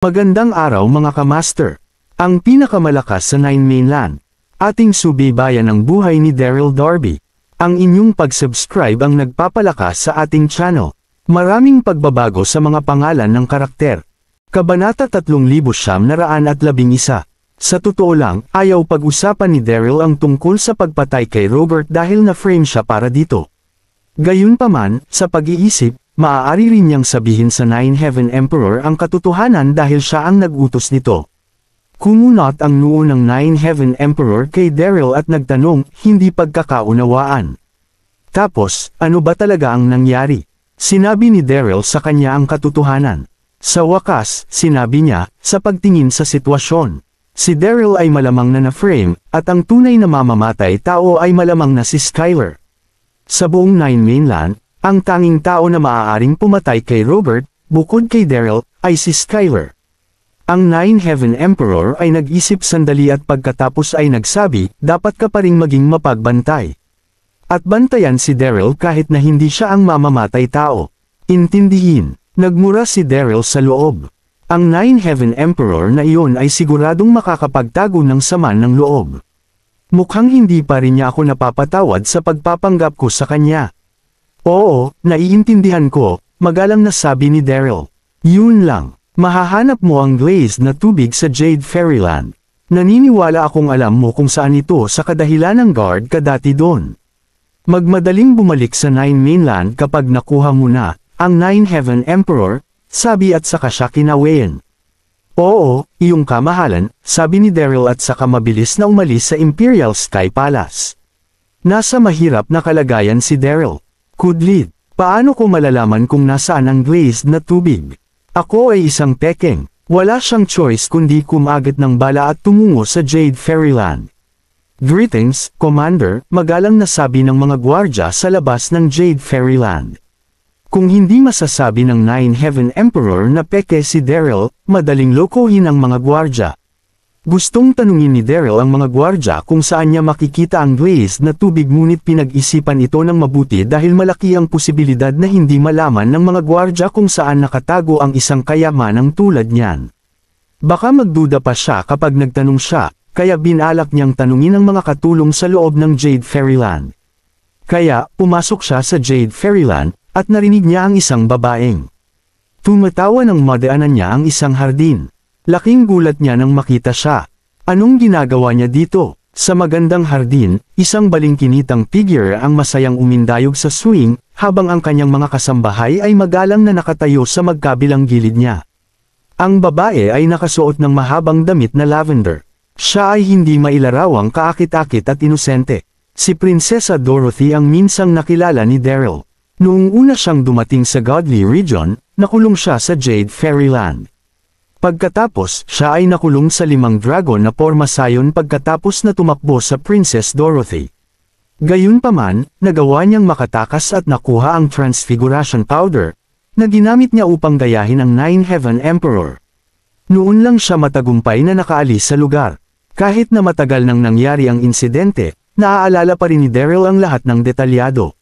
Magandang araw mga kamaster. Ang pinakamalakas sa 9 Mainland. Ating subaybayan ang buhay ni Daryl Darby. Ang inyong pag-subscribe ang nagpapalakas sa ating channel. Maraming pagbabago sa mga pangalan ng karakter. Kabanata 3911. Sa totoo lang, ayaw pag-usapan ni Daryl ang tungkol sa pagpatay kay Robert dahil na-frame siya para dito. Gayunpaman, sa pag-iisip, maaari rin niyang sabihin sa Nine Heaven Emperor ang katotohanan dahil siya ang nag-utos nito. Kumunot ang noo ng Nine Heaven Emperor kay Daryl at nagtanong, hindi pagkakaunawaan. Tapos, ano ba talaga ang nangyari? Sinabi ni Daryl sa kanya ang katotohanan. Sa wakas, sinabi niya, sa pagtingin sa sitwasyon. Si Daryl ay malamang na na-frame, at ang tunay na mamamatay tao ay malamang na si Skyler. Sa buong Nine Mainland, ang tanging tao na maaaring pumatay kay Robert, bukod kay Daryl, ay si Skyler. Ang Nine Heaven Emperor ay nag-isip sandali at pagkatapos ay nagsabi, dapat ka pa ring maging mapagbantay. At bantayan si Daryl kahit na hindi siya ang mamamatay tao. Intindihin, nagmura si Daryl sa loob. Ang Nine Heaven Emperor na iyon ay siguradong makakapagtago ng sama ng loob. Mukhang hindi pa rin niya ako napapatawad sa pagpapanggap ko sa kanya. Oo, naiintindihan ko, magalang na sabi ni Daryl. Yun lang, mahahanap mo ang glazed na tubig sa Jade Fairyland. Naniniwala akong alam mo kung saan ito sa kadahilan ng guard ka dati doon. Magmadaling bumalik sa Nine Mainland kapag nakuha mo na, ang Nine Heaven Emperor, sabi at saka siya kinawayan. Oo, iyong kamahalan, sabi ni Daryl at saka mabilis na umalis sa Imperial Sky Palace. Nasa mahirap na kalagayan si Daryl. Kudlit, paano ko malalaman kung nasaan ang glazed na tubig? Ako ay isang pekeng, wala siyang choice kundi kumagat ng bala at tumungo sa Jade Fairyland. Greetings, Commander, magalang na sabi ng mga gwardya sa labas ng Jade Fairyland. Kung hindi masasabi ng Nine Heaven Emperor na peke si Daryl, madaling lokohin ang mga gwardya. Gustong tanungin ni Daryl ang mga gwardya kung saan niya makikita ang glazed na tubig ngunit pinag-isipan ito ng mabuti dahil malaki ang posibilidad na hindi malaman ng mga gwardya kung saan nakatago ang isang kayamanang tulad niyan. Baka magduda pa siya kapag nagtanong siya, kaya binalak niyang tanungin ang mga katulong sa loob ng Jade Fairyland. Kaya, pumasok siya sa Jade Fairyland, at narinig niya ang isang babaeng. Tumatawa ng madaanan niya ang isang hardin. Laking gulat niya nang makita siya. Anong ginagawa niya dito? Sa magandang hardin, isang balingkinitang figure ang masayang umindayog sa swing, habang ang kanyang mga kasambahay ay magalang na nakatayo sa magkabilang gilid niya. Ang babae ay nakasuot ng mahabang damit na lavender. Siya ay hindi mailarawang kaakit-akit at inosente. Si Prinsesa Dorothy ang minsang nakilala ni Daryl. Noong una siyang dumating sa Godly Region, nakulong siya sa Jade Fairyland. Pagkatapos, siya ay nakulong sa 5 dragon na porma sayon pagkatapos na tumakbo sa Princess Dorothy. Gayunpaman, nagawa niyang makatakas at nakuha ang Transfiguration Powder, na ginamit niya upang gayahin ang Nine Heaven Emperor. Noon lang siya matagumpay na nakaalis sa lugar. Kahit na matagal nang nangyari ang insidente, naaalala pa rin ni Daryl ang lahat ng detalyado.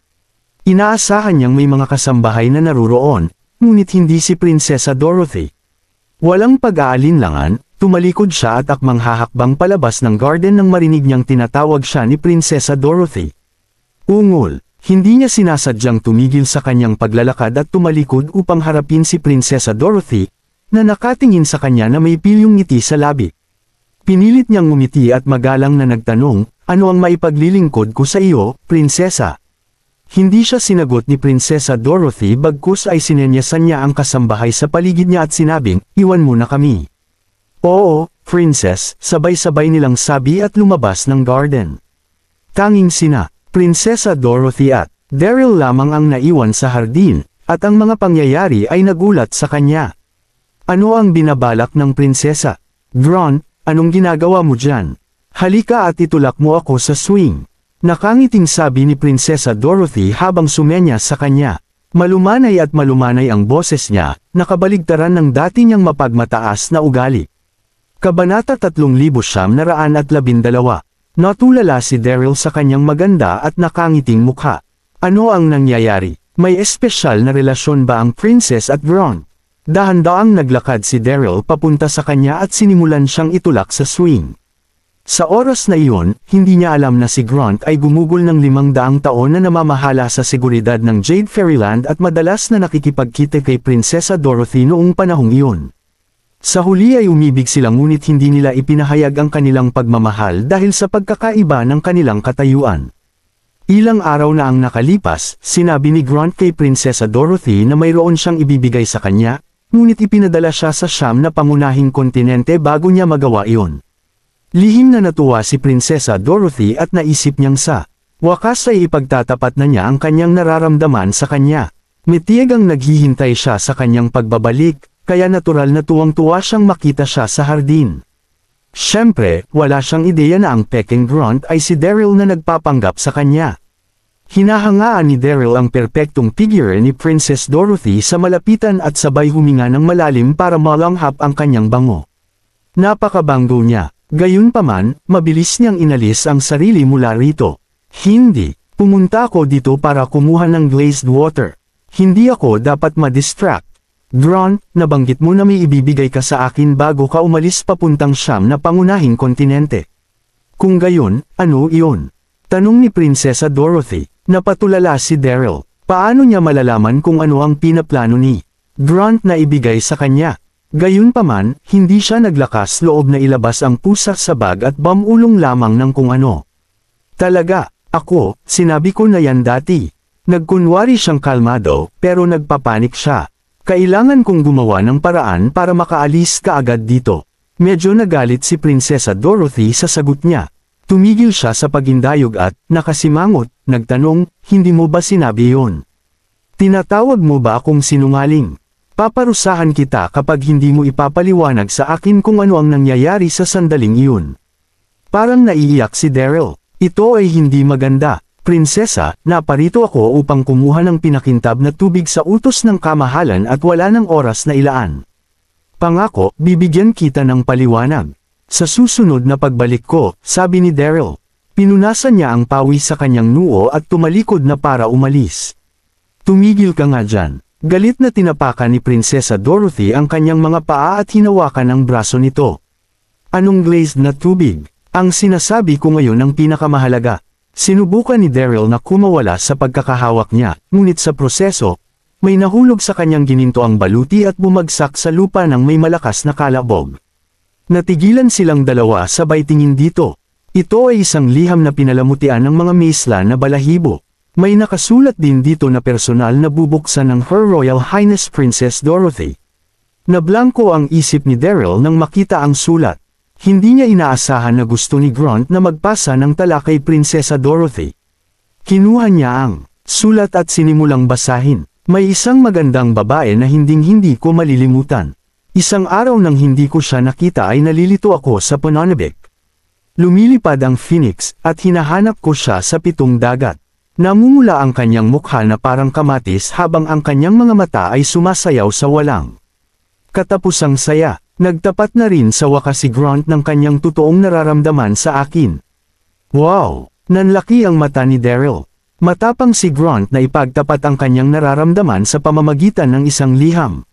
Inaasahan niyang may mga kasambahay na naruroon, ngunit hindi si Prinsesa Dorothy. Walang pag-aalinlangan, tumalikod siya at akmang hahakbang palabas ng garden nang marinig niyang tinatawag siya ni Prinsesa Dorothy. Ungol, hindi niya sinasadyang tumigil sa kanyang paglalakad at tumalikod upang harapin si Prinsesa Dorothy, na nakatingin sa kanya na may pilyong ngiti sa labi. Pinilit niyang ngumiti at magalang na nagtanong, ano ang maipaglilingkod ko sa iyo, Prinsesa? Hindi siya sinagot ni Prinsesa Dorothy bagkus ay sinenyasan niya ang kasambahay sa paligid niya at sinabing, iwan mo na kami. Oo, Princess, sabay-sabay nilang sabi at lumabas ng garden. Tanging sina, Prinsesa Dorothy at Daryl lamang ang naiwan sa hardin, at ang mga pangyayari ay nagulat sa kanya. Ano ang binabalak ng prinsesa? Dron, anong ginagawa mo dyan? Halika at itulak mo ako sa swing. Nakangiting sabi ni Prinsesa Dorothy habang sumenya sa kanya. Malumanay at malumanay ang boses niya, nakabaligtaran ng dati niyang mapagmataas na ugali. Kabanata 3912. Natulala si Daryl sa kanyang maganda at nakangiting mukha. Ano ang nangyayari? May espesyal na relasyon ba ang princess at Ron? Dahan-daang naglakad si Daryl papunta sa kanya at sinimulan siyang itulak sa swing. Sa oras na iyon, hindi niya alam na si Grant ay gumugol ng 500 taon na namamahala sa seguridad ng Jade Fairyland at madalas na nakikipagkita kay Prinsesa Dorothy noong panahong iyon. Sa huli ay umibig sila ngunit hindi nila ipinahayag ang kanilang pagmamahal dahil sa pagkakaiba ng kanilang katayuan. Ilang araw na ang nakalipas, sinabi ni Grant kay Prinsesa Dorothy na mayroon siyang ibibigay sa kanya, ngunit ipinadala siya sa siyam na pangunahing kontinente bago niya magawa iyon. Lihim na natuwa si Prinsesa Dorothy at naisip niyang sa wakas ay ipagtatapat na niya ang kanyang nararamdaman sa kanya. Matiyagang naghihintay siya sa kanyang pagbabalik, kaya natural na tuwang-tuwa siyang makita siya sa hardin. Siyempre, wala siyang ideya na ang peking Grant ay si Daryl na nagpapanggap sa kanya. Hinahangaan ni Daryl ang perpektong figure ni Princess Dorothy sa malapitan at sabay huminga ng malalim para malanghap ang kanyang bango. Napakabanggo niya, gayunpaman, mabilis niyang inalis ang sarili mula rito. Hindi, pumunta ako dito para kumuha ng glazed water. Hindi ako dapat ma-distract. Grant, nabanggit mo na may ibibigay ka sa akin bago ka umalis papuntang siyam na pangunahing kontinente. Kung gayon, ano iyon? Tanong ni Prinsesa Dorothy. Napatulala si Daryl. Paano niya malalaman kung ano ang pinaplano ni Grant na ibigay sa kanya? Gayunpaman, hindi siya naglakas loob na ilabas ang pusa sa bag at bamulong lamang ng kung ano. Talaga, ako, sinabi ko na yan dati. Nagkunwari siyang kalmado, pero nagpapanik siya. Kailangan kong gumawa ng paraan para makaalis kaagad dito. Medyo nagalit si Prinsesa Dorothy sa sagot niya. Tumigil siya sa pagindayog at, nakasimangot, nagtanong, hindi mo ba sinabi yon? Tinatawag mo ba akong sinungaling? Paparusahan kita kapag hindi mo ipapaliwanag sa akin kung ano ang nangyayari sa sandaling iyon. Parang naiiyak si Daryl. Ito ay hindi maganda. Prinsesa, naparito ako upang kumuha ng pinakintab na tubig sa utos ng kamahalan at wala ng oras na ilaan. Pangako, bibigyan kita ng paliwanag. Sa susunod na pagbalik ko, sabi ni Daryl. Pinunasan niya ang pawis sa kanyang noo at tumalikod na para umalis. Tumigil ka nga dyan. Galit na tinapakan ni Prinsesa Dorothy ang kanyang mga paa at hinawakan ang braso nito. Anong glazed na tubig? Ang sinasabi ko ngayon ang pinakamahalaga. Sinubukan ni Daryl na kumawala sa pagkakahawak niya, ngunit sa proseso, may nahulog sa kanyang gininto ang baluti at bumagsak sa lupa ng may malakas na kalabog. Natigilan silang dalawa sabay tingin dito. Ito ay isang liham na pinalamutian ng mga mesla na balahibo. May nakasulat din dito na personal na bubuksan ng Her Royal Highness Princess Dorothy. Nablangko ang isip ni Daryl nang makita ang sulat. Hindi niya inaasahan na gusto ni Grant na magpasa ng tala kay Prinsesa Dorothy. Kinuha niya ang sulat at sinimulang basahin. May isang magandang babae na hinding-hindi ko malilimutan. Isang araw nang hindi ko siya nakita ay nalilito ako sa pananabik. Lumilipad ang phoenix at hinahanap ko siya sa 7 dagat. Namumula ang kanyang mukha na parang kamatis habang ang kanyang mga mata ay sumasayaw sa walang katapusang saya. Nagtapat na rin sa wakas si Grant ng kanyang totoong nararamdaman sa akin. Wow! Nanlaki ang mata ni Daryl. Matapang si Grant na ipagtapat ang kanyang nararamdaman sa pamamagitan ng isang liham.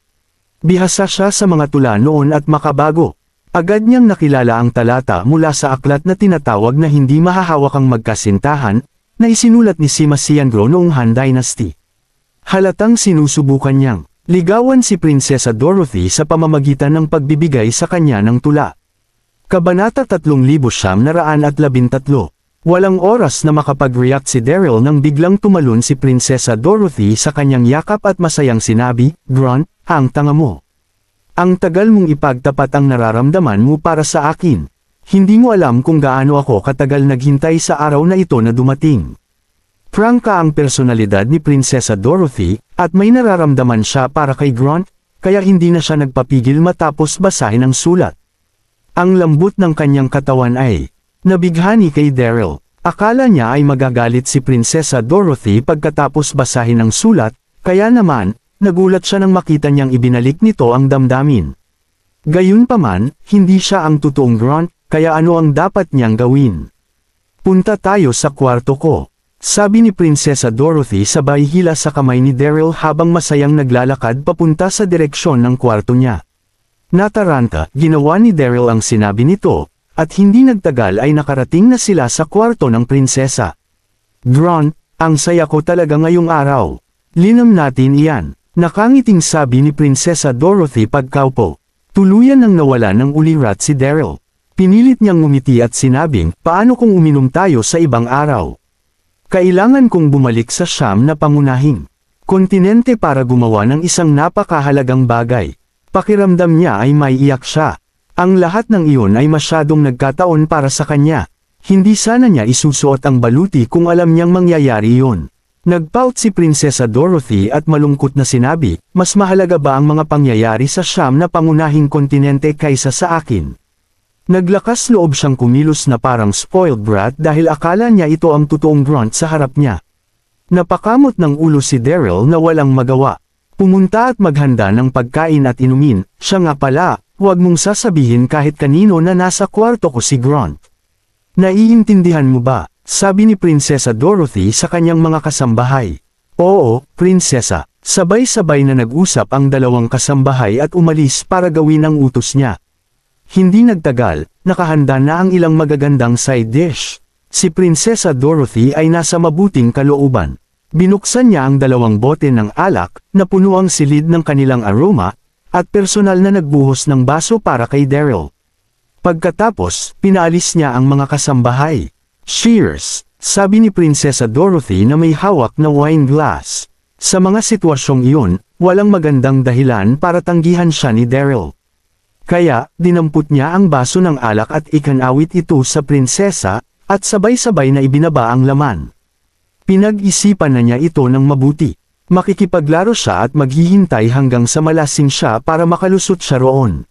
Bihasa siya sa mga tula noon at makabago. Agad niyang nakilala ang talata mula sa aklat na tinatawag na hindi mahahawak ang magkasintahan, na isinulat ni Sima Xianguo noong Han Dynasty. Halatang sinusubukan niyang ligawan si Prinsesa Dorothy sa pamamagitan ng pagbibigay sa kanya ng tula. Kabanata 3913. Walang oras na makapag-react si Daryl nang biglang tumalon si Prinsesa Dorothy sa kanyang yakap at masayang sinabi, Grant, ang tanga mo. Ang tagal mong ipagtapat ang nararamdaman mo para sa akin. Hindi mo alam kung gaano ako katagal naghintay sa araw na ito na dumating. Prangka ang personalidad ni Prinsesa Dorothy, at may nararamdaman siya para kay Grant, kaya hindi na siya nagpapigil matapos basahin ang sulat. Ang lambot ng kanyang katawan ay nabighani kay Daryl. Akala niya ay magagalit si Prinsesa Dorothy pagkatapos basahin ang sulat, kaya naman, nagulat siya nang makita niyang ibinalik nito ang damdamin. Gayunpaman, hindi siya ang totoong Grant, kaya ano ang dapat niyang gawin? Punta tayo sa kwarto ko. Sabi ni Prinsesa Dorothy sabay hila sa kamay ni Daryl habang masayang naglalakad papunta sa direksyon ng kwarto niya. Nataranta, ginawa ni Daryl ang sinabi nito, at hindi nagtagal ay nakarating na sila sa kwarto ng prinsesa. Grant, ang saya ko talaga ngayong araw. Linam natin iyan. Nakangiting sabi ni Prinsesa Dorothy pagkaupo. Tuluyan nang nawala ng ulirat si Daryl. Pinilit niyang ngumiti at sinabing, paano kung uminom tayo sa ibang araw? Kailangan kong bumalik sa Siyam na pangunahing kontinente para gumawa ng isang napakahalagang bagay. Pakiramdam niya ay maiiyak siya. Ang lahat ng iyon ay masyadong nagkataon para sa kanya. Hindi sana niya isusuot ang baluti kung alam niyang mangyayari iyon. Nagpout si Prinsesa Dorothy at malungkot na sinabi, mas mahalaga ba ang mga pangyayari sa Siyam na pangunahing kontinente kaysa sa akin? Naglakas loob siyang kumilos na parang spoiled brat dahil akala niya ito ang totoong Grunt sa harap niya. Napakamot ng ulo si Daryl na walang magawa. Pumunta at maghanda ng pagkain at inumin. Siya nga pala, huwag mong sasabihin kahit kanino na nasa kwarto ko si Grunt. Naiintindihan mo ba? Sabi ni Prinsesa Dorothy sa kanyang mga kasambahay. Oo, Prinsesa. Sabay-sabay na nag-usap ang dalawang kasambahay at umalis para gawin ang utos niya. Hindi nagtagal, nakahanda na ang ilang magagandang side dish. Si Prinsesa Dorothy ay nasa mabuting kalooban. Binuksan niya ang dalawang bote ng alak, na puno ang silid ng kanilang aroma, at personal na nagbuhos ng baso para kay Daryl. Pagkatapos, pinaalis niya ang mga kasambahay. Cheers! Sabi ni Prinsesa Dorothy na may hawak na wine glass. Sa mga sitwasyong iyon, walang magandang dahilan para tanggihan siya ni Daryl. Kaya, dinampot niya ang baso ng alak at ikanawit ito sa prinsesa, at sabay-sabay na ibinaba ang laman. Pinag-isipan na niya ito ng mabuti. Makikipaglaro siya at maghihintay hanggang sa malasing siya para makalusot siya roon.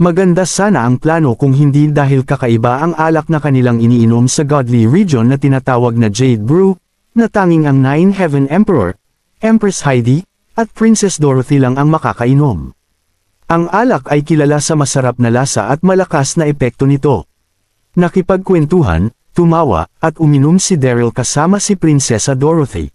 Maganda sana ang plano kung hindi dahil kakaiba ang alak na kanilang iniinom sa godly region na tinatawag na Jade Brew, na tanging ang Nine Heaven Emperor, Empress Heidi, at Princess Dorothy lang ang makakainom. Ang alak ay kilala sa masarap na lasa at malakas na epekto nito. Nakipagkwentuhan, tumawa, at uminom si Daryl kasama si Prinsesa Dorothy.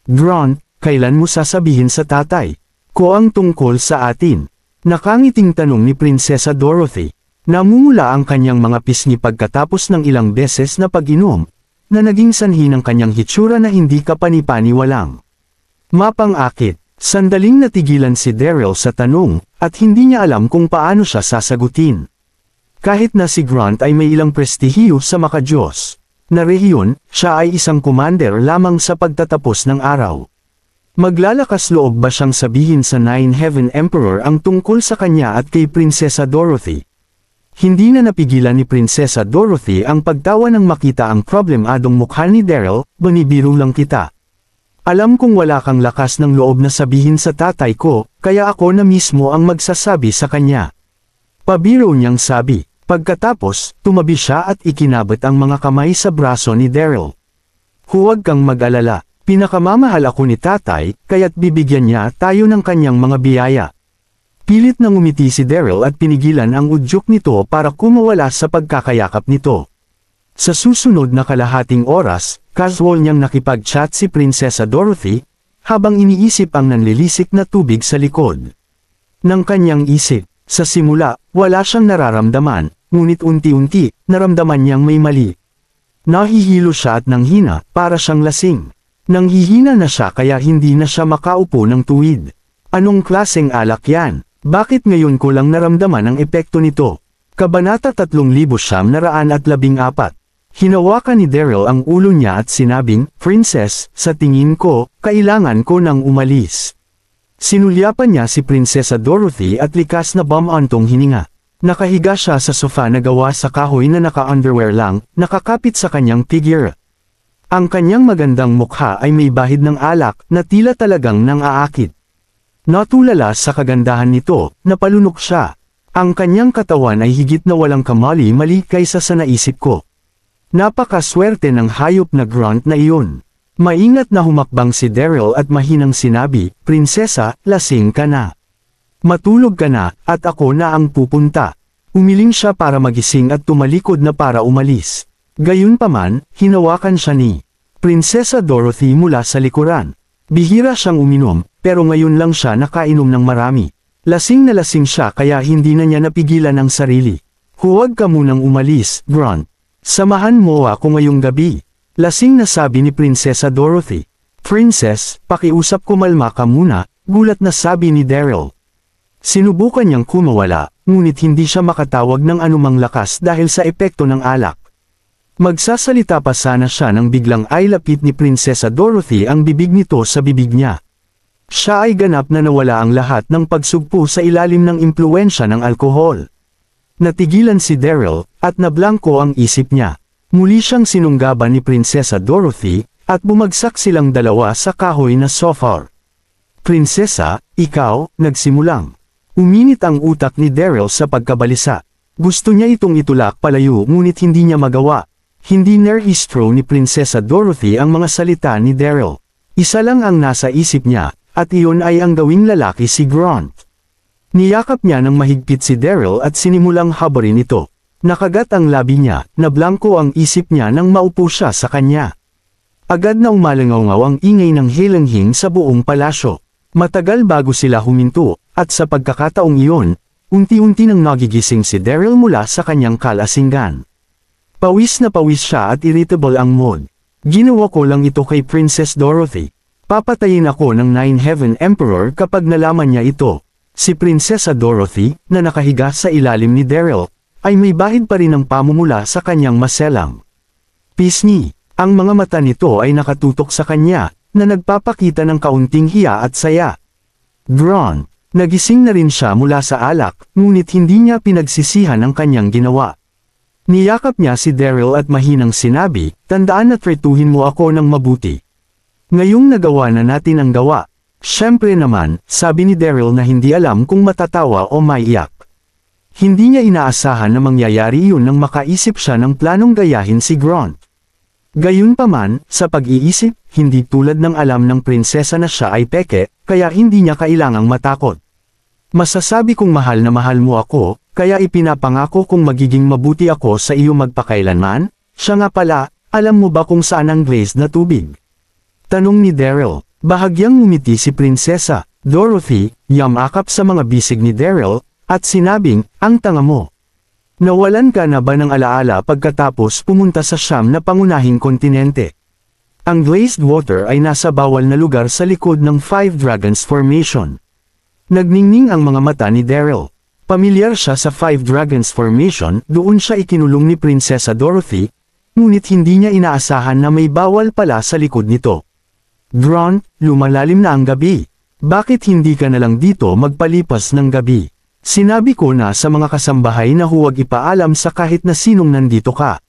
Grunt, kailan mo sasabihin sa tatay ko ang tungkol sa atin? Nakangiting tanong ni Prinsesa Dorothy. Namumula ang kanyang mga pisngi pagkatapos ng ilang beses na pag-inom, na naging sanhi ng kanyang hitsura na hindi kapani-paniwalang. Mapang-akit, sandaling natigilan si Daryl sa tanong, at hindi niya alam kung paano siya sasagutin. Kahit na si Grunt ay may ilang prestihiyo sa makadiyos na rehiyon, siya ay isang commander lamang sa pagtatapos ng araw. Maglalakas loob ba siyang sabihin sa Nine Heaven Emperor ang tungkol sa kanya at kay Prinsesa Dorothy? Hindi na napigilan ni Prinsesa Dorothy ang pagtawa nang makita ang problemadong mukha ni Daryl, banibiro lang kita. Alam kong wala kang lakas ng loob na sabihin sa tatay ko, kaya ako na mismo ang magsasabi sa kanya. Pabiro niyang sabi. Pagkatapos, tumabi siya at ikinabot ang mga kamay sa braso ni Daryl. Huwag kang mag-alala. Pinakamamahal ako ni tatay, kaya't bibigyan niya tayo ng kanyang mga biyaya. Pilit na ngumiti si Daryl at pinigilan ang udyok nito para kumawala sa pagkakayakap nito. Sa susunod na kalahating oras, casual niyang nakipag-chat si Prinsesa Dorothy, habang iniisip ang nanlilisik na tubig sa likod ng kanyang isip. Sa simula, wala siyang nararamdaman, ngunit unti-unti, naramdaman niyang may mali. Nahihilo siya at nanghina, para siyang lasing. Nanghihina na siya kaya hindi na siya makaupo ng tuwid. Anong klaseng alak yan? Bakit ngayon ko lang naramdaman ang epekto nito? Kabanata 3914. Hinawakan ni Daryl ang ulo niya at sinabing, Princess, sa tingin ko, kailangan ko nang umalis. Sinulyapan niya si Prinsesa Dorothy at likas na bumantong hininga. Nakahiga siya sa sofa na gawa sa kahoy na naka-underwear lang, nakakapit sa kanyang figure. Ang kanyang magandang mukha ay may bahid ng alak na tila talagang nang-aakit. Natulala sa kagandahan nito, napalunok siya. Ang kanyang katawan ay higit na walang kamali-mali kaysa sa naisip ko. Napakaswerte ng hayop na Grunt na iyon. Maingat na humakbang si Daryl at mahinang sinabi, Prinsesa, lasing ka na. Matulog ka na, at ako na ang pupunta. Umiling siya para magising at tumalikod na para umalis. Gayunpaman, hinawakan siya ni Prinsesa Dorothy mula sa likuran. Bihira siyang uminom, pero ngayon lang siya nakainom ng marami. Lasing na lasing siya kaya hindi na niya napigilan ang sarili. Huwag ka munang umalis, Grunt. Samahan mo ako ngayong gabi. Lasing na sabi ni Prinsesa Dorothy. Princess, pakiusap kumalma ka muna, gulat na sabi ni Daryl. Sinubukan niyang kumawala, ngunit hindi siya makatawag ng anumang lakas dahil sa epekto ng alak. Magsasalita pa sana siya nang biglang ay lapit ni Prinsesa Dorothy ang bibig nito sa bibig niya. Siya ay ganap na nawala ang lahat ng pagsugpo sa ilalim ng impluwensya ng alkohol. Natigilan si Daryl, at nablangko ang isip niya. Muli siyang sinunggaban ni Prinsesa Dorothy, at bumagsak silang dalawa sa kahoy na sofa. Prinsesa, ikaw, nagsimulang. Uminit ang utak ni Daryl sa pagkabalisa. Gusto niya itong itulak palayo ngunit hindi niya magawa. Hindi nerehistro ni Prinsesa Dorothy ang mga salita ni Daryl. Isa lang ang nasa isip niya, at iyon ay ang gawing lalaki si Grunt. Niyakap niya ng mahigpit si Daryl at sinimulang habarin ito. Nakagat ang labi niya, nablangko ang isip niya nang maupo siya sa kanya. Agad na umalangaw ang ingay ng hilanghing sa buong palasyo. Matagal bago sila huminto, at sa pagkakataong iyon, unti-unti nang nagigising si Daryl mula sa kanyang kalasinggan. Pawis na pawis siya at irritable ang mood. Ginawa ko lang ito kay Princess Dorothy. Papatayin ako ng Nine Heaven Emperor kapag nalaman niya ito. Si Prinsesa Dorothy, na nakahiga sa ilalim ni Daryl, ay may bahid pa rin ng pamumula sa kanyang maselang. Pisngi, ang mga mata nito ay nakatutok sa kanya, na nagpapakita ng kaunting hiya at saya. Grunt, nagising na rin siya mula sa alak, ngunit hindi niya pinagsisihan ang kanyang ginawa. Niyakap niya si Daryl at mahinang sinabi, tandaan na tretuhin mo ako ng mabuti. Ngayong nagawa na natin ang gawa. Siyempre naman, sabi ni Daryl na hindi alam kung matatawa o maiyak. Hindi niya inaasahan na mangyayari yun nang makaisip siya ng planong gayahin si Grunt. Gayunpaman, sa pag-iisip, hindi tulad ng alam ng prinsesa na siya ay peke, kaya hindi niya kailangang matakot. Masasabi kong mahal na mahal mo ako, kaya ipinapangako kong magiging mabuti ako sa iyo magpakailanman. Siya nga pala, alam mo ba kung saan ang glazed na tubig? Tanong ni Daryl. Bahagyang ngumiti si Prinsesa Dorothy, yamakap sa mga bisig ni Daryl, at sinabing, ang tanga mo. Nawalan ka na ba ng alaala pagkatapos pumunta sa siyam na pangunahing kontinente? Ang glazed water ay nasa bawal na lugar sa likod ng Five Dragons Formation. Nagningning ang mga mata ni Daryl. Pamilyar siya sa Five Dragons Formation, doon siya ikinulong ni Prinsesa Dorothy, ngunit hindi niya inaasahan na may bawal pala sa likod nito. Grunt, lumalalim na ang gabi. Bakit hindi ka na lang dito magpalipas ng gabi? Sinabi ko na sa mga kasambahay na huwag ipaalam sa kahit na sinong nandito ka.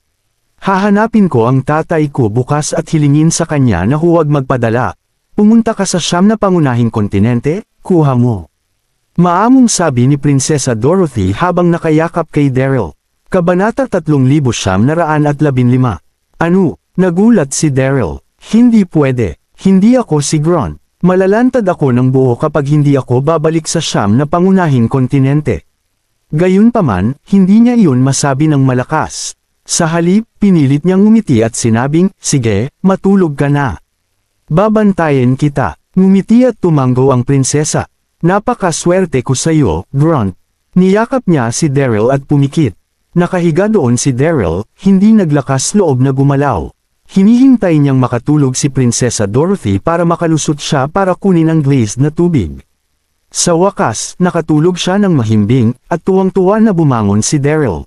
Hahanapin ko ang tatay ko bukas at hilingin sa kanya na huwag magpadala. Pumunta ka sa siyam na pangunahing kontinente, kuha mo. Maamong sabi ni Prinsesa Dorothy habang nakayakap kay Daryl. Kabanata 3915. Ano? Nagulat si Daryl. Hindi pwede. Hindi ako si Grunt. Malalantad ako ng buo kapag hindi ako babalik sa siyam na pangunahing kontinente. Gayunpaman, hindi niya iyon masabi ng malakas. Sa halip, pinilit niyang ngumiti at sinabing, sige, matulog ka na. Babantayan kita. Ngumiti at tumango ang prinsesa. Napakaswerte ko sa iyo, Grunt. Niyakap niya si Daryl at pumikit. Nakahiga doon si Daryl, hindi naglakas loob na gumalaw. Hinihintay niyang makatulog si Prinsesa Dorothy para makalusot siya para kunin ang glazed na tubig. Sa wakas, nakatulog siya ng mahimbing, at tuwang-tuwa na bumangon si Daryl.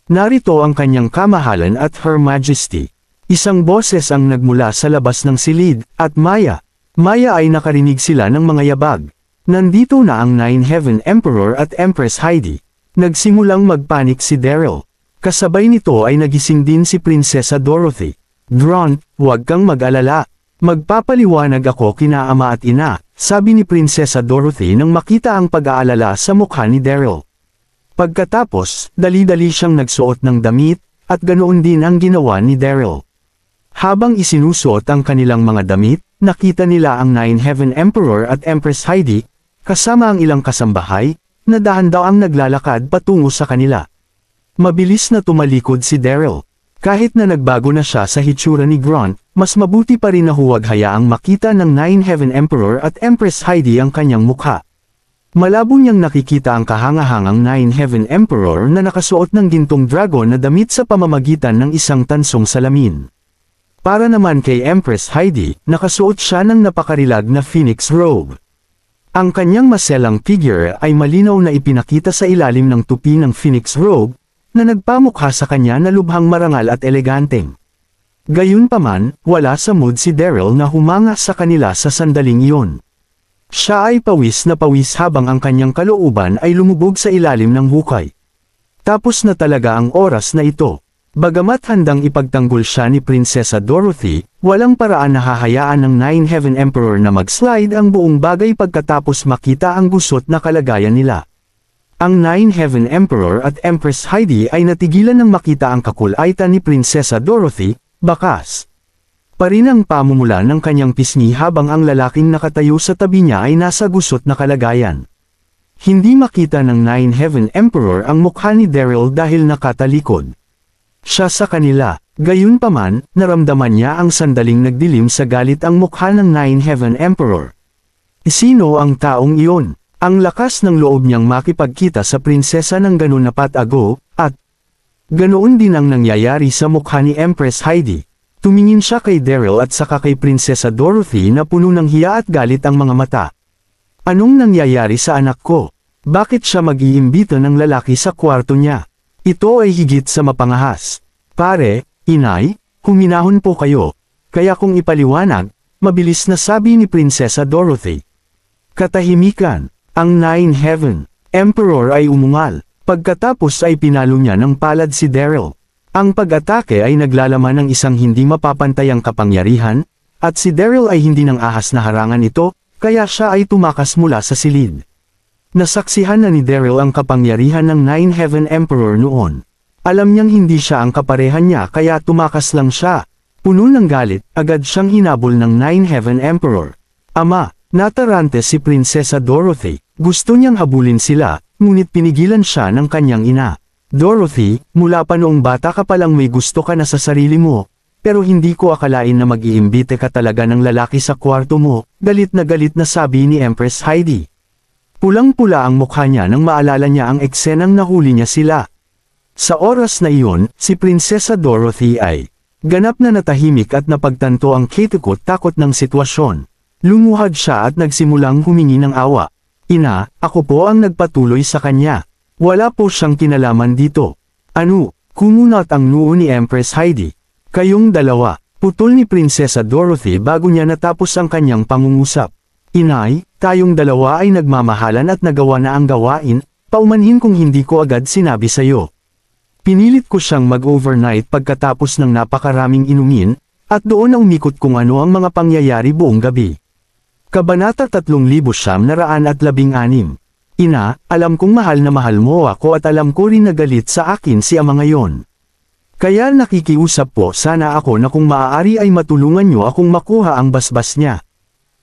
Narito ang kanyang kamahalan at Her Majesty. Isang boses ang nagmula sa labas ng silid, at Maya. Maya ay nakarinig sila ng mga yabag. Nandito na ang Nine Heaven Emperor at Empress Heidi. Nagsimulang magpanik si Daryl. Kasabay nito ay nagising din si Prinsesa Dorothy. Grunt, huwag kang mag-alala. Magpapaliwanag ako kina ama at ina, sabi ni Prinsesa Dorothy nang makita ang pag-aalala sa mukha ni Daryl. Pagkatapos, dali-dali siyang nagsuot ng damit, at ganoon din ang ginawa ni Daryl. Habang isinusuot ang kanilang mga damit, nakita nila ang Nine Heaven Emperor at Empress Heidi, kasama ang ilang kasambahay, na dahan-daang naglalakad patungo sa kanila. Mabilis na tumalikod si Daryl. Kahit na nagbago na siya sa hitsura ni Grant, mas mabuti pa rin na huwag hayaang makita ng Nine Heaven Emperor at Empress Heidi ang kanyang mukha. Malabo niyang nakikita ang kahangahangang Nine Heaven Emperor na nakasuot ng gintong dragon na damit sa pamamagitan ng isang tansong salamin. Para naman kay Empress Heidi, nakasuot siya ng napakarilag na phoenix robe. Ang kanyang maselang figure ay malinaw na ipinakita sa ilalim ng tupi ng phoenix robe, na nagpamukha sa kanya na lubhang marangal at eleganteng. Gayunpaman, wala sa mood si Daryl na humanga sa kanila sa sandaling iyon. Siya ay pawis na pawis habang ang kanyang kalooban ay lumubog sa ilalim ng hukay. Tapos na talaga ang oras na ito. Bagamat handang ipagtanggol siya ni Prinsesa Dorothy, walang paraan na hahayaan ng Nine Heaven Emperor na mag-slide ang buong bagay pagkatapos makita ang gusot na kalagayan nila. Ang Nine Heaven Emperor at Empress Heidi ay natigilan nang makita ang kakulaitan ni Prinsesa Dorothy, bakas pa rin ang pamumula ng kanyang pisngi habang ang lalaking nakatayo sa tabi niya ay nasa gusot na kalagayan. Hindi makita ng Nine Heaven Emperor ang mukha ni Daryl dahil nakatalikod siya sa kanila. Gayunpaman, naramdaman niya ang sandaling nagdilim sa galit ang mukha ng Nine Heaven Emperor. Sino ang taong iyon? Ang lakas ng loob niyang makipagkita sa prinsesa ng ganun na patago, at ganoon din ang nangyayari sa mukha ni Empress Heidi. Tumingin siya kay Daryl at saka kay Prinsesa Dorothy na puno ng hiya at galit ang mga mata. Anong nangyayari sa anak ko? Bakit siya mag-iimbita ng lalaki sa kwarto niya? Ito ay higit sa mapangahas. Pare, inay, huminahon po kayo. Kaya kung ipaliwanag, mabilis na sabi ni Prinsesa Dorothy. Katahimikan. Ang Nine Heaven Emperor ay umungal. Pagkatapos ay pinalo niya ng palad si Daryl. Ang pag-atake ay naglalaman ng isang hindi mapapantayang kapangyarihan, at si Daryl ay hindi nang ahas na harangan ito, kaya siya ay tumakas mula sa silid. Nasaksihan na ni Daryl ang kapangyarihan ng Nine Heaven Emperor noon. Alam niyang hindi siya ang kaparehan niya kaya tumakas lang siya. Puno ng galit, agad siyang hinabol ng Nine Heaven Emperor. Ama, natarante si Prinsesa Dorothy. Gusto niyang habulin sila, ngunit pinigilan siya ng kanyang ina. Dorothy, mula pa noong bata ka palang may gusto ka na sa sarili mo, pero hindi ko akalain na mag-iimbite ka talaga ng lalaki sa kwarto mo, galit na sabi ni Empress Heidi. Pulang-pula ang mukha niya nang maalala niya ang eksenang nahuli niya sila. Sa oras na iyon, si Prinsesa Dorothy ay ganap na natahimik at napagtanto ang katakot-takot ng sitwasyon. Lumuhad siya at nagsimulang humingi ng awa. Ina, ako po ang nagpatuloy sa kanya. Wala po siyang kinalaman dito. Ano? Kumunat ang noo ni Empress Heidi. Kayong dalawa. Putol ni Prinsesa Dorothy bago niya natapos ang kanyang pangungusap. Inay, tayong dalawa ay nagmamahalan at nagawa na ang gawain, paumanhin kung hindi ko agad sinabi sayo. Pinilit ko siyang mag-overnight pagkatapos ng napakaraming inumin, at doon na umikot kung ano ang mga pangyayari buong gabi. Kabanata 3916. Ina, alam kong mahal na mahal mo ako at alam ko rin na galit sa akin si ama ngayon. Kaya nakikiusap po sana ako na kung maaari ay matulungan niyo akong makuha ang basbas niya.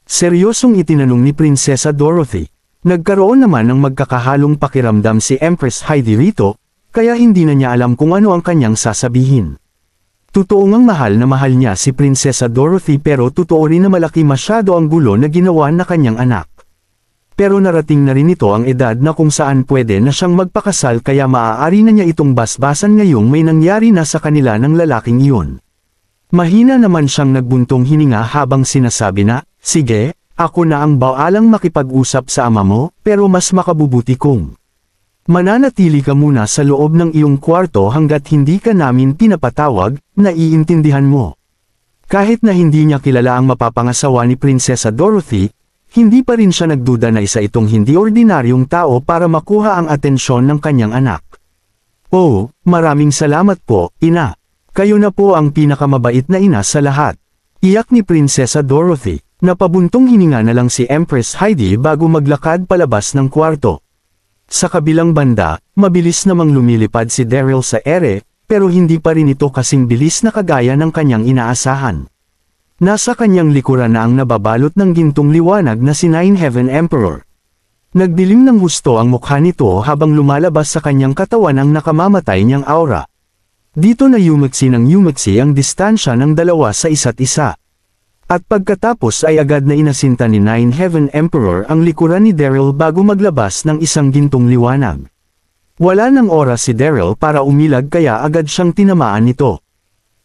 Seryosong itinanong ni Prinsesa Dorothy. Nagkaroon naman ng magkakahalong pakiramdam si Empress Heidi rito, kaya hindi na niya alam kung ano ang kanyang sasabihin. Totoo ngang mahal niya si Prinsesa Dorothy pero totoo rin na malaki masyado ang gulo na ginawa na kanyang anak. Pero narating na rin ito ang edad na kung saan pwede na siyang magpakasal kaya maaari na niya itong basbasan ngayong may nangyari na sa kanila ng lalaking iyon. Mahina naman siyang nagbuntong hininga habang sinasabi na, sige, ako na ang baalang makipag-usap sa ama mo, pero mas makabubuti kung mananatili ka muna sa loob ng iyong kwarto hanggat hindi ka namin pinapatawag, naiintindihan mo. Kahit na hindi niya kilala ang mapapangasawa ni Prinsesa Dorothy, hindi pa rin siya nagduda na isa itong hindi ordinaryong tao para makuha ang atensyon ng kanyang anak. Oh, maraming salamat po, ina. Kayo na po ang pinakamabait na ina sa lahat. Iyak ni Prinsesa Dorothy. Napabuntong hininga na lang si Empress Heidi bago maglakad palabas ng kwarto. Sa kabilang banda, mabilis namang lumilipad si Daryl sa ere, pero hindi pa rin ito kasing bilis na kagaya ng kanyang inaasahan. Nasa kanyang likuran na ang nababalot ng gintong liwanag na si Nine Heaven Emperor. Nagdilim ng husto ang mukha nito habang lumalabas sa kanyang katawan ang nakamamatay niyang aura. Dito na yumaksi ang distansya ng dalawa sa isa't isa. At pagkatapos ay agad na inasinta ni Nine Heaven Emperor ang likuran ni Daryl bago maglabas ng isang gintong liwanag. Wala nang oras si Daryl para umilag kaya agad siyang tinamaan nito.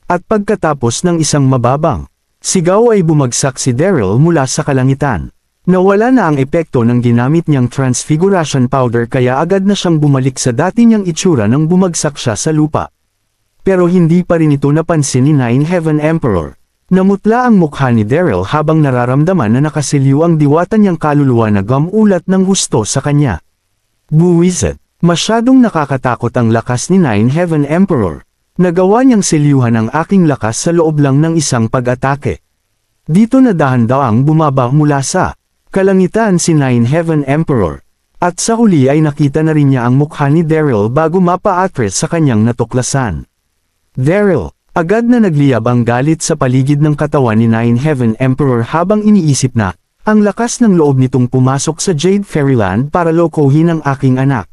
At pagkatapos ng isang mababang sigaw ay bumagsak si Daryl mula sa kalangitan. Nawala na ang epekto ng ginamit niyang transfiguration powder kaya agad na siyang bumalik sa dati niyang itsura nang bumagsak siya sa lupa. Pero hindi pa rin ito napansin ni Nine Heaven Emperor. Namutla ang mukha ni Daryl habang nararamdaman na nakasiliw ang diwata niyang kaluluwa na gamulat ng husto sa kanya. Buwisit, masyadong nakakatakot ang lakas ni Nine Heaven Emperor. Nagawa niyang siliwhan ang aking lakas sa loob lang ng isang pag-atake. Dito na dahan-daang bumaba mula sa kalangitan si Nine Heaven Emperor. At sa huli ay nakita na rin niya ang mukha ni Daryl bago mapa-atras sa kanyang natuklasan. Daryl, agad na nagliyab ang galit sa paligid ng katawan ni Nine Heaven Emperor habang iniisip na, ang lakas ng loob nitong pumasok sa Jade Fairyland para lokohin ang aking anak.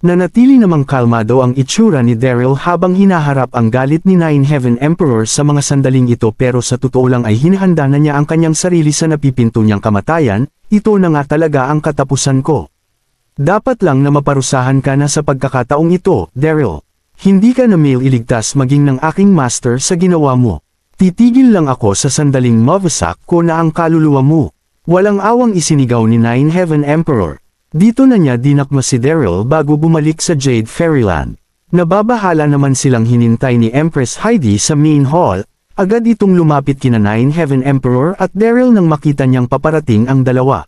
Nanatili namang kalmado ang itsura ni Daryl habang hinaharap ang galit ni Nine Heaven Emperor sa mga sandaling ito pero sa totoo lang ay hinahanda na niya ang kanyang sarili sa napipinto niyang kamatayan, ito na nga talaga ang katapusan ko. Dapat lang na maparusahan ka na sa pagkakataong ito, Daryl. Hindi ka na iligtas maging ng aking master sa ginawa mo. Titigil lang ako sa sandaling mawasak ko na ang kaluluwa mo. Walang awang isinigaw ni Nine Heaven Emperor. Dito na niya dinakma si Daryl bago bumalik sa Jade Fairyland. Nababahala naman silang hinintay ni Empress Heidi sa main hall, agad itong lumapit kina Nine Heaven Emperor at Daryl nang makita niyang paparating ang dalawa.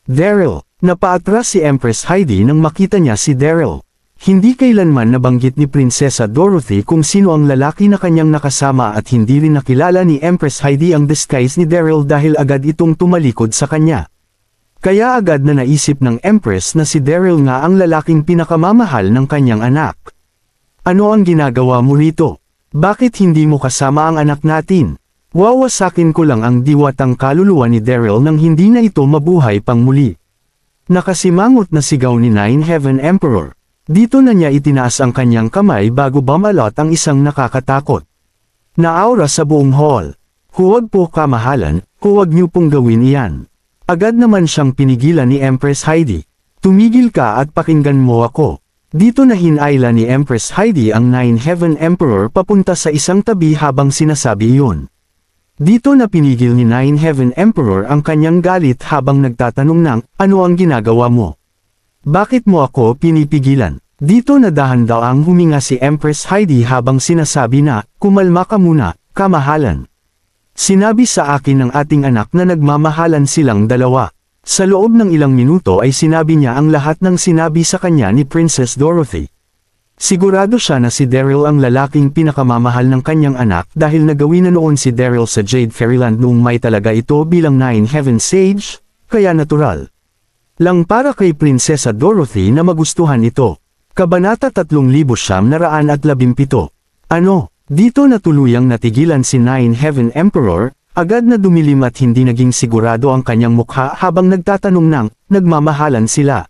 Daryl, napaatras si Empress Heidi nang makita niya si Daryl. Hindi kailanman nabanggit ni Prinsesa Dorothy kung sino ang lalaki na kanyang nakasama at hindi rin nakilala ni Empress Heidi ang disguise ni Daryl dahil agad itong tumalikod sa kanya. Kaya agad na naisip ng Empress na si Daryl nga ang lalaking pinakamamahal ng kanyang anak. Ano ang ginagawa mo rito? Bakit hindi mo kasama ang anak natin? Wawasakin ko lang ang diwatang kaluluwa ni Daryl nang hindi na ito mabuhay pang muli. Nakasimangot na sigaw ni Nine Heaven Emperor. Dito na niya itinaas ang kanyang kamay bago bumalot ang isang nakakatakot na aura sa buong hall. Huwag po kamahalan, huwag niyo pong gawin iyan. Agad naman siyang pinigilan ni Empress Heidi. Tumigil ka at pakinggan mo ako. Dito na hinayla ni Empress Heidi ang Nine Heaven Emperor papunta sa isang tabi habang sinasabi iyon. Dito na pinigil ni Nine Heaven Emperor ang kanyang galit habang nagtatanong ng, ano ang ginagawa mo? Bakit mo ako pinipigilan? Dito na dahan-daang huminga si Empress Heidi habang sinasabi na, kumalma ka muna, kamahalan. Sinabi sa akin ng ating anak na nagmamahalan silang dalawa. Sa loob ng ilang minuto ay sinabi niya ang lahat ng sinabi sa kanya ni Princess Dorothy. Sigurado siya na si Daryl ang lalaking pinakamamahal ng kanyang anak dahil nagawin na noon si Daryl sa Jade Fairyland noong may talaga ito bilang Nine Heaven Sage, kaya natural lang para kay Prinsesa Dorothy na magustuhan ito. Kabanata 3917. Ano? Dito na tuluyang natigilan si Nine Heaven Emperor, agad na dumilim at hindi naging sigurado ang kanyang mukha habang nagtatanong ng, nagmamahalan sila.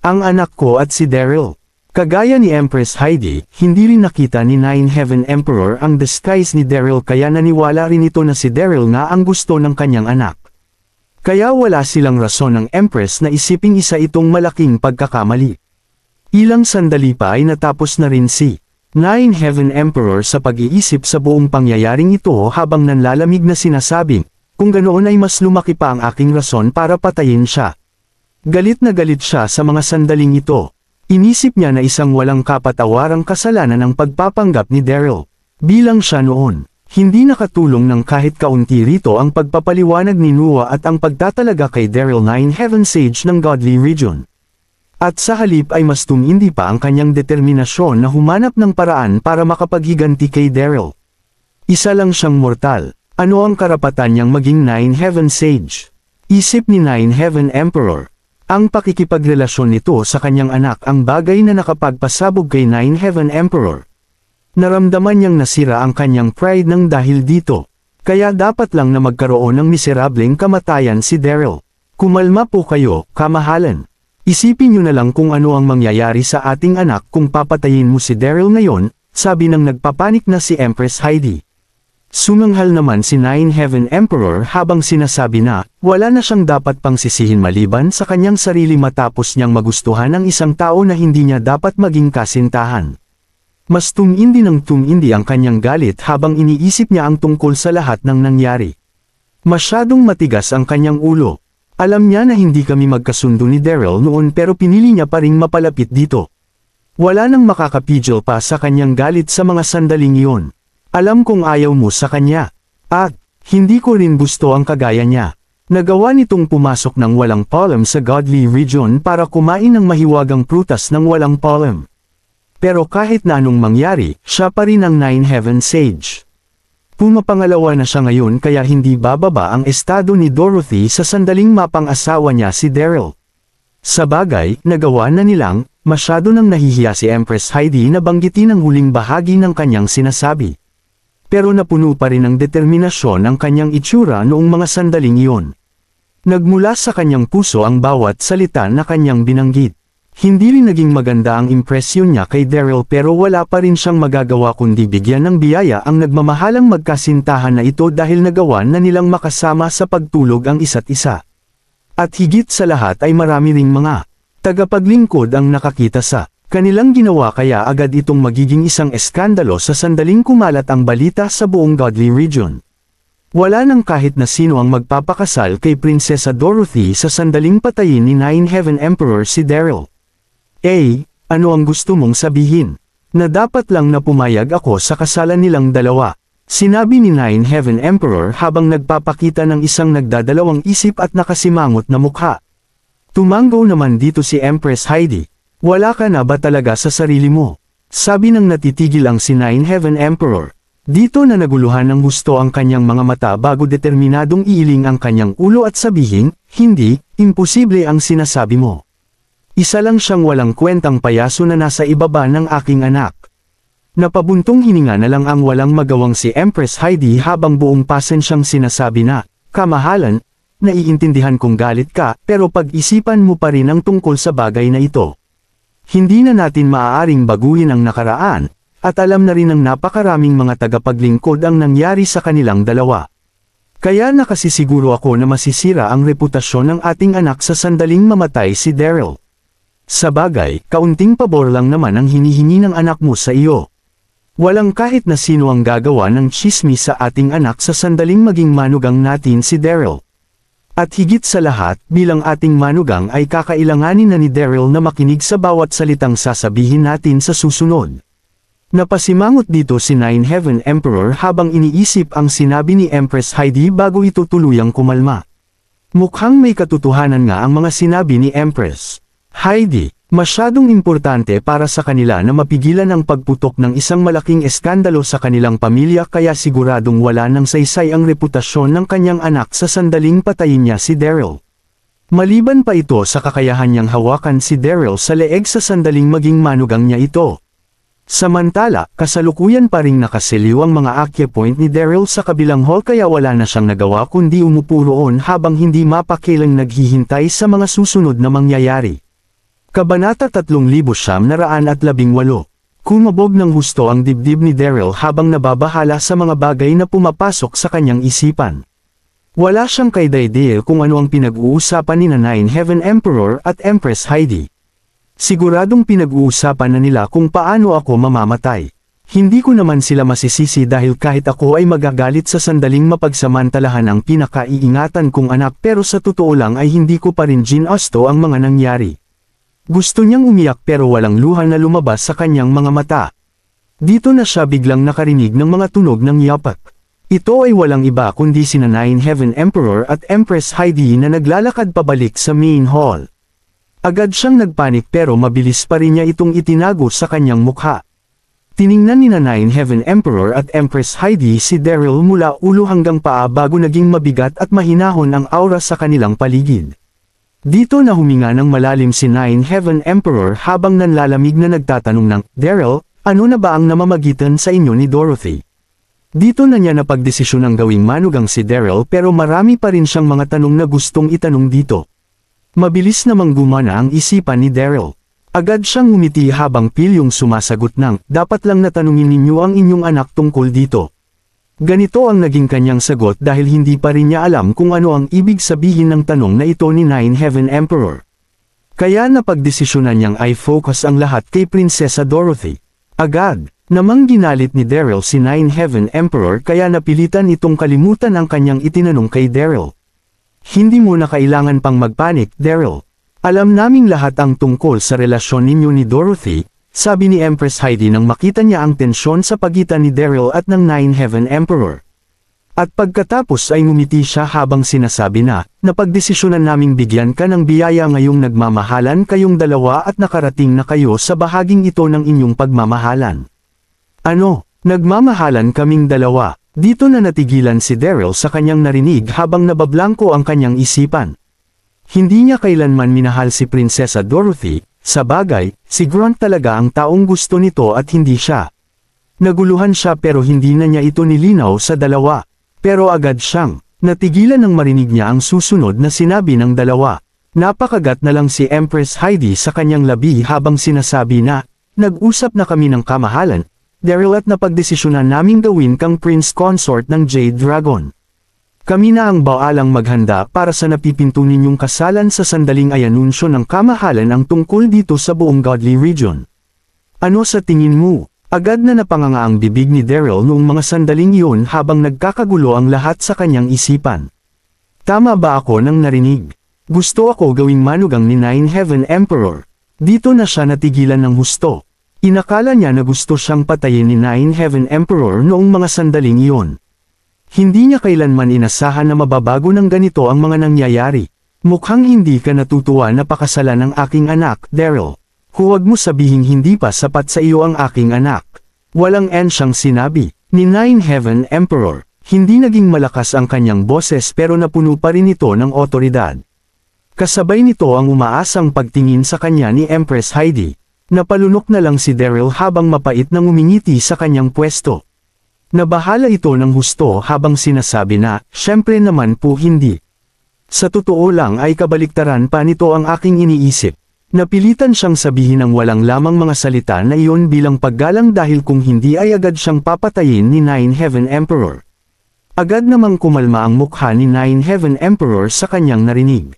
Ang anak ko at si Daryl. Kagaya ni Empress Heidi, hindi rin nakita ni Nine Heaven Emperor ang disguise ni Daryl kaya naniwala rin ito na si Daryl nga ang gusto ng kanyang anak. Kaya wala silang rason ng Empress na isiping isa itong malaking pagkakamali. Ilang sandali pa ay natapos na rin si Nine Heaven Emperor sa pag-iisip sa buong pangyayaring ito habang nanlalamig na sinasabing, kung ganoon ay mas lumaki pa ang aking rason para patayin siya. Galit na galit siya sa mga sandaling ito. Inisip niya na isang walang kapatawarang kasalanan ang pagpapanggap ni Daryl. Bilang siya noon, hindi nakatulong ng kahit kaunti rito ang pagpapaliwanag ni Noah at ang pagtatalaga kay Daryl Nine Heaven Sage ng Godly Region. At sa halip ay mas tumindi pa ang kanyang determinasyon na humanap ng paraan para makapaghiganti kay Daryl. Isa lang siyang mortal. Ano ang karapatan niyang maging Nine Heaven Sage? Isip ni Nine Heaven Emperor. Ang pakikipagrelasyon nito sa kanyang anak ang bagay na nakapagpasabog kay Nine Heaven Emperor. Naramdaman niyang nasira ang kanyang pride ng dahil dito. Kaya dapat lang na magkaroon ng miserableng kamatayan si Daryl. Kumalma po kayo, kamahalan. Isipin niyo na lang kung ano ang mangyayari sa ating anak kung papatayin mo si Daryl ngayon, sabi ng nagpapanik na si Empress Heidi. Sumanghal naman si Nine Heaven Emperor habang sinasabi na, wala na siyang dapat pang sisihin maliban sa kanyang sarili matapos niyang magustuhan ang isang tao na hindi niya dapat maging kasintahan. Mas tumindi ng tumindi ang kanyang galit habang iniisip niya ang tungkol sa lahat ng nangyari. Masyadong matigas ang kanyang ulo. Alam niya na hindi kami magkasundo ni Daryl noon pero pinili niya pa ring mapalapit dito. Wala nang makakapigil pa sa kanyang galit sa mga sandaling iyon. Alam kong ayaw mo sa kanya. At, hindi ko rin gusto ang kagaya niya. Nagawa nitong pumasok ng walang pollen sa Godly Region para kumain ng mahiwagang prutas ng walang pollen. Pero kahit na anong mangyari, siya pa rin ang Nine Heaven Sage. Pumapangalawa na siya ngayon kaya hindi bababa ang estado ni Dorothy sa sandaling mapang-asawa niya si Daryl. Sa bagay, nagawa na nilang, masyado nang nahihiya si Empress Heidi na banggitin ang huling bahagi ng kanyang sinasabi. Pero napuno pa rin ng determinasyon ang kanyang itsura noong mga sandaling iyon. Nagmula sa kanyang puso ang bawat salita na kanyang binanggit. Hindi rin naging maganda ang impresyon niya kay Daryl pero wala pa rin siyang magagawa kundi bigyan ng biyaya ang nagmamahalang magkasintahan na ito dahil nagawa na nilang makasama sa pagtulog ang isa't isa. At higit sa lahat ay marami ring mga tagapaglingkod ang nakakita sa kanilang ginawa kaya agad itong magiging isang eskandalo sa sandaling kumalat ang balita sa buong Godly Region. Wala nang kahit na sino ang magpapakasal kay Prinsesa Dorothy sa sandaling patayin ni Nine Heaven Emperor si Daryl. Ano ang gusto mong sabihin? Na dapat lang na pumayag ako sa kasalan nilang dalawa. Sinabi ni Nine Heaven Emperor habang nagpapakita ng isang nagdadalawang isip at nakasimangot na mukha. Tumango naman dito si Empress Heidi. Wala ka na ba talaga sa sarili mo? Sabi ng natitigil ang si Nine Heaven Emperor. Dito na naguluhan ng gusto ang kanyang mga mata bago determinadong iiling ang kanyang ulo at sabihin, hindi, imposible ang sinasabi mo. Isa lang siyang walang kwentang payaso na nasa ibaba ng aking anak. Napabuntong hininga na lang ang walang magawang si Empress Heidi habang buong pasensyang sinasabi na, kamahalan, naiintindihan kong galit ka pero pag-isipan mo pa rin ang tungkol sa bagay na ito. Hindi na natin maaaring baguhin ang nakaraan, at alam na rin ng napakaraming mga tagapaglingkod ang nangyari sa kanilang dalawa. Kaya nakasisiguro ako na masisira ang reputasyon ng ating anak sa sandaling mamatay si Daryl. Sa bagay, kaunting pabor lang naman ang hinihingi ng anak mo sa iyo. Walang kahit na sino ang gagawa ng tsismis sa ating anak sa sandaling maging manugang natin si Daryl. At higit sa lahat, bilang ating manugang ay kakailanganin na ni Daryl na makinig sa bawat salitang sasabihin natin sa susunod. Napasimangot dito si Nine Heaven Emperor habang iniisip ang sinabi ni Empress Heidi bago ito tuluyang kumalma. Mukhang may katotohanan nga ang mga sinabi ni Empress Heidi. Masyadong importante para sa kanila na mapigilan ang pagputok ng isang malaking eskandalo sa kanilang pamilya kaya siguradong wala nang saysay ang reputasyon ng kanyang anak sa sandaling patayin niya si Daryl. Maliban pa ito sa kakayahan niyang hawakan si Daryl sa leeg sa sandaling maging manugang niya ito. Samantala, kasalukuyan pa ring nakasiliw ang mga acupoint ni Daryl sa kabilang hall kaya wala na siyang nagawa kundi umupo roon habang hindi mapakilang naghihintay sa mga susunod na mangyayari. Kabanata 3918. Kumabog ng husto ang dibdib ni Daryl habang nababahala sa mga bagay na pumapasok sa kanyang isipan. Wala siyang kaidea kung ano ang pinag-uusapan ni Nine Heaven Emperor at Empress Heidi. Siguradong pinag-uusapan na nila kung paano ako mamamatay. Hindi ko naman sila masisisi dahil kahit ako ay magagalit sa sandaling mapagsamantalahan ang pinakaiingatan kong anak pero sa totoo lang ay hindi ko pa rin ginusto ang mga nangyari. Gusto niyang umiyak pero walang luha na lumabas sa kanyang mga mata. Dito na siya biglang nakarinig ng mga tunog ng yapak. Ito ay walang iba kundi sina Nine Heaven Emperor at Empress Heidi na naglalakad pabalik sa main hall. Agad siyang nagpanik pero mabilis pa rin niya itong itinago sa kanyang mukha. Tiningnan ni Nine Heaven Emperor at Empress Heidi si Daryl mula ulo hanggang paa bago naging mabigat at mahinahon ang aura sa kanilang paligid. Dito na huminga ng malalim si Nine Heaven Emperor habang nanlalamig na nagtatanong ng, Daryl, ano na ba ang namamagitan sa inyo ni Dorothy? Dito na niya napagdesisyon ang gawing manugang si Daryl pero marami pa rin siyang mga tanong na gustong itanong dito. Mabilis namang gumana ang isipan ni Daryl. Agad siyang ngumiti habang pilyong sumasagot ng, dapat lang natanungin ninyo ang inyong anak tungkol dito. Ganito ang naging kanyang sagot dahil hindi pa rin niya alam kung ano ang ibig sabihin ng tanong na ito ni Nine Heaven Emperor. Kaya napagdesisyonan niyang i-focus ang lahat kay Prinsesa Dorothy. Agad namang ginalit ni Daryl si Nine Heaven Emperor kaya napilitan itong kalimutan ang kanyang itinanong kay Daryl. Hindi mo na kailangan pang magpanik, Daryl. Alam naming lahat ang tungkol sa relasyon ninyo ni Dorothy, sabi ni Empress Heidi nang makita niya ang tensyon sa pagitan ni Daryl at ng Nine Heaven Emperor. At pagkatapos ay ngumiti siya habang sinasabi na, napagdesisyonan naming bigyan ka ng biyaya ngayong nagmamahalan kayong dalawa at nakarating na kayo sa bahaging ito ng inyong pagmamahalan. Ano, nagmamahalan kaming dalawa? Dito na natigilan si Daryl sa kanyang narinig habang nabablangko ang kanyang isipan. Hindi niya kailanman minahal si Prinsesa Dorothy, sa bagay, si Grant talaga ang taong gusto nito at hindi siya. Naguluhan siya pero hindi na niya ito nilinaw sa dalawa. Pero agad siyang natigilan nang marinig niya ang susunod na sinabi ng dalawa. Napakagat na lang si Empress Heidi sa kanyang labi habang sinasabi na, nag-usap na kami ng kamahalan, Daryl at napagdesisyonan naming gawin kang Prince Consort ng Jade Dragon. Kami na ang baalang maghanda para sa napipinto ninyong kasalan sa sandaling ay anunsyo ng kamahalan ang tungkol dito sa buong Godly Region. Ano sa tingin mo? Agad na napanganga ang bibig ni Daryl noong mga sandaling iyon habang nagkakagulo ang lahat sa kanyang isipan. Tama ba ako nang narinig? Gusto ako gawing manugang ni Nine Heaven Emperor. Dito na siya natigilan ng husto. Inakala niya na gusto siyang patayin ni Nine Heaven Emperor noong mga sandaling iyon. Hindi niya kailanman inasahan na mababago ng ganito ang mga nangyayari. Mukhang hindi ka natutuwa na pakasalan ng aking anak, Daryl. Huwag mo sabihing hindi pa sapat sa iyo ang aking anak. Walang siyang sinabi, ni Nine Heaven Emperor. Hindi naging malakas ang kanyang boses pero napuno pa rin ito ng otoridad. Kasabay nito ang umaasang pagtingin sa kanya ni Empress Heidi. Napalunok na lang si Daryl habang mapait na ngumingiti sa kanyang pwesto. Nabahala ito ng husto habang sinasabi na, syempre naman po hindi. Sa totoo lang ay kabaliktaran pa nito ang aking iniisip. Napilitan siyang sabihin ng walang lamang mga salita na iyon bilang paggalang dahil kung hindi ay agad siyang papatayin ni Nine Heaven Emperor. Agad namang kumalma ang mukha ni Nine Heaven Emperor sa kanyang narinig.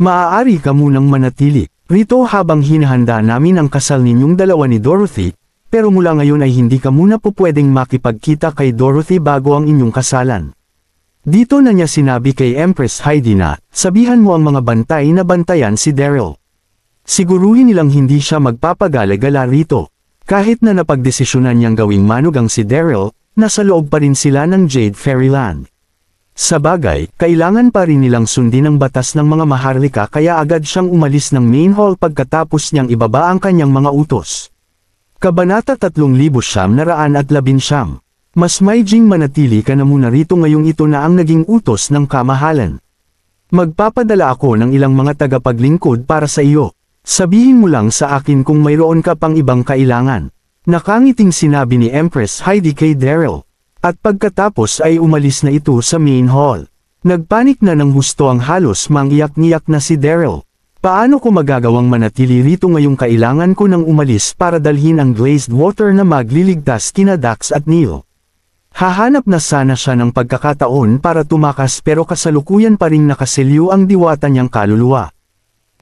Maaari ka munang manatili rito habang hinahanda namin ang kasal ninyong dalawa ni Dorothy, pero mula ngayon ay hindi ka muna po pwedeng makipagkita kay Dorothy bago ang inyong kasalan. Dito na niya sinabi kay Empress Heidi na, sabihan mo ang mga bantay na bantayan si Daryl. Siguruhin nilang hindi siya magpapagala-gala rito. Kahit na napagdesisyonan niyang gawing manugang si Daryl, nasa loob pa rin sila ng Jade Fairyland. Sa bagay, kailangan pa rin nilang sundin ang batas ng mga maharlika kaya agad siyang umalis ng main hall pagkatapos niyang ibaba ang kanyang mga utos. Kabanata 3919. Mas maiging manatili ka na muna rito ngayong ito na ang naging utos ng kamahalan. Magpapadala ako ng ilang mga tagapaglingkod para sa iyo. Sabihin mo lang sa akin kung mayroon ka pang ibang kailangan. Nakangiting sinabi ni Empress Heidi kay Daryl. At pagkatapos ay umalis na ito sa main hall. Nagpanik na ng husto ang halos mangiyak-ngiyak na si Daryl. Paano ko magagawang manatili rito ngayong kailangan ko nang umalis para dalhin ang glazed water na magliligtas kina Dax at Neil? Hahanap na sana siya ng pagkakataon para tumakas pero kasalukuyan pa ring nakaselyo ang diwata niyang kaluluwa.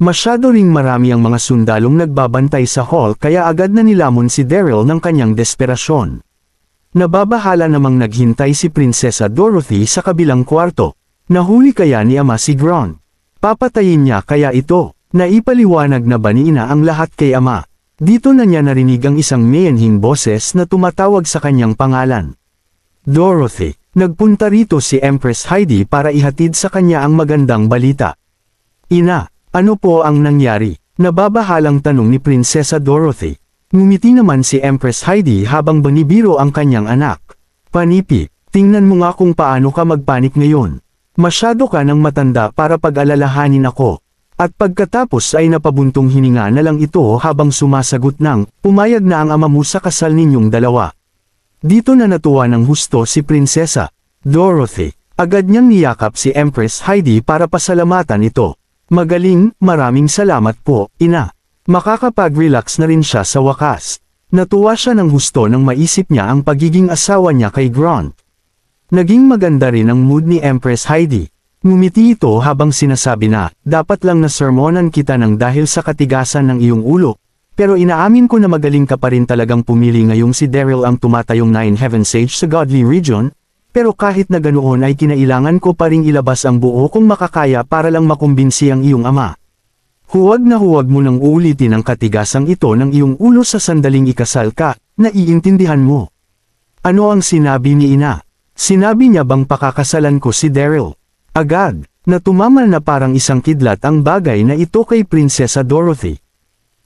Masyado ring marami ang mga sundalong nagbabantay sa hall kaya agad na nilamon si Daryl ng kanyang desperasyon. Nababahala namang naghintay si Prinsesa Dorothy sa kabilang kwarto. Nahuli kaya ni Ama si Grant? Papatayin niya kaya ito? Naipaliwanag na ba ni Ina ang lahat kay Ama? Dito na niya narinig ang isang mayanhing boses na tumatawag sa kanyang pangalan. Dorothy. Nagpunta rito si Empress Heidi para ihatid sa kanya ang magandang balita. Ina, ano po ang nangyari? Nababahalang tanong ni Prinsesa Dorothy. Ngumiti naman si Empress Heidi habang banibiro ang kanyang anak. Panipi, tingnan mo nga kung paano ka magpanik ngayon. Masyado ka nang matanda para pag-alalahanin ako. At pagkatapos ay napabuntong hininga na lang ito habang sumasagot ng, pumayag na ang ama mo sa kasal ninyong dalawa. Dito na natuwa ng husto si Prinsesa Dorothy. Agad niyang niyakap si Empress Heidi para pasalamatan ito. Magaling, maraming salamat po, Ina. Makakapag-relax na rin siya sa wakas. Natuwa siya ng husto nang maisip niya ang pagiging asawa niya kay Grant. Naging maganda rin ang mood ni Empress Heidi. Ngumiti ito habang sinasabi na, dapat lang na sermonan kita ng dahil sa katigasan ng iyong ulo. Pero inaamin ko na magaling ka pa rin talagang pumili ngayong si Daryl ang tumatayong Nine Heaven Sage sa Godly Region. Pero kahit na ganoon ay kinailangan ko pa ring ilabas ang buo kung makakaya para lang makumbinsi ang iyong ama. Huwag na huwag mo nang uulitin ang katigasang ito ng iyong ulo sa sandaling ikasal ka, naiintindihan mo. Ano ang sinabi ni ina? Sinabi niya bang pakakasalan ko si Daryl? Agad, na tumamal na parang isang kidlat ang bagay na ito kay Prinsesa Dorothy.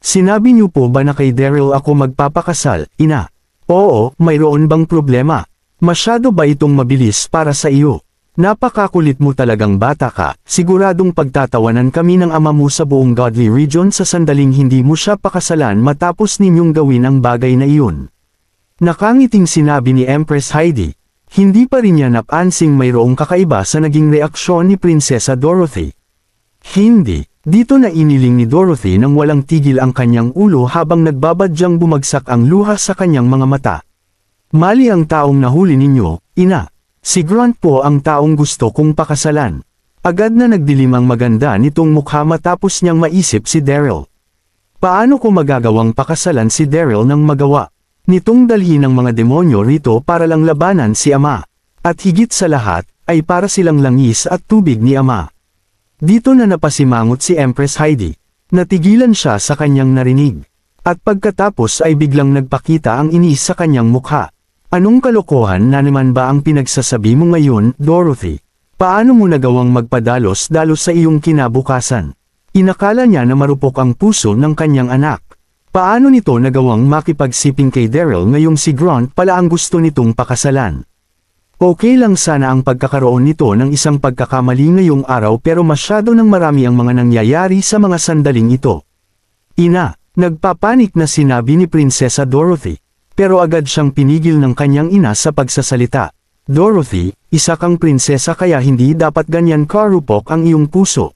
Sinabi niyo po ba na kay Daryl ako magpapakasal, ina? Oo, mayroon bang problema? Masyado ba itong mabilis para sa iyo? Napakakulit mo talagang bata ka, siguradong pagtatawanan kami ng ama mo sa buong Godly Region sa sandaling hindi mo siya pakasalan matapos ninyong gawin ang bagay na iyon. Nakangiting sinabi ni Empress Heidi. Hindi pa rin niya napansing mayroong kakaiba sa naging reaksyon ni Prinsesa Dorothy. Hindi, dito na iniling ni Dorothy nang walang tigil ang kanyang ulo habang nagbabadyang bumagsak ang luha sa kanyang mga mata. Mali ang taong nahuli ninyo, ina. Si Grant po ang taong gusto kong pakasalan. Agad na nagdilim ang maganda nitong mukha matapos niyang maisip si Daryl. Paano ko magagawang pakasalan si Daryl nang magawa? Nitong dalhin ng mga demonyo rito para lang labanan si ama. At higit sa lahat, ay para silang langis at tubig ni ama. Dito na napasimangot si Empress Heidi. Natigilan siya sa kanyang narinig. At pagkatapos ay biglang nagpakita ang inis sa kanyang mukha. Anong kalokohan na naman ba ang pinagsasabi mo ngayon, Dorothy? Paano mo nagawang magpadalos-dalos sa iyong kinabukasan? Inakala niya na marupok ang puso ng kanyang anak. Paano nito nagawang makipagsiping kay Daryl ngayong si Grant pala ang gusto nitong pakasalan? Okay lang sana ang pagkakaroon nito ng isang pagkakamali ngayong araw pero masyado nang marami ang mga nangyayari sa mga sandaling ito. Ina, nagpapanik na sinabi ni Prinsesa Dorothy. Pero agad siyang pinigil ng kanyang ina sa pagsasalita. Dorothy, isa kang prinsesa kaya hindi dapat ganyan karupok ang iyong puso.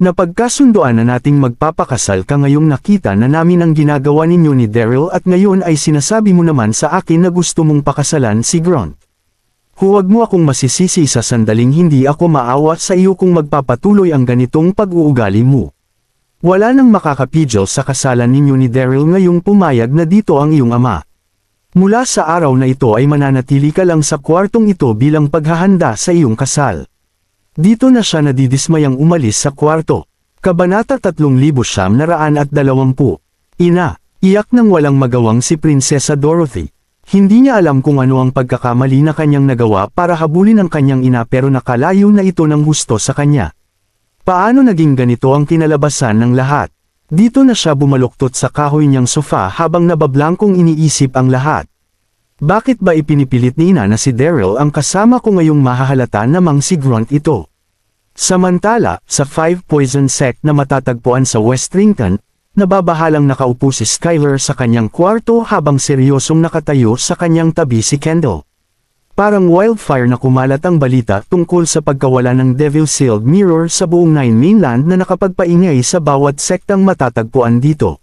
Napagkasundoan na nating magpapakasal ka ngayong nakita na namin ang ginagawa ninyo ni Daryl at ngayon ay sinasabi mo naman sa akin na gusto mong pakasalan si Grant. Huwag mo akong masisisi sa sandaling hindi ako maawa sa iyo kung magpapatuloy ang ganitong pag-uugali mo. Wala nang makakapigil sa kasalan ninyo ni Daryl ngayong pumayag na dito ang iyong ama. Mula sa araw na ito ay mananatili ka lang sa kwartong ito bilang paghahanda sa iyong kasal. Dito na siya nadidismayang umalis sa kwarto. Kabanata 3920. Ina, iyak nang walang magawang si Prinsesa Dorothy. Hindi niya alam kung ano ang pagkakamali na kanyang nagawa para habulin ang kanyang ina pero nakalayo na ito ng husto sa kanya. Paano naging ganito ang kinalabasan ng lahat? Dito na siya bumaluktot sa kahoy niyang sofa habang nabablangkong iniisip ang lahat. Bakit ba ipinipilit ni ina na si Daryl ang kasama ko ngayong mahahalata namang si Grant ito? Samantala, sa Five Poison Sect na matatagpuan sa Westrington, nababahalang nakaupo si Skyler sa kanyang kwarto habang seryosong nakatayo sa kanyang tabi si Kendall. Parang wildfire na kumalat ang balita tungkol sa pagkawala ng Devil Sealed Mirror sa buong Nine Mainland na nakapagpaingay sa bawat sektang matatagpuan dito.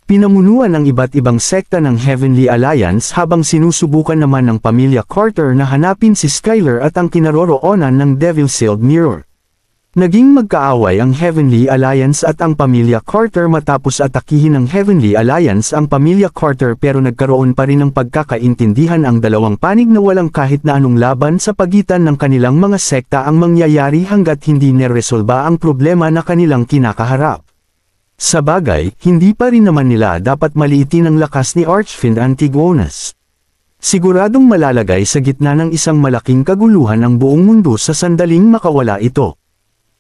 Pinamunuan ng iba't ibang sekta ng Heavenly Alliance habang sinusubukan naman ng pamilya Carter na hanapin si Skyler at ang kinaroroonan ng Devil Sealed Mirror. Naging magkaaway ang Heavenly Alliance at ang pamilya Carter matapos atakihin ng Heavenly Alliance ang pamilya Carter pero nagkaroon pa rin ng pagkakaintindihan ang dalawang panig na walang kahit na anong laban sa pagitan ng kanilang mga sekta ang mangyayari hanggat hindi neresolba ang problema na kanilang kinakaharap. Sa bagay, hindi pa rin naman nila dapat maliitin ang lakas ni Archfiend Antigonus. Siguradong malalagay sa gitna ng isang malaking kaguluhan ang buong mundo sa sandaling makawala ito.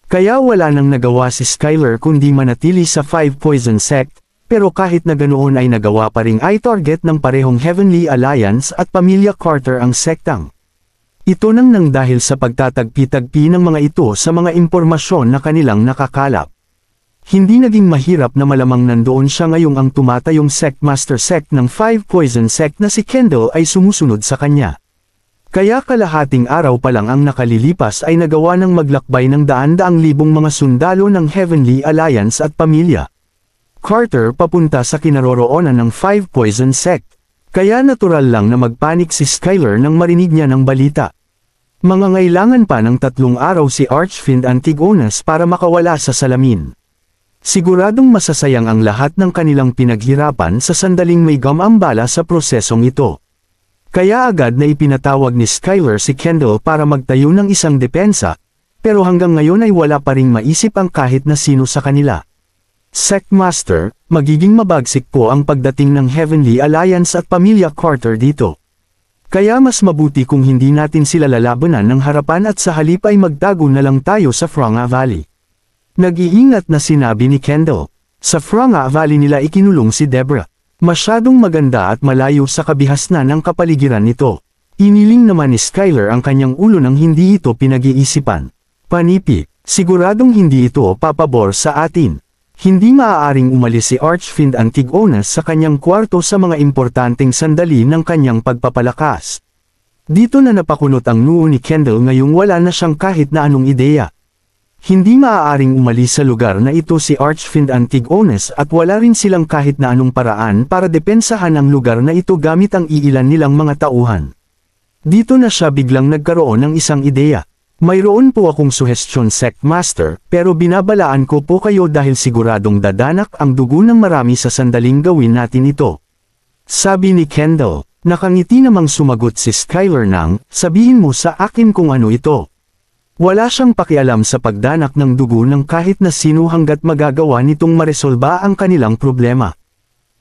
Kaya wala nang nagawa si Skyler kundi manatili sa Five Poison Sect, pero kahit na ganoon ay nagawa pa ring i-target ng parehong Heavenly Alliance at pamilya Carter ang sektang. Ito nang dahil sa pagtatagpi-tagpi ng mga ito sa mga impormasyon na kanilang nakakalap. Hindi naging mahirap na malamang nandoon siya ngayong ang tumatayong Sectmaster Sect ng Five Poison Sect na si Kendall ay sumusunod sa kanya. Kaya kalahating araw pa lang ang nakalilipas ay nagawa ng maglakbay ng daan-daang libong mga sundalo ng Heavenly Alliance at pamilya Carter papunta sa kinaroroonan ng Five Poison Sect. Kaya natural lang na magpanik si Skyler nang marinig niya ng balita. Mangangailangan pa ng 3 araw si Archfiend Antigonus para makawala sa salamin. Siguradong masasayang ang lahat ng kanilang pinaghirapan sa sandaling may gumambala sa prosesong ito. Kaya agad na ipinatawag ni Skyler si Kendall para magtayo ng isang depensa, pero hanggang ngayon ay wala pa ring maisip ang kahit na sino sa kanila. Sectmaster, magiging mabagsik po ang pagdating ng Heavenly Alliance at Pamilya Carter dito. Kaya mas mabuti kung hindi natin sila lalabanan ng harapan at sa halip ay magtago na lang tayo sa Franga Valley. Nag-iingat na sinabi ni Kendall. Sa Franga Valley nila ikinulong si Deborah. Masyadong maganda at malayo sa kabihasnan ng kapaligiran nito. Iniling naman ni Skyler ang kanyang ulo nang hindi ito pinag-iisipan. Panipi, siguradong hindi ito papabor sa atin. Hindi maaaring umalis si Archfiend Antigonus sa kanyang kwarto sa mga importanteng sandali ng kanyang pagpapalakas. Dito na napakunot ang noo ni Kendall ngayong wala na siyang kahit na anong ideya. Hindi maaaring umalis sa lugar na ito si Archfiend Antigonus at wala rin silang kahit na anong paraan para depensahan ang lugar na ito gamit ang iilan nilang mga tauhan. Dito na siya biglang nagkaroon ng isang ideya. Mayroon po akong suhestyon Sectmaster, pero binabalaan ko po kayo dahil siguradong dadanak ang dugo ng marami sa sandaling gawin natin ito. Sabi ni Kendall, nakangiti namang sumagot si Skyler nang, sabihin mo sa akin kung ano ito. Wala siyang pakialam sa pagdanak ng dugo ng kahit na sino hanggat magagawa nitong maresolba ang kanilang problema.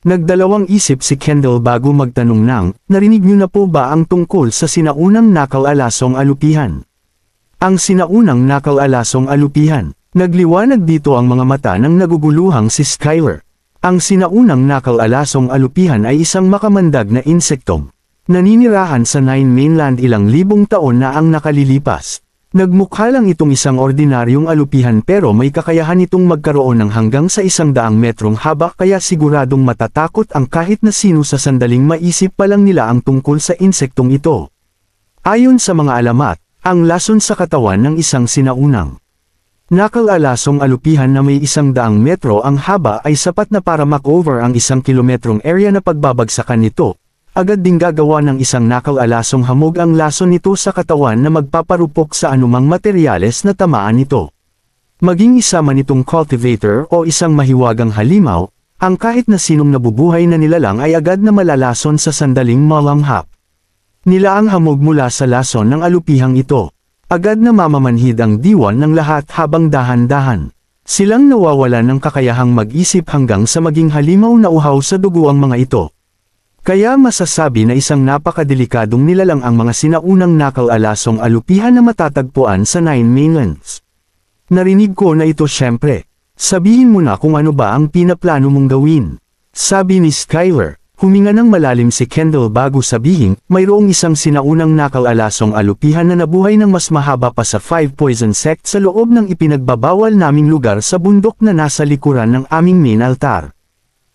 Nagdalawang isip si Kendall bago magtanong nang, narinig niyo na po ba ang tungkol sa sinaunang nakal-alasong alupihan? Ang sinaunang nakal-alasong alupihan. Nagliwanag dito ang mga mata ng naguguluhang si Skyler. Ang sinaunang nakal-alasong alupihan ay isang makamandag na insektong. Naninirahan sa Nine Mainland ilang libong taon na ang nakalilipas. Nagmukha lang itong isang ordinaryong alupihan pero may kakayahan itong magkaroon ng hanggang sa 100 metrong haba kaya siguradong matatakot ang kahit na sino sa sandaling maisip pa lang nila ang tungkol sa insektong ito. Ayon sa mga alamat, ang lason sa katawan ng isang sinaunang nakal-alasong alupihan na may 100 metro ang haba ay sapat na para makover ang 1 kilometrong area na pagbabagsakan nito. Agad ding gagawa ng isang nakal-alasong hamog ang lason nito sa katawan na magpaparupok sa anumang materyales na tamaan nito. Maging isama nitong cultivator o isang mahiwagang halimaw, ang kahit na sinong nabubuhay na nilalang ay agad na malalason sa sandaling malanghap. Nilaang hamog mula sa lason ng alupihang ito. Agad na mamamanhid ang diwan ng lahat habang dahan-dahan. Silang nawawalan ng kakayahang mag-isip hanggang sa maging halimaw na uhaw sa dugo ang mga ito. Kaya masasabi na isang napakadelikadong nilalang ang mga sinaunang nakal-alasong alupihan na matatagpuan sa Nine Mainlands. Narinig ko na ito syempre. Sabihin mo na kung ano ba ang pinaplano mong gawin. Sabi ni Skyler. Huminga ng malalim si Kendall bago sabihin, mayroong isang sinaunang nakal-alasong alupihan na nabuhay ng mas mahaba pa sa Five Poison Sect sa loob ng ipinagbabawal naming lugar sa bundok na nasa likuran ng aming main altar.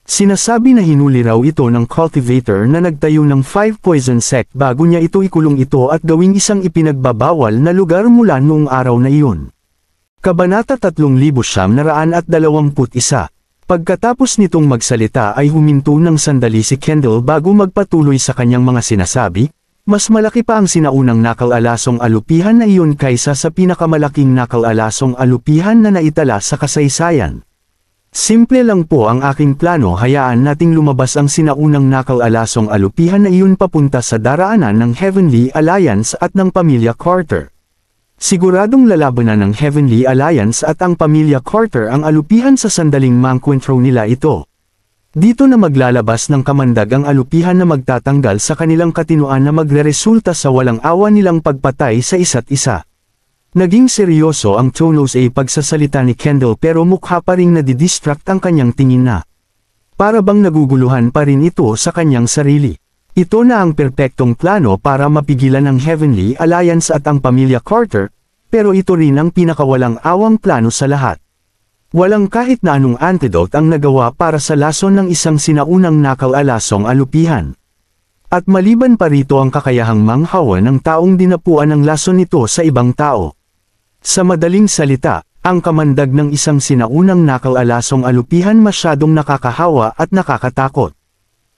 Sinasabi na hinuli raw ito ng cultivator na nagtayo ng Five Poison Sect bago niya ito ikulong ito at gawing isang ipinagbabawal na lugar mula noong araw na iyon. Kabanata 3921. Pagkatapos nitong magsalita ay huminto ng sandali si Kendall bago magpatuloy sa kanyang mga sinasabi, mas malaki pa ang sinaunang nakal-alasong alupihan na iyon kaysa sa pinakamalaking nakal-alasong alupihan na naitala sa kasaysayan. Simple lang po ang aking plano, hayaan nating lumabas ang sinaunang nakal-alasong alupihan na iyon papunta sa daraanan ng Heavenly Alliance at ng Pamilya Carter. Siguradong lalabanan ng Heavenly Alliance at ang Pamilya Carter ang alupihan sa sandaling mangkwentro nila ito. Dito na maglalabas ng kamandag ang alupihan na magtatanggal sa kanilang katinuan na magreresulta sa walang awa nilang pagpatay sa isa't isa. Naging seryoso ang tonos ay pagsasalita ni Kendall pero mukha pa ring nadidistract ang kanyang tingin na. Para bang naguguluhan pa rin ito sa kanyang sarili. Ito na ang perpektong plano para mapigilan ang Heavenly Alliance at ang Pamilya Carter, pero ito rin ang pinakawalang awang plano sa lahat. Walang kahit na anong antidote ang nagawa para sa lason ng isang sinaunang nakal-alasong alupihan. At maliban pa rito ang kakayahang manghawa ng taong dinapuan ng lason nito sa ibang tao. Sa madaling salita, Ang kamandag ng isang sinaunang nakal-alasong alupihan masyadong nakakahawa at nakakatakot.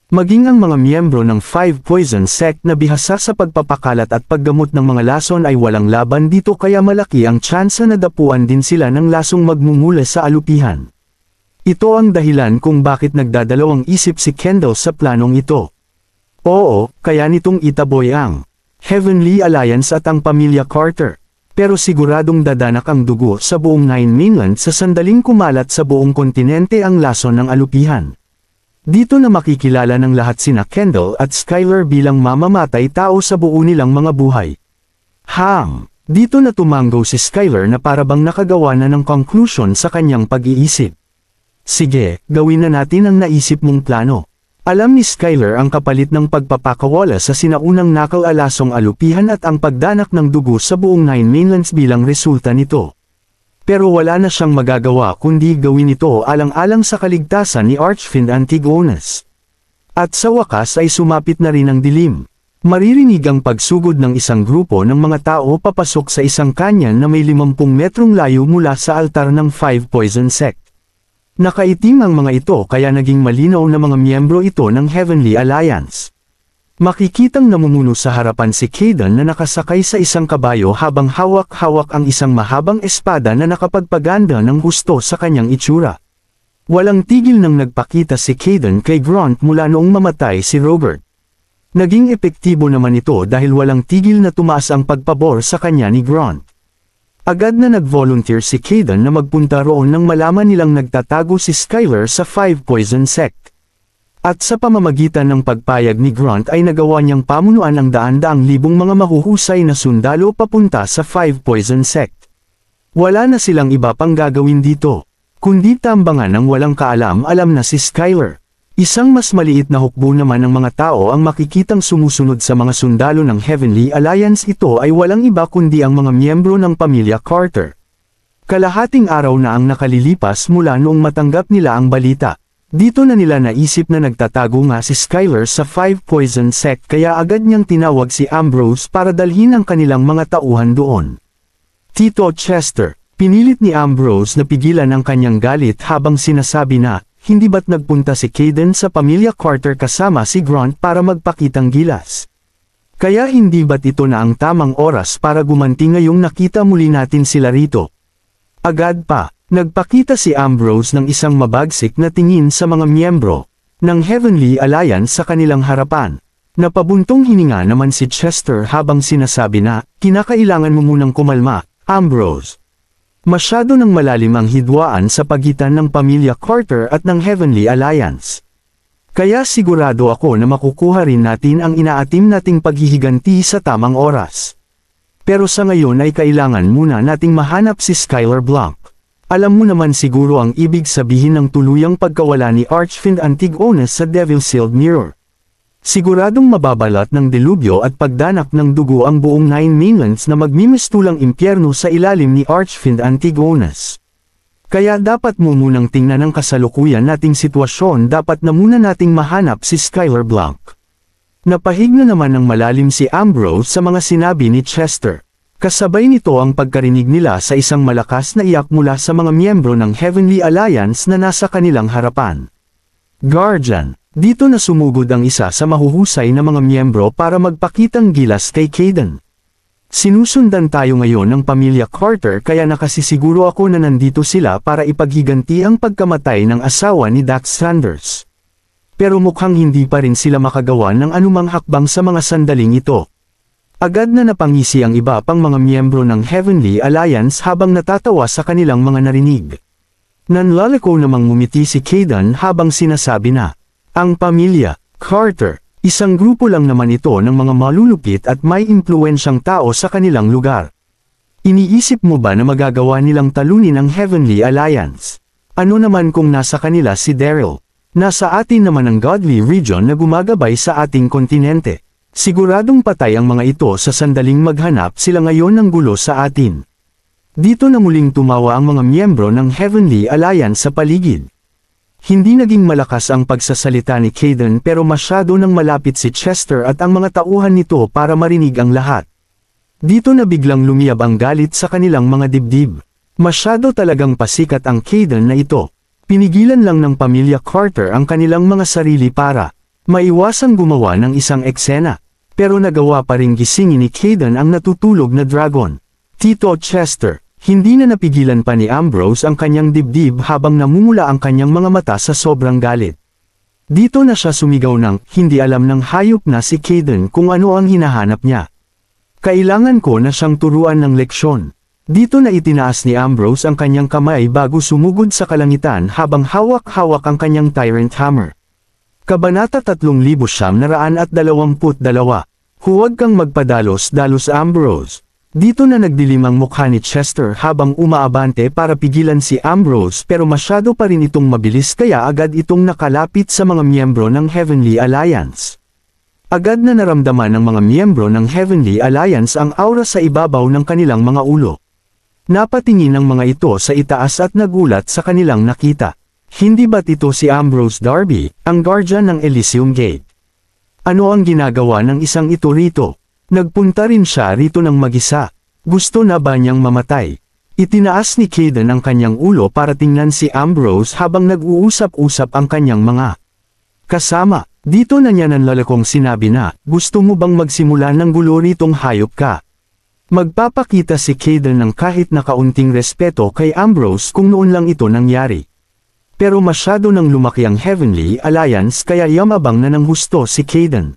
Maging ang mga miyembro ng Five Poison Sect na bihasa sa pagpapakalat at paggamot ng mga lason ay walang laban dito, kaya malaki ang tsansa na dapuan din sila ng lasong magmumula sa alupihan. Ito ang dahilan kung bakit nagdadalawang isip si Kendall sa planong ito. Oo, kaya nitong itaboy ang Heavenly Alliance at ang pamilya Carter. Pero siguradong dadanak ang dugo sa buong Nine Mainland sa sandaling kumalat sa buong kontinente ang lason ng alupihan. Dito na makikilala ng lahat sina Kendall at Skyler bilang mamamatay tao sa buo nilang mga buhay. Dito na tumanggo si Skyler na parabang nakagawa na ng conclusion sa kanyang pag-iisip. Sige, gawin na natin ang naisip mong plano. Alam ni Skyler ang kapalit ng pagpapakawala sa sinaunang nakal-alasong alupihan at ang pagdanak ng dugo sa buong Nine Mainlands bilang resulta nito. Pero wala na siyang magagawa kundi gawin ito alang-alang sa kaligtasan ni Archfiend Antigonus. At sa wakas ay sumapit na rin ang dilim. Maririnig ang pagsugod ng isang grupo ng mga tao papasok sa isang kanyan na may 50 metrong layo mula sa altar ng Five Poison Sect. Nakaitim ang mga ito kaya naging malinaw na mga miyembro ito ng Heavenly Alliance. Makikitang namumuno sa harapan si Kaidan na nakasakay sa isang kabayo habang hawak-hawak ang isang mahabang espada na nakapagpaganda ng husto sa kanyang itsura. Walang tigil nang nagpakita si Kaidan kay Grant mula noong mamatay si Robert. Naging epektibo naman ito dahil walang tigil na tumaas ang pagpabor sa kanya ni Grant. Agad na nag-volunteer si Kaidan na magpunta roon nang malaman nilang nagtatago si Skyler sa Five Poison Sect. At sa pamamagitan ng pagpayag ni Grant ay nagawa niyang pamunuan ang daan-daang libong mga mahuhusay na sundalo papunta sa Five Poison Sect. Wala na silang iba pang gagawin dito, kundi tambangan ng walang kaalam-alam na si Skyler. Isang mas maliit na hukbo naman ng mga tao ang makikitang sumusunod sa mga sundalo ng Heavenly Alliance. Ito ay walang iba kundi ang mga miyembro ng pamilya Carter. Kalahating araw na ang nakalilipas mula noong matanggap nila ang balita. Dito na nila naisip na nagtatago nga si Skyler sa Five Poison Sect kaya agad niyang tinawag si Ambrose para dalhin ang kanilang mga tauhan doon. Tito Chester, pinilit ni Ambrose na pigilan ang kanyang galit habang sinasabi na, hindi ba't nagpunta si Kaidan sa pamilya Carter kasama si Grant para magpakitang gilas? Kaya hindi ba't ito na ang tamang oras para gumanti ngayong nakita muli natin sila rito? Agad pa, nagpakita si Ambrose ng isang mabagsik na tingin sa mga miyembro ng Heavenly Alliance sa kanilang harapan. Napabuntong hininga naman si Chester habang sinasabi na, kinakailangan mo munang kumalma, Ambrose. Masyado nang malalim ang hidwaan sa pagitan ng pamilya Carter at ng Heavenly Alliance. Kaya sigurado ako na makukuha rin natin ang inaatim nating paghihiganti sa tamang oras. Pero sa ngayon ay kailangan muna nating mahanap si Skyler Blanc. Alam mo naman siguro ang ibig sabihin ng tuluyang pagkawala ni Archfiend Antigonus sa Devil Sealed Mirror. Siguradong mababalat ng delubyo at pagdanak ng dugo ang buong Nine Mainlands na magmimistulang impyerno sa ilalim ni Archfiend Antigonus. Kaya dapat mo munang tingnan ang kasalukuyan nating sitwasyon, dapat na muna nating mahanap si Skyler Blanc. Napahig na naman ng malalim si Ambrose sa mga sinabi ni Chester. Kasabay nito ang pagkarinig nila sa isang malakas na iyak mula sa mga miyembro ng Heavenly Alliance na nasa kanilang harapan. Guardian, dito na sumugod ang isa sa mahuhusay na mga miyembro para magpakitang gilas kay Kaidan. Sinusundan tayo ngayon ng pamilya Carter kaya nakasisiguro ako na nandito sila para ipaghiganti ang pagkamatay ng asawa ni Dax Sanders. Pero mukhang hindi pa rin sila makagawa ng anumang hakbang sa mga sandaling ito. Agad na napangisi ang iba pang mga miyembro ng Heavenly Alliance habang natatawa sa kanilang mga narinig. Nanlalako namang ngumiti si Kaidan habang sinasabi na, ang pamilya Carter, isang grupo lang naman ito ng mga malulupit at may impluwensyang tao sa kanilang lugar. Iniisip mo ba na magagawa nilang talunin ang Heavenly Alliance? Ano naman kung nasa kanila si Daryl? Nasa atin naman ang Godly Region na gumagabay sa ating kontinente. Siguradong patay ang mga ito sa sandaling maghanap sila ngayon ng gulo sa atin. Dito na muling tumawa ang mga miyembro ng Heavenly Alliance sa paligid. Hindi naging malakas ang pagsasalita ni Kaidan pero masyado nang malapit si Chester at ang mga tauhan nito para marinig ang lahat. Dito na biglang lumiyab ang galit sa kanilang mga dibdib. Masyado talagang pasikat ang Kayden na ito. Pinigilan lang ng pamilya Carter ang kanilang mga sarili para maiwasang gumawa ng isang eksena. Pero nagawa pa ring gisingin ni Kayden ang natutulog na dragon. Tito Chester, hindi na napigilan pa ni Ambrose ang kanyang dibdib habang namumula ang kanyang mga mata sa sobrang galit. Dito na siya sumigaw ng hindi alam ng hayop na si Kayden kung ano ang hinahanap niya. Kailangan ko na siyang turuan ng leksyon. Dito na itinaas ni Ambrose ang kanyang kamay bago sumugod sa kalangitan habang hawak-hawak ang kanyang Tyrant Hammer. Kabanata 3922. Huwag kang magpadalos-dalos Ambrose. Dito na nagdilim ang mukha ni Chester habang umaabante para pigilan si Ambrose pero masyado pa rin itong mabilis kaya agad itong nakalapit sa mga miyembro ng Heavenly Alliance. Agad na naramdaman ng mga miyembro ng Heavenly Alliance ang aura sa ibabaw ng kanilang mga ulo. Napatingin ang mga ito sa itaas at nagulat sa kanilang nakita. Hindi ba't ito si Ambrose Darby, ang guardian ng Elysium Gate? Ano ang ginagawa ng isang ito rito? Nagpunta rin siya rito ng mag-isa. Gusto na ba niyang mamatay? Itinaas ni Kayden ang kanyang ulo para tingnan si Ambrose habang nag-uusap-usap ang kanyang mga kasama. Dito na niya nanlalakong sinabi na, gusto mo bang magsimula ng gulo ritong hayop ka? Magpapakita si Kayden ng kahit na kaunting respeto kay Ambrose kung noon lang ito nangyari. Pero masyado nang lumaki ang Heavenly Alliance kaya yamabang na ng husto si Kayden.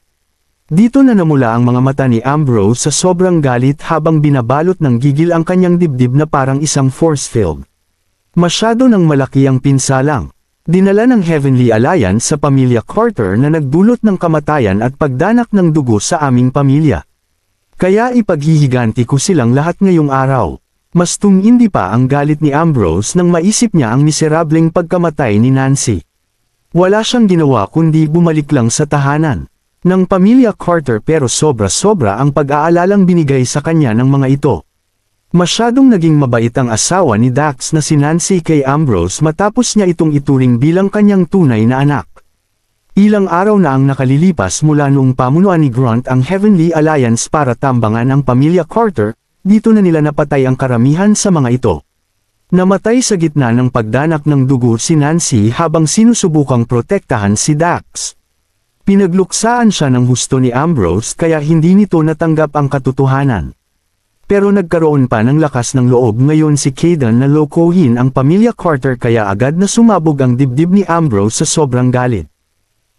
Dito na namula ang mga mata ni Ambrose sa sobrang galit habang binabalot ng gigil ang kanyang dibdib na parang isang force field. Masyado nang malaki ang pinsalang. Dinala ng Heavenly Alliance sa pamilya Carter na nagdulot ng kamatayan at pagdanak ng dugo sa aming pamilya. Kaya ipaghihiganti ko silang lahat ngayong araw. Mas tumindi pa ang galit ni Ambrose nang maisip niya ang miserableng pagkamatay ni Nancy. Wala siyang ginawa kundi bumalik lang sa tahanan ng pamilya Carter pero sobra-sobra ang pag-aalalang binigay sa kanya ng mga ito. Masyadong naging mabait ang asawa ni Dax na si Nancy kay Ambrose matapos niya itong ituring bilang kanyang tunay na anak. Ilang araw na ang nakalilipas mula noong pamunuan ni Grant ang Heavenly Alliance para tambangan ang pamilya Carter. Dito na nila napatay ang karamihan sa mga ito. Namatay sa gitna ng pagdanak ng dugo si Nancy habang sinusubukang protektahan si Dax. Pinagluksaan siya ng husto ni Ambrose kaya hindi nito natanggap ang katotohanan. Pero nagkaroon pa ng lakas ng loob ngayon si Kayden na lokohin ang pamilya Carter kaya agad na sumabog ang dibdib ni Ambrose sa sobrang galit.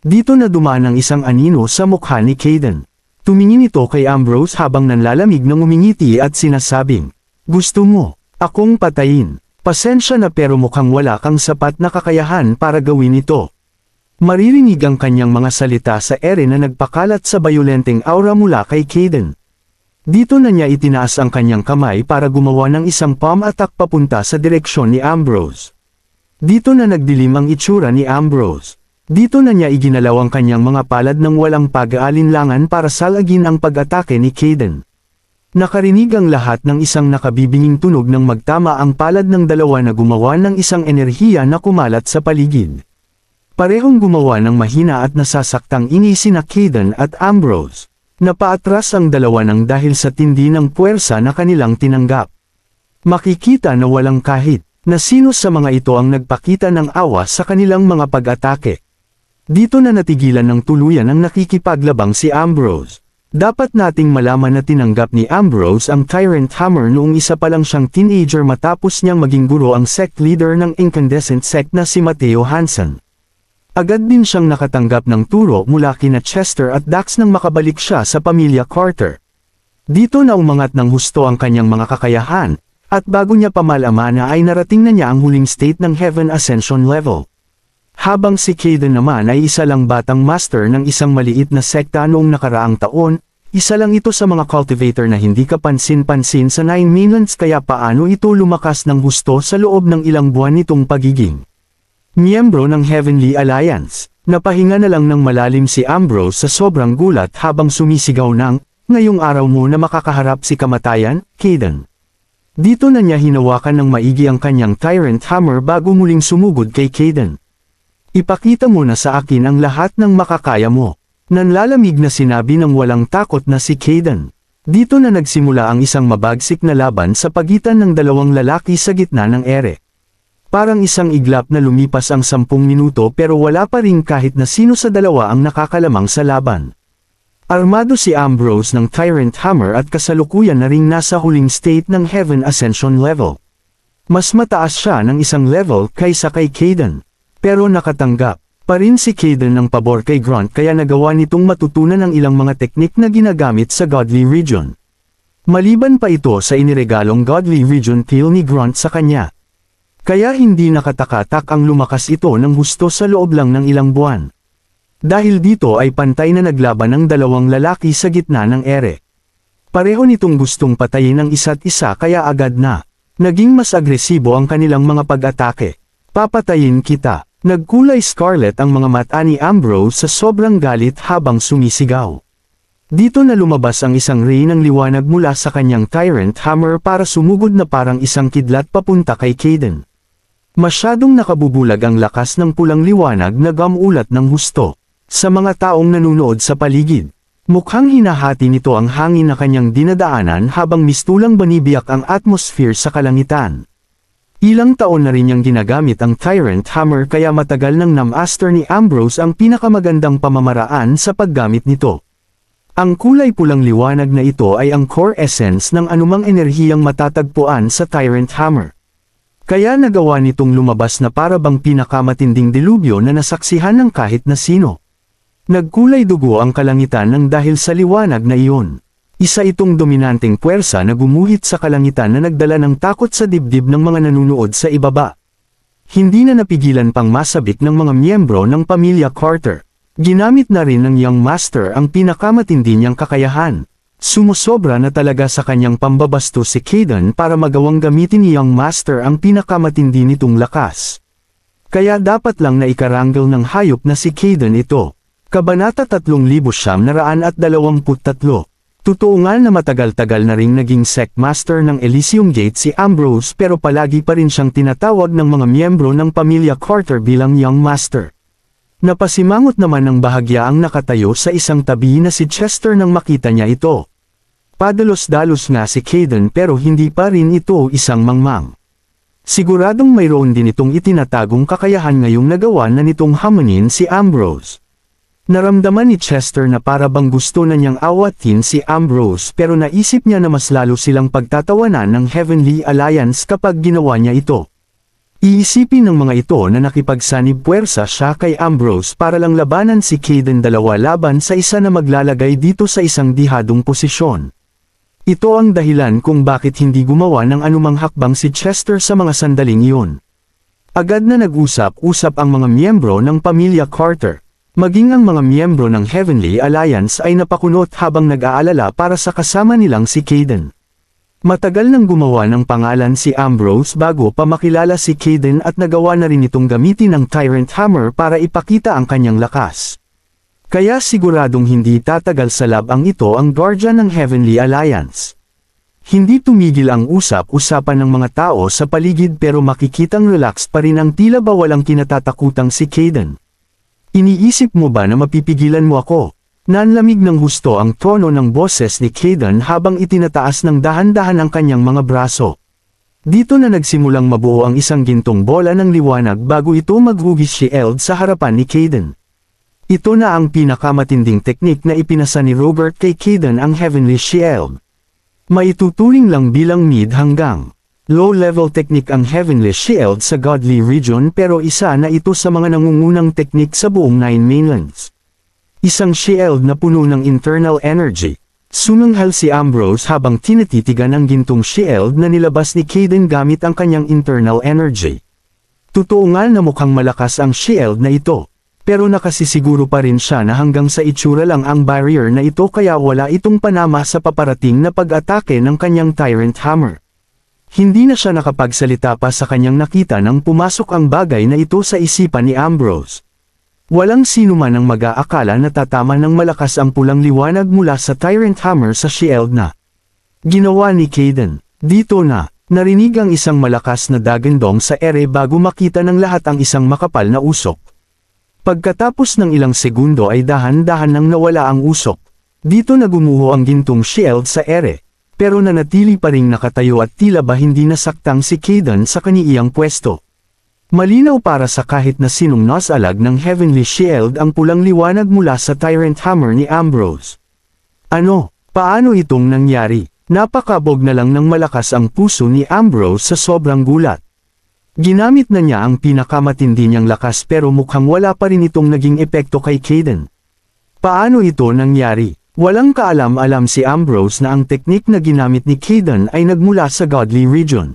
Dito na dumaan ang isang anino sa mukha ni Kayden. Tumingin ito kay Ambrose habang nanlalamig ng umingiti at sinasabing, gusto mo akong patayin. Pasensya na pero mukhang wala kang sapat na kakayahan para gawin ito. Maririnig ang kanyang mga salita sa ere na nagpakalat sa bayolenteng aura mula kay Kayden. Dito na niya itinaas ang kanyang kamay para gumawa ng isang palm attack papunta sa direksyon ni Ambrose. Dito na nagdilim ang itsura ni Ambrose. Dito na niya iginalaw ang kanyang mga palad ng walang pag-aalinlangan para salagin ang pag-atake ni Kayden. Nakarinig ang lahat ng isang nakabibinging tunog nang magtama ang palad ng dalawa na gumawa ng isang enerhiya na kumalat sa paligid. Parehong gumawa ng mahina at nasasaktang ingay sina Kayden at Ambrose. Napaatras ang dalawa nang dahil sa tindi ng puwersa na kanilang tinanggap. Makikita na walang kahit na sino sa mga ito ang nagpakita ng awa sa kanilang mga pag-atake. Dito na natigilan ng tuluyan ang nakikipaglabang si Ambrose. Dapat nating malaman na tinanggap ni Ambrose ang Tyrant Hammer noong isa pa lang siyang teenager matapos niyang maging guro ang sect leader ng incandescent sect na si Mateo Hansen. Agad din siyang nakatanggap ng turo mula kina Chester at Dax nang makabalik siya sa pamilya Carter. Dito na umangat ng husto ang kanyang mga kakayahan, at bago niya pa malaman na ay narating na niya ang huling state ng Heaven Ascension level. Habang si Kayden naman ay isa lang batang master ng isang maliit na sekta noong nakaraang taon, isa lang ito sa mga cultivator na hindi kapansin-pansin sa Nine Mainlands kaya paano ito lumakas ng husto sa loob ng ilang buwan nitong pagiging miyembro ng Heavenly Alliance. Napahinga na lang ng malalim si Ambrose sa sobrang gulat habang sumisigaw ng, ngayong araw mo na makakaharap si kamatayan, Kayden. Dito na niya hinawakan ng maigi ang kanyang Tyrant Hammer bago muling sumugod kay Kayden. Ipakita mo na sa akin ang lahat ng makakaya mo. Nanlalamig na sinabi ng walang takot na si Kayden. Dito na nagsimula ang isang mabagsik na laban sa pagitan ng dalawang lalaki sa gitna ng ere. Parang isang iglap na lumipas ang 10 minuto pero wala pa rin kahit na sino sa dalawa ang nakakalamang sa laban. Armado si Ambrose ng Tyrant Hammer at kasalukuyan na ring nasa huling state ng Heaven Ascension level. Mas mataas siya ng isang level kaysa kay Kaidan. Pero nakatanggap pa rin si Kaidan ng pabor kay Grunt kaya nagawa nitong matutunan ang ilang mga teknik na ginagamit sa Godly Region. Maliban pa ito sa iniregalong Godly Region Pill ni Grunt sa kanya. Kaya hindi nakatakatak ang lumakas ito ng husto sa loob lang ng ilang buwan. Dahil dito ay pantay na naglaban ang dalawang lalaki sa gitna ng ere. Pareho nitong gustong patayin ang isa't isa kaya agad na naging mas agresibo ang kanilang mga pag-atake. Papatayin kita. Nagkulay scarlet ang mga mata ni Ambrose sa sobrang galit habang sumisigaw. Dito na lumabas ang isang ray ng liwanag mula sa kanyang Tyrant Hammer para sumugod na parang isang kidlat papunta kay Kaidan. Masyadong nakabubulag ang lakas ng pulang liwanag na gamulat ng husto sa mga taong nanunood sa paligid. Mukhang hinahati nito ang hangin na kanyang dinadaanan habang mistulang banibiyak ang atmosphere sa kalangitan. Ilang taon na rin niyang ginagamit ang Tyrant Hammer kaya matagal nang namaster ni Ambrose ang pinakamagandang pamamaraan sa paggamit nito. Ang kulay pulang liwanag na ito ay ang core essence ng anumang enerhiyang matatagpuan sa Tyrant Hammer. Kaya nagawa nitong lumabas na para bang pinakamatinding delubyo na nasaksihan ng kahit na sino. Nagkulay dugo ang kalangitan ng dahil sa liwanag na iyon. Isa itong dominanteng puwersa na gumuhit sa kalangitan na nagdala ng takot sa dibdib ng mga nanunood sa ibaba. Hindi na napigilan pang masabik ng mga miyembro ng pamilya Carter. Ginamit na rin ng Young Master ang pinakamatindi niyang kakayahan. Sumusobra na talaga sa kanyang pambabasto si Kaidan para magawang gamitin ni Young Master ang pinakamatindi nitong lakas. Kaya dapat lang na ikarangal ng hayop na si Kaidan ito. Kabanata 3923. Totoo nga na matagal-tagal na ring naging sect master ng Elysium Gate si Ambrose pero palagi pa rin siyang tinatawag ng mga miyembro ng pamilya Carter bilang Young Master. Napasimangot naman ng bahagya ang nakatayo sa isang tabi na si Chester nang makita niya ito. Padalos-dalos nga si Kaidan pero hindi pa rin ito isang mangmang. Siguradong mayroon din itong itinatagong kakayahan ngayong nagawa na nitong hamunin si Ambrose. Naramdaman ni Chester na para bang gusto na niyang awatin si Ambrose pero naisip niya na mas lalo silang pagtatawanan ng Heavenly Alliance kapag ginawa niya ito. Iisipin ng mga ito na nakipagsanib puwersa siya kay Ambrose para lang labanan si Kaidan dalawa laban sa isa na maglalagay dito sa isang dihadong posisyon. Ito ang dahilan kung bakit hindi gumawa ng anumang hakbang si Chester sa mga sandaling iyon. Agad na nag-usap-usap ang mga miyembro ng pamilya Carter. Maging ang mga miyembro ng Heavenly Alliance ay napakunot habang nag-aalala para sa kasama nilang si Kaidan. Matagal nang gumawa ng pangalan si Ambrose bago pa makilala si Kaidan at nagawa na rin itong gamitin ng Tyrant Hammer para ipakita ang kanyang lakas. Kaya siguradong hindi tatagal sa labang ito ang Guardian ng Heavenly Alliance. Hindi tumigil ang usap-usapan ng mga tao sa paligid pero makikitang relax pa rin ang tila ba walang kinatatakutang si Kaidan. Iniisip mo ba na mapipigilan mo ako? Nanlamig ng husto ang tono ng boses ni Kaidan habang itinataas ng dahan-dahan ang kanyang mga braso. Dito na nagsimulang mabuo ang isang gintong bola ng liwanag bago ito maghugis shield sa harapan ni Kaidan. Ito na ang pinakamatinding teknik na ipinasa ni Robert kay Kaidan ang Heavenly Shield. Maituturing lang bilang mid hanggang low-level technique ang Heavenly Shield sa Godly Region pero isa na ito sa mga nangungunang teknik sa buong Nine Mainlands. Isang shield na puno ng internal energy. Sumanghal si Ambrose habang tinatitigan ang gintong shield na nilabas ni Kaidan gamit ang kanyang internal energy. Totoo nga na mukhang malakas ang shield na ito. Pero nakasisiguro pa rin siya na hanggang sa itsura lang ang barrier na ito kaya wala itong panama sa paparating na pag-atake ng kanyang Tyrant Hammer. Hindi na siya nakapagsalita pa sa kanyang nakita nang pumasok ang bagay na ito sa isipan ni Ambrose. Walang sino man ang mag-aakala na tatama ng malakas ang pulang liwanag mula sa Tyrant Hammer sa shield na ginawa ni Kaidan. Dito na, narinig ang isang malakas na dagandong sa ere bago makita ng lahat ang isang makapal na usok. Pagkatapos ng ilang segundo ay dahan-dahan nang nawala ang usok. Dito na gumuho ang gintong shield sa ere, pero nanatili pa ring nakatayo at tila ba hindi nasaktang si Kaidan sa kaniyang pwesto. Malinaw para sa kahit na sinong nasalag ng Heavenly Shield ang pulang liwanag mula sa Tyrant Hammer ni Ambrose. Ano? Paano itong nangyari? Napakabog na lang ng malakas ang puso ni Ambrose sa sobrang gulat. Ginamit na niya ang pinakamatindi niyang lakas pero mukhang wala pa rin itong naging epekto kay Kaidan. Paano ito nangyari? Walang kaalam-alam si Ambrose na ang teknik na ginamit ni Kaidan ay nagmula sa Godly Region.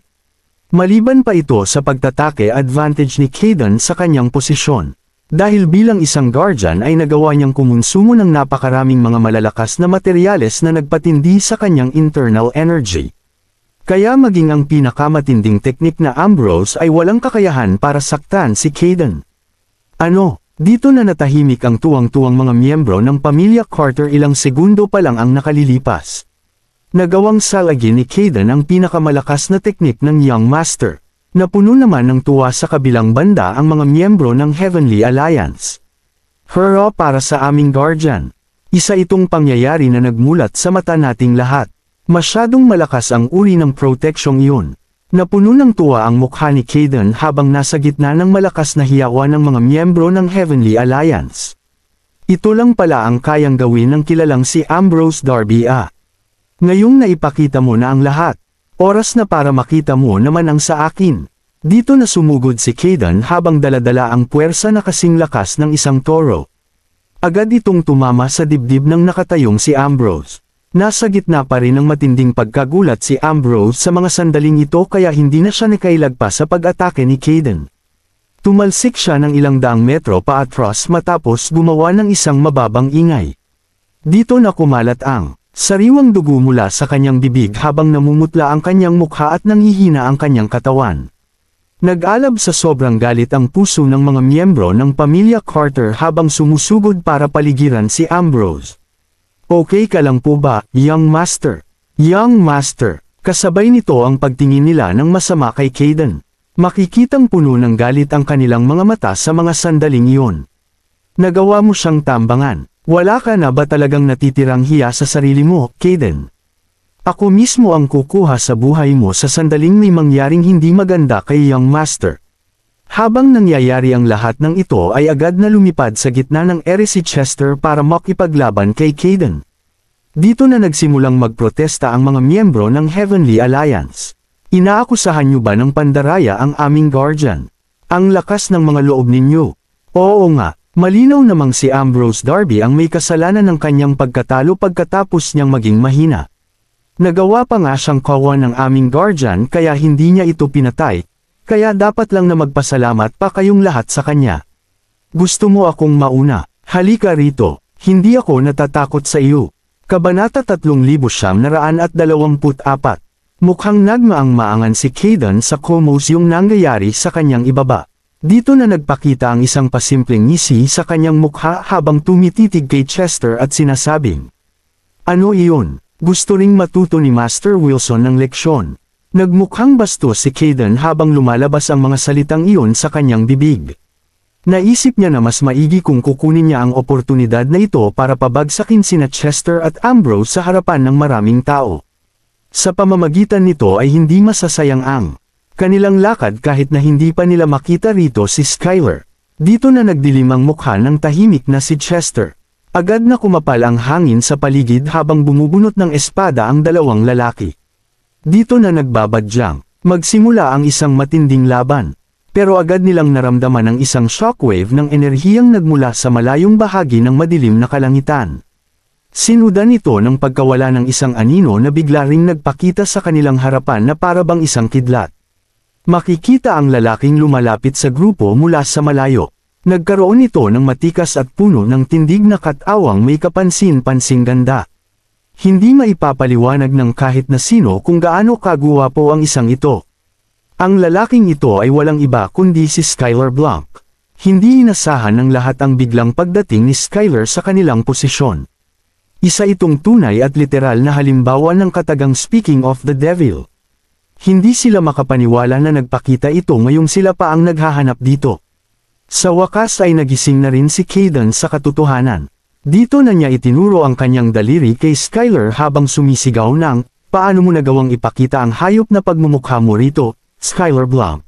Maliban pa ito sa pagtatake advantage ni Kaidan sa kanyang posisyon. Dahil bilang isang guardian ay nagawa niyang kumonsumo ng napakaraming mga malalakas na materyales na nagpatindi sa kanyang internal energy. Kaya maging ang pinakamatinding teknik na Ambrose ay walang kakayahan para saktan si Kaidan. Ano? Dito na natahimik ang tuwang-tuwang mga miyembro ng pamilya Carter ilang segundo pa lang ang nakalilipas. Nagawang salagin ni Kaidan ang pinakamalakas na teknik ng Young Master. Napuno naman ng tuwa sa kabilang banda ang mga miyembro ng Heavenly Alliance. Hurrah para sa aming guardian! Isa itong pangyayari na nagmulat sa mata nating lahat. Masyadong malakas ang uri ng proteksyong iyon. Napuno ng tuwa ang mukha ni Kaidan habang nasa gitna ng malakas na hiyawan ng mga miyembro ng Heavenly Alliance. Ito lang pala ang kayang gawin ng kilalang si Ambrose Darby Ngayong naipakita mo na ang lahat. Oras na para makita mo naman ang sa akin. Dito na sumugod si Kaidan habang daladala ang puwersa na kasing lakas ng isang toro. Agad itong tumama sa dibdib ng nakatayong si Ambrose. Nasa gitna pa rin ng matinding pagkagulat si Ambrose sa mga sandaling ito kaya hindi na siya nakailagpas sa pag-atake ni Kaidan. Tumalsik siya ng ilang daang metro paatras matapos gumawa ng isang mababang ingay. Dito na kumalat ang sariwang dugo mula sa kanyang bibig habang namumutla ang kanyang mukha at nanghihina ang kanyang katawan. Nag-alab sa sobrang galit ang puso ng mga miyembro ng pamilya Carter habang sumusugod para paligiran si Ambrose. Okay ka lang po ba, Young Master? Young Master, kasabay nito ang pagtingin nila ng masama kay Kaidan. Makikitang puno ng galit ang kanilang mga mata sa mga sandaling iyon. Nagawa mo siyang tambangan. Wala ka na ba talagang natitirang hiya sa sarili mo, Kaidan? Ako mismo ang kukuha sa buhay mo sa sandaling may mangyaring hindi maganda kay Young Master. Habang nangyayari ang lahat ng ito ay agad na lumipad sa gitna ng ere si Chester para makipaglaban kay Kaidan. Dito na nagsimulang magprotesta ang mga miyembro ng Heavenly Alliance. Inaakusahan niyo ba ng pandaraya ang aming guardian? Ang lakas ng mga loob ninyo. Oo nga, malinaw namang si Ambrose Darby ang may kasalanan ng kanyang pagkatalo pagkatapos niyang maging mahina. Nagawa pa nga siyang kawan ng aming guardian kaya hindi niya ito pinatay. Kaya dapat lang na magpasalamat pa kayong lahat sa kanya. Gusto mo akong mauna? Halika rito, hindi ako natatakot sa iyo. Kabanata 3924. Mukhang nagmaang-maangan si Kaidan sa komos yung nangyayari sa kanyang ibaba. Dito na nagpakita ang isang pasimpleng ngisi sa kanyang mukha habang tumititig kay Chester at sinasabing, ano iyon? Gusto ring matuto ni Master Wilson ng leksyon. Nagmukhang bastos si Kaidan habang lumalabas ang mga salitang iyon sa kanyang bibig. Naisip niya na mas maigi kung kukunin niya ang oportunidad na ito para pabagsakin sina Chester at Ambrose sa harapan ng maraming tao. Sa pamamagitan nito ay hindi masasayang ang kanilang lakad kahit na hindi pa nila makita rito si Skyler. Dito na nagdilim ang mukha ng tahimik na si Chester. Agad na kumapal ang hangin sa paligid habang bumubunot ng espada ang dalawang lalaki. Dito na nagbabadyang magsimula ang isang matinding laban. Pero agad nilang naramdaman ang isang shockwave ng enerhiyang nagmula sa malayong bahagi ng madilim na kalangitan. Sinudan ito ng pagkawala ng isang anino na bigla ring nagpakita sa kanilang harapan na parabang isang kidlat. Makikita ang lalaking lumalapit sa grupo mula sa malayo. Nagkaroon ito ng matikas at puno ng tindig na katawang may kapansin-pansing ganda. Hindi maipapaliwanag ng kahit na sino kung gaano kagwapo ang isang ito. Ang lalaking ito ay walang iba kundi si Skyler Blanc. Hindi inasahan ng lahat ang biglang pagdating ni Skyler sa kanilang posisyon. Isa itong tunay at literal na halimbawa ng katagang speaking of the devil. Hindi sila makapaniwala na nagpakita ito ngayong sila pa ang naghahanap dito. Sa wakas ay nagising na rin si Kaidan sa katotohanan. Dito na niya itinuro ang kanyang daliri kay Skyler habang sumisigaw ng, "Paano mo nagawang ipakita ang hayop na pagmumukha mo rito, Skyler Blanc?"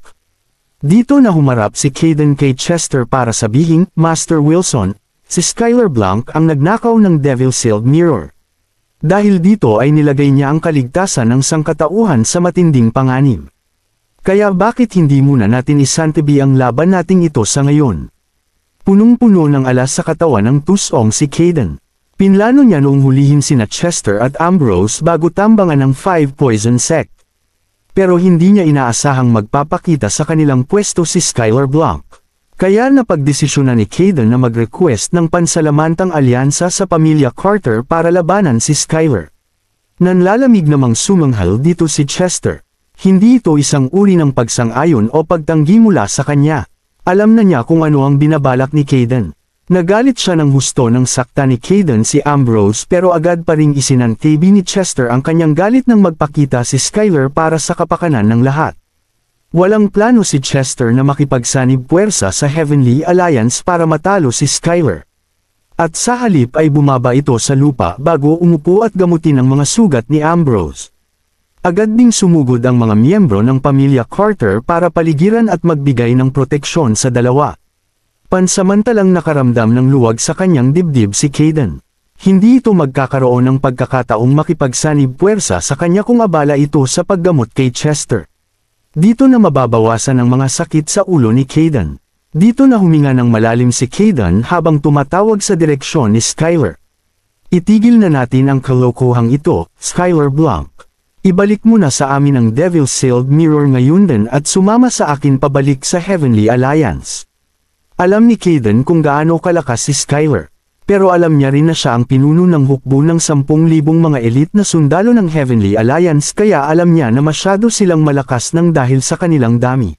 Dito na humarap si Caden kay Chester para sabihing, "Master Wilson, si Skyler Blanc ang nagnakaw ng Devil Sealed Mirror." Dahil dito ay nilagay niya ang kaligtasan ng sangkatauhan sa matinding panganib. Kaya bakit hindi muna natin isantabi ang laban nating ito sa ngayon? Punong-puno ng alas sa katawan ng tusong si Caden. Pinlano niya noong hulihin sina Chester at Ambrose bago tambangan ng 5 Poison Sect. Pero hindi niya inaasahang magpapakita sa kanilang pwesto si Skyler Blanc. Kaya napagdesisyonan ni Caden na mag-request ng pansalamantang alyansa sa pamilya Carter para labanan si Skyler. Nanlalamig namang sumanghal dito si Chester. Hindi ito isang uri ng pagsang-ayon o pagtanggi mula sa kanya. Alam na niya kung ano ang binabalak ni Caden. Nagalit siya ng husto ng sakta ni Caden si Ambrose pero agad pa ring isinantabi ni Chester ang kanyang galit nang magpakita si Skyler para sa kapakanan ng lahat. Walang plano si Chester na makipagsanib puwersa sa Heavenly Alliance para matalo si Skyler. At sa halip ay bumaba ito sa lupa bago umupo at gamutin ang mga sugat ni Ambrose. Agad ding sumugod ang mga miyembro ng pamilya Carter para paligiran at magbigay ng proteksyon sa dalawa. Pansamantalang nakaramdam ng luwag sa kanyang dibdib si Caden. Hindi ito magkakaroon ng pagkakataong makipagsanib puwersa sa kanya kung abala ito sa paggamot kay Chester. Dito na mababawasan ang mga sakit sa ulo ni Caden. Dito na huminga ng malalim si Caden habang tumatawag sa direksyon ni Skyler. "Itigil na natin ang kalokohang ito, Skyler Blanc. Ibalik mo na sa amin ang Devil Sealed Mirror ngayon din at sumama sa akin pabalik sa Heavenly Alliance." Alam ni Caden kung gaano kalakas si Skyler. Pero alam niya rin na siya ang pinuno ng hukbo ng 10,000 mga elite na sundalo ng Heavenly Alliance kaya alam niya na masyado silang malakas nang dahil sa kanilang dami.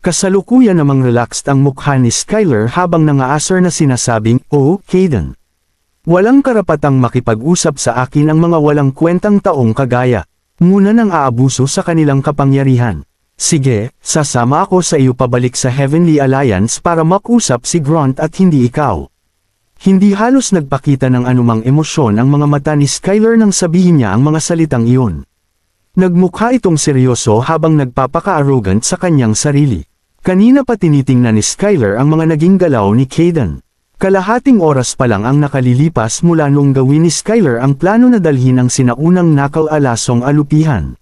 Kasalukuyan namang relaxed ang mukha ni Skyler habang nangaasar na sinasabing, "Oh, Caden. Walang karapatang makipag-usap sa akin ang mga walang kwentang taong kagaya. Muna nang aabuso sa kanilang kapangyarihan. Sige, sasama ako sa iyo pabalik sa Heavenly Alliance para makusap si Grunt at hindi ikaw." Hindi halos nagpakita ng anumang emosyon ang mga mata ni Skyler nang sabihin niya ang mga salitang iyon. Nagmukha itong seryoso habang nagpapaka-arrogant sa kanyang sarili. Kanina pa tinitingnan ni Skyler ang mga naging galaw ni Caden. Kalahating oras pa lang ang nakalilipas mula noong gawin ni Skyler ang plano na dalhin ang sinaunang nakal-alasong alupihan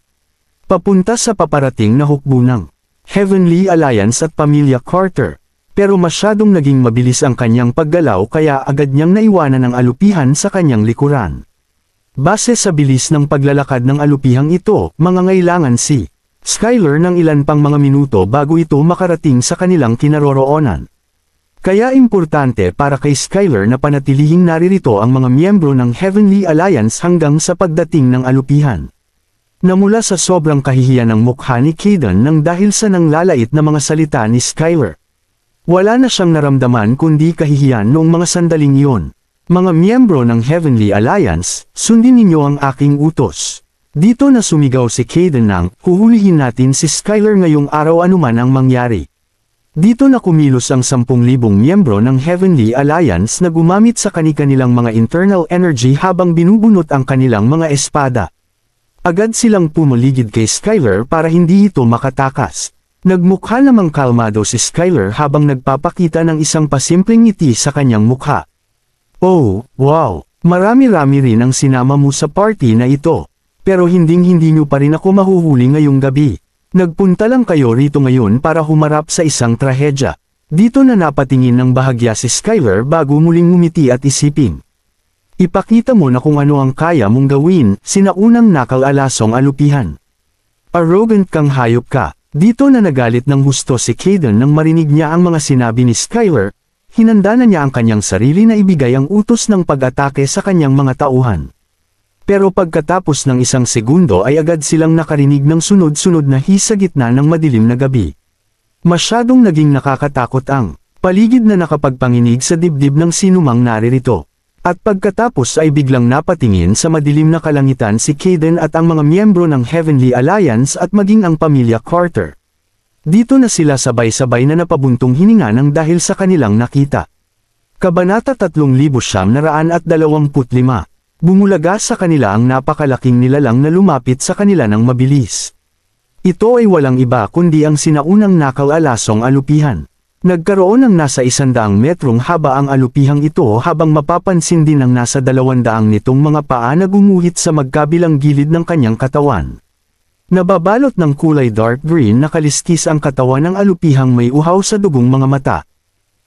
papunta sa paparating na hukbo ng Heavenly Alliance at pamilya Carter. Pero masyadong naging mabilis ang kanyang paggalaw kaya agad niyang naiwanan ang alupihan sa kanyang likuran. Base sa bilis ng paglalakad ng alupihang ito, mangangailangan si Skyler ng ilan pang mga minuto bago ito makarating sa kanilang kinaroroonan. Kaya importante para kay Skyler na panatilihing naririto ang mga miyembro ng Heavenly Alliance hanggang sa pagdating ng alupihan. Namula sa sobrang kahihiyan ng mukha ni Caden nang dahil sa nanglalait na mga salita ni Skyler. Wala na siyang naramdaman kundi kahihiyan noong mga sandaling iyon. "Mga miyembro ng Heavenly Alliance, sundin ninyo ang aking utos." Dito na sumigaw si Caden nang, "Huhulihin natin si Skyler ngayong araw anuman ang mangyari." Dito na kumilos ang 10,000 miyembro ng Heavenly Alliance na gumamit sa kani-kanilang mga internal energy habang binubunot ang kanilang mga espada. Agad silang pumaligid kay Skyler para hindi ito makatakas. Nagmukha namang kalmado si Skyler habang nagpapakita ng isang pasimpleng ngiti sa kanyang mukha. "Oh, wow! Marami-rami rin ang sinama mo sa party na ito. Pero hinding-hindi nyo pa rin ako mahuhuli ngayong gabi. Nagpunta lang kayo rito ngayon para humarap sa isang trahedya." Dito na napatingin ng bahagya si Skyler bago muling ngumiti at isipin. "Ipakita mo na kung ano ang kaya mong gawin, sinaunang nakal-alasong alupihan. Arrogant kang hayop ka." Dito na nagalit ng husto si Caden nang marinig niya ang mga sinabi ni Skyler. Hinanda na niya ang kanyang sarili na ibigay ang utos ng pag-atake sa kanyang mga tauhan. Pero pagkatapos ng isang segundo ay agad silang nakarinig ng sunod-sunod na his sa gitna ng madilim na gabi. Masyadong naging nakakatakot ang paligid na nakapagpanginig sa dibdib ng sinumang naririto. At pagkatapos ay biglang napatingin sa madilim na kalangitan si Caden at ang mga miyembro ng Heavenly Alliance at maging ang pamilya Carter. Dito na sila sabay-sabay na napabuntong hininga ng dahil sa kanilang nakita. Kabanata 3925. Bumulaga sa kanila ang napakalaking nilalang na lumapit sa kanila ng mabilis. Ito ay walang iba kundi ang sinaunang nakaw-alasong alupihan. Nagkaroon ng nasa 100 metrong haba ang alupihang ito habang mapapansin din ang nasa 200 nitong mga paa na gumuhit sa magkabilang gilid ng kanyang katawan. Nababalot ng kulay dark green na kaliskis ang katawan ng alupihang may uhaw sa dugong mga mata.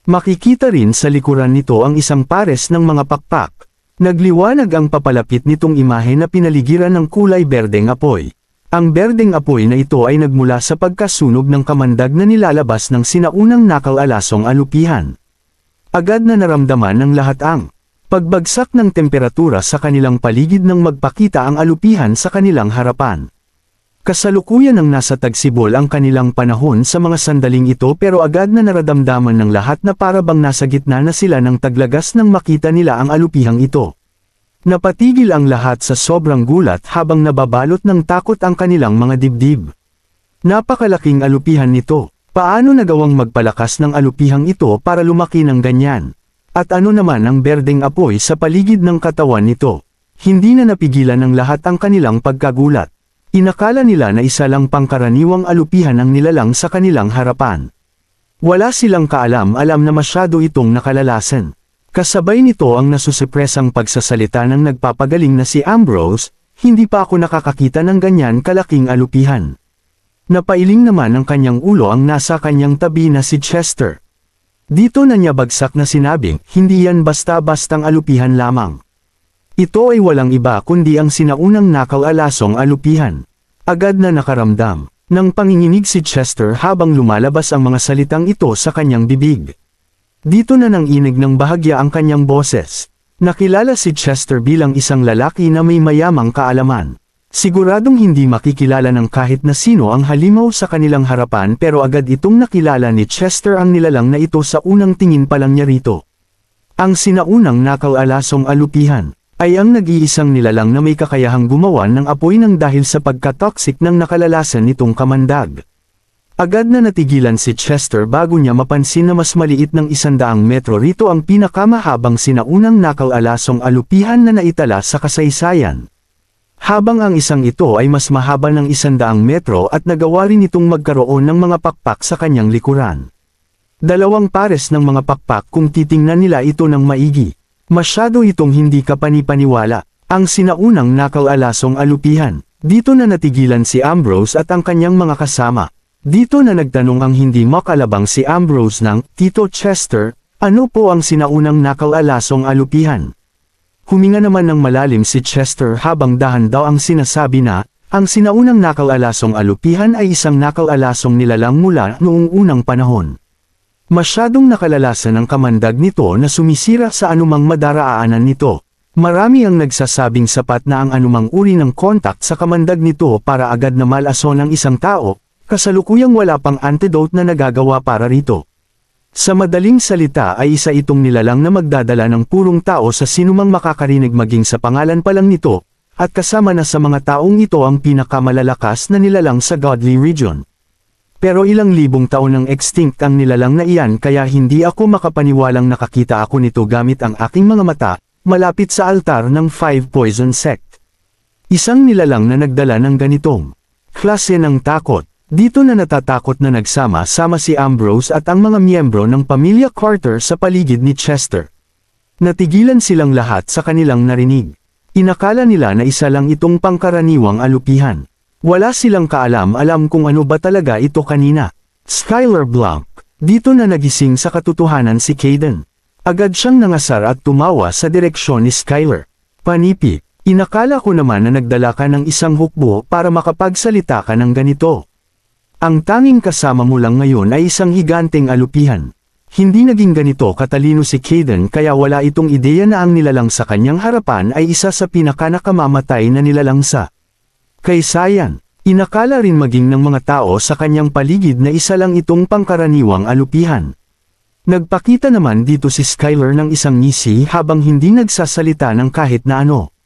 Makikita rin sa likuran nito ang isang pares ng mga pakpak. Nagliwanag ang papalapit nitong imahe na pinaligiran ng kulay berdeng apoy. Ang berdeng apoy na ito ay nagmula sa pagkasunog ng kamandag na nilalabas ng sinaunang nakaw-alasong alupihan. Agad na naramdaman ng lahat ang pagbagsak ng temperatura sa kanilang paligid nang magpakita ang alupihan sa kanilang harapan. Kasalukuyan ang nasa tagsibol ang kanilang panahon sa mga sandaling ito pero agad na naradamdaman ng lahat na para bang nasa gitna na sila ng taglagas nang makita nila ang alupihang ito. Napatigil ang lahat sa sobrang gulat habang nababalot ng takot ang kanilang mga dibdib. Napakalaking alupihan nito. Paano nagawang magpalakas ng alupihang ito para lumaki ng ganyan? At ano naman ang berdeng apoy sa paligid ng katawan nito? Hindi na napigilan ng lahat ang kanilang pagkagulat. Inakala nila na isa lang pangkaraniwang alupihan ang nilalang sa kanilang harapan. Wala silang kaalam-alam na masyado itong nakalalasan. Kasabay nito ang nasusupresang pagsasalita ng nagpapagaling na si Ambrose, hindi pa ako nakakakita ng ganyan kalaking alupihan. Napailing naman ang kanyang ulo ang nasa kanyang tabi na si Chester. Dito na niya bagsak na sinabing, hindi yan basta-bastang alupihan lamang. Ito ay walang iba kundi ang sinaunang nakaw-alasong alupihan. Agad na nakaramdam ng panginginig si Chester habang lumalabas ang mga salitang ito sa kanyang bibig. Dito na nanginig ng bahagya ang kanyang boses. Nakilala si Chester bilang isang lalaki na may mayamang kaalaman. Siguradong hindi makikilala ng kahit na sino ang halimaw sa kanilang harapan pero agad itong nakilala ni Chester ang nilalang na ito sa unang tingin pa lang niya rito. Ang sinaunang nakaw-alasong alupihan ay ang nag-iisang nilalang na may kakayahang gumawa ng apoy ng dahil sa pagka-toxic ng nakalalasan nitong kamandag. Agad na natigilan si Chester bago niya mapansin na mas maliit ng 100 metro rito ang pinakamahabang sinaunang nakaw-alasong alupihan na naitala sa kasaysayan. Habang ang isang ito ay mas mahaba ng 100 metro at nagawa rin itong magkaroon ng mga pakpak sa kanyang likuran. 2 pares ng mga pakpak kung titingnan nila ito ng maigi. Masyado itong hindi kapanipaniwala. Ang sinaunang nakaw-alasong alupihan. Dito na natigilan si Ambrose at ang kanyang mga kasama. Dito na nagtanong ang hindi makalabang si Ambrose ng, Tito Chester, ano po ang sinaunang nakaw-alasong alupihan? Huminga naman ng malalim si Chester habang dahan daw ang sinasabi na, ang sinaunang nakaw-alasong alupihan ay isang nakaw-alasong nilalang mula noong unang panahon. Masyadong nakalalasan ang kamandag nito na sumisira sa anumang madaraanan nito. Marami ang nagsasabing sapat na ang anumang uri ng kontak sa kamandag nito para agad na malason ang isang tao, kasalukuyang wala pang antidote na nagagawa para rito. Sa madaling salita ay isa itong nilalang na magdadala ng purong tao sa sinumang makakarinig maging sa pangalan pa lang nito, at kasama na sa mga taong ito ang pinakamalalakas na nilalang sa Godly Region. Pero ilang libong taon nang extinct ang nilalang na iyan kaya hindi ako makapaniwalang nakakita ako nito gamit ang aking mga mata, malapit sa altar ng Five Poison Sect. Isang nilalang na nagdala ng ganitong klase ng takot. Dito na natatakot na nagsama-sama si Ambrose at ang mga miyembro ng pamilya Carter sa paligid ni Chester. Natigilan silang lahat sa kanilang narinig. Inakala nila na isa lang itong pangkaraniwang alupihan. Wala silang kaalam-alam kung ano ba talaga ito kanina. Skylar Blanc. Dito na nagising sa katotohanan si Caden. Agad siyang nangasar at tumawa sa direksyon ni Skylar. Panipi, inakala ko naman na nagdala ka ng isang hukbo para makapagsalita ka ng ganito. Ang tanging kasama mo lang ngayon ay isang higanteng alupihan. Hindi naging ganito katalino si Caden kaya wala itong ideya na ang nilalang sa kanyang harapan ay isa sa pinakanakamamatay na nilalang sa kasaysayan. Inakala rin maging ng mga tao sa kanyang paligid na isa lang itong pangkaraniwang alupihan. Nagpakita naman dito si Skylar ng isang ngisi habang hindi nagsasalita ng kahit na ano.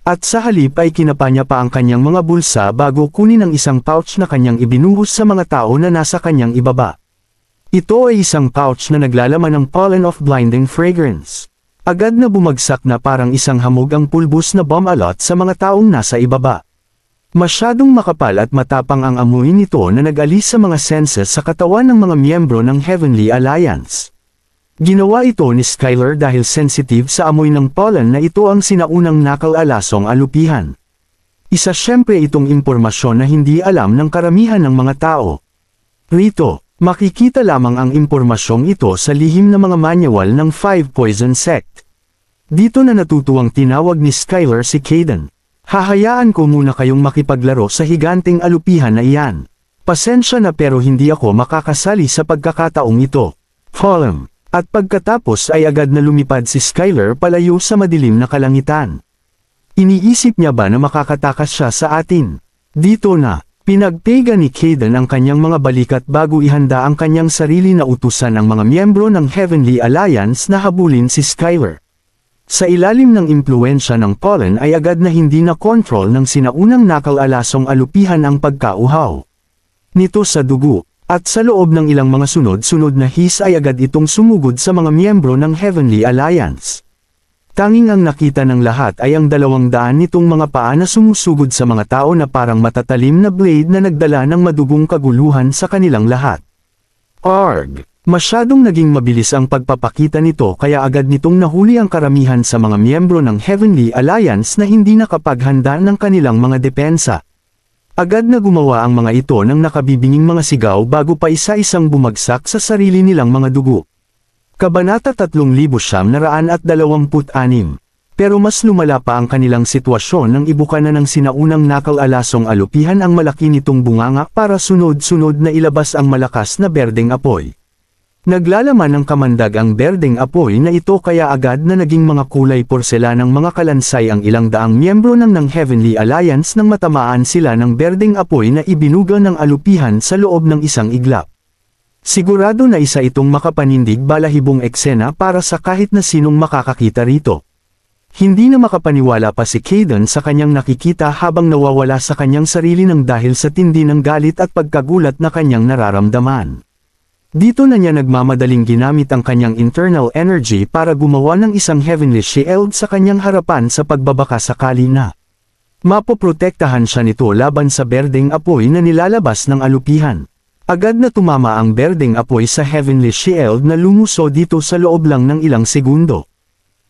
At sa halip ay kinapa niya pa ang kanyang mga bulsa bago kunin ang isang pouch na kanyang ibinuhos sa mga tao na nasa kanyang ibaba. Ito ay isang pouch na naglalaman ng pollen of blinding fragrance. Agad na bumagsak na parang isang hamog ang pulbos na bomb alot sa mga taong nasa ibaba. Masyadong makapal at matapang ang amoy nito na nag-alis sa mga senses sa katawan ng mga miyembro ng Heavenly Alliance. Ginawa ito ni Skylar dahil sensitive sa amoy ng pollen na ito ang sinaunang nakal-alasong alupihan. Isa siyempre itong impormasyon na hindi alam ng karamihan ng mga tao. Rito, makikita lamang ang impormasyong ito sa lihim na mga manual ng 5 Poison Sect. Dito na natutuwang tinawag ni Skylar si Caden. Hahayaan ko muna kayong makipaglaro sa higanting alupihan na iyan. Pasensya na pero hindi ako makakasali sa pagkakataong ito. Column. At pagkatapos ay agad na lumipad si Skylar palayo sa madilim na kalangitan. Iniisip niya ba na makakatakas siya sa atin? Dito na, pinagpega ni Caden ang kanyang mga balikat bago ihanda ang kanyang sarili na utusan ang mga miyembro ng Heavenly Alliance na habulin si Skylar. Sa ilalim ng impluensya ng pollen ay agad na hindi na kontrol ng sinaunang nakal-alasong alupihan ang pagkauhaw nito sa dugo, at sa loob ng ilang mga sunod-sunod na his ay agad itong sumugod sa mga miyembro ng Heavenly Alliance. Tanging ang nakita ng lahat ay ang 200 nitong mga paa na sumusugod sa mga tao na parang matatalim na blade na nagdala ng madugong kaguluhan sa kanilang lahat. Arg! Masyadong naging mabilis ang pagpapakita nito kaya agad nitong nahuli ang karamihan sa mga miyembro ng Heavenly Alliance na hindi nakapaghanda ng kanilang mga depensa. Agad na gumawa ang mga ito ng nakabibinging mga sigaw bago pa isa-isang bumagsak sa sarili nilang mga dugo. Kabanata 3926. Pero mas lumala pa ang kanilang sitwasyon nang ibuka na ng sinaunang nakal-alasong alupihan ang malaki nitong bunganga para sunod-sunod na ilabas ang malakas na berdeng apoy. Naglalaman ng kamandag ang berdeng apoy na ito kaya agad na naging mga kulay porselanang mga kalansay ang ilang daang miyembro ng Heavenly Alliance nang matamaan sila ng berdeng apoy na ibinuga ng alupihan sa loob ng isang iglap. Sigurado na isa itong makapanindig balahibong eksena para sa kahit na sinong makakakita rito. Hindi na makapaniwala pa si Caden sa kanyang nakikita habang nawawala sa kanyang sarili ng dahil sa tindi ng galit at pagkagulat na kanyang nararamdaman. Dito na niya nagmamadaling ginamit ang kanyang internal energy para gumawa ng isang heavenly shield sa kanyang harapan sa pagbabaka sakali na mapoprotektahan siya nito laban sa berdeng apoy na nilalabas ng alupihan. Agad na tumama ang berdeng apoy sa heavenly shield na lumuso dito sa loob lang ng ilang segundo.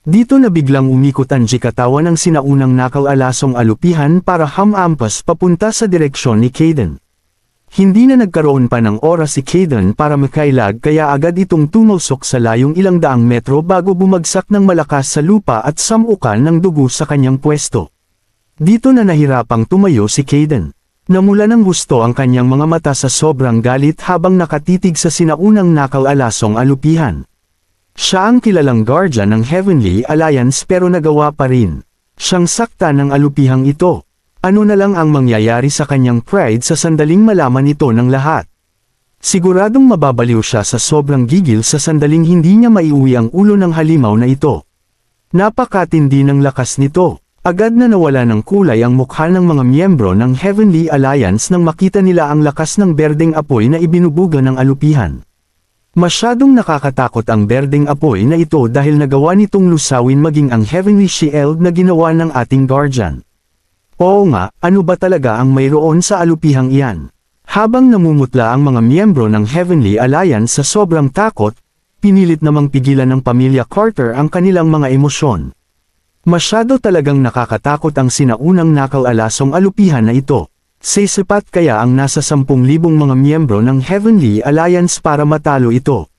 Dito na biglang umikot ang katawan ng sinaunang nakal-alasong alupihan para hamampas papunta sa direksyon ni Caden. Hindi na nagkaroon pa ng oras si Caden para makailag kaya agad itong tumusok sa layong ilang daang metro bago bumagsak ng malakas sa lupa at samukan ng dugo sa kanyang pwesto. Dito na nahirapang tumayo si Caden. Namula ng gusto ang kanyang mga mata sa sobrang galit habang nakatitig sa sinaunang nakal-alasong alupihan. Siya ang kilalang guardian ng Heavenly Alliance pero nagawa pa rin siyang sakta ng alupihang ito. Ano na lang ang mangyayari sa kanyang pride sa sandaling malaman ito ng lahat. Siguradong mababaliw siya sa sobrang gigil sa sandaling hindi niya maiuwi ang ulo ng halimaw na ito. Napakatindi ng lakas nito. Agad na nawala ng kulay ang mukha ng mga miyembro ng Heavenly Alliance nang makita nila ang lakas ng berdeng apoy na ibinubuga ng alupihan. Masyadong nakakatakot ang berdeng apoy na ito dahil nagawa nitong lusawin maging ang Heavenly Shield na ginawa ng ating guardian. Oo nga, ano ba talaga ang mayroon sa alupihang iyan? Habang namumutla ang mga miyembro ng Heavenly Alliance sa sobrang takot, pinilit namang pigilan ng pamilya Carter ang kanilang mga emosyon. Masyado talagang nakakatakot ang sinaunang nakal-alasong alupihan na ito. Sasapat kaya ang nasa 10,000 mga miyembro ng Heavenly Alliance para matalo ito.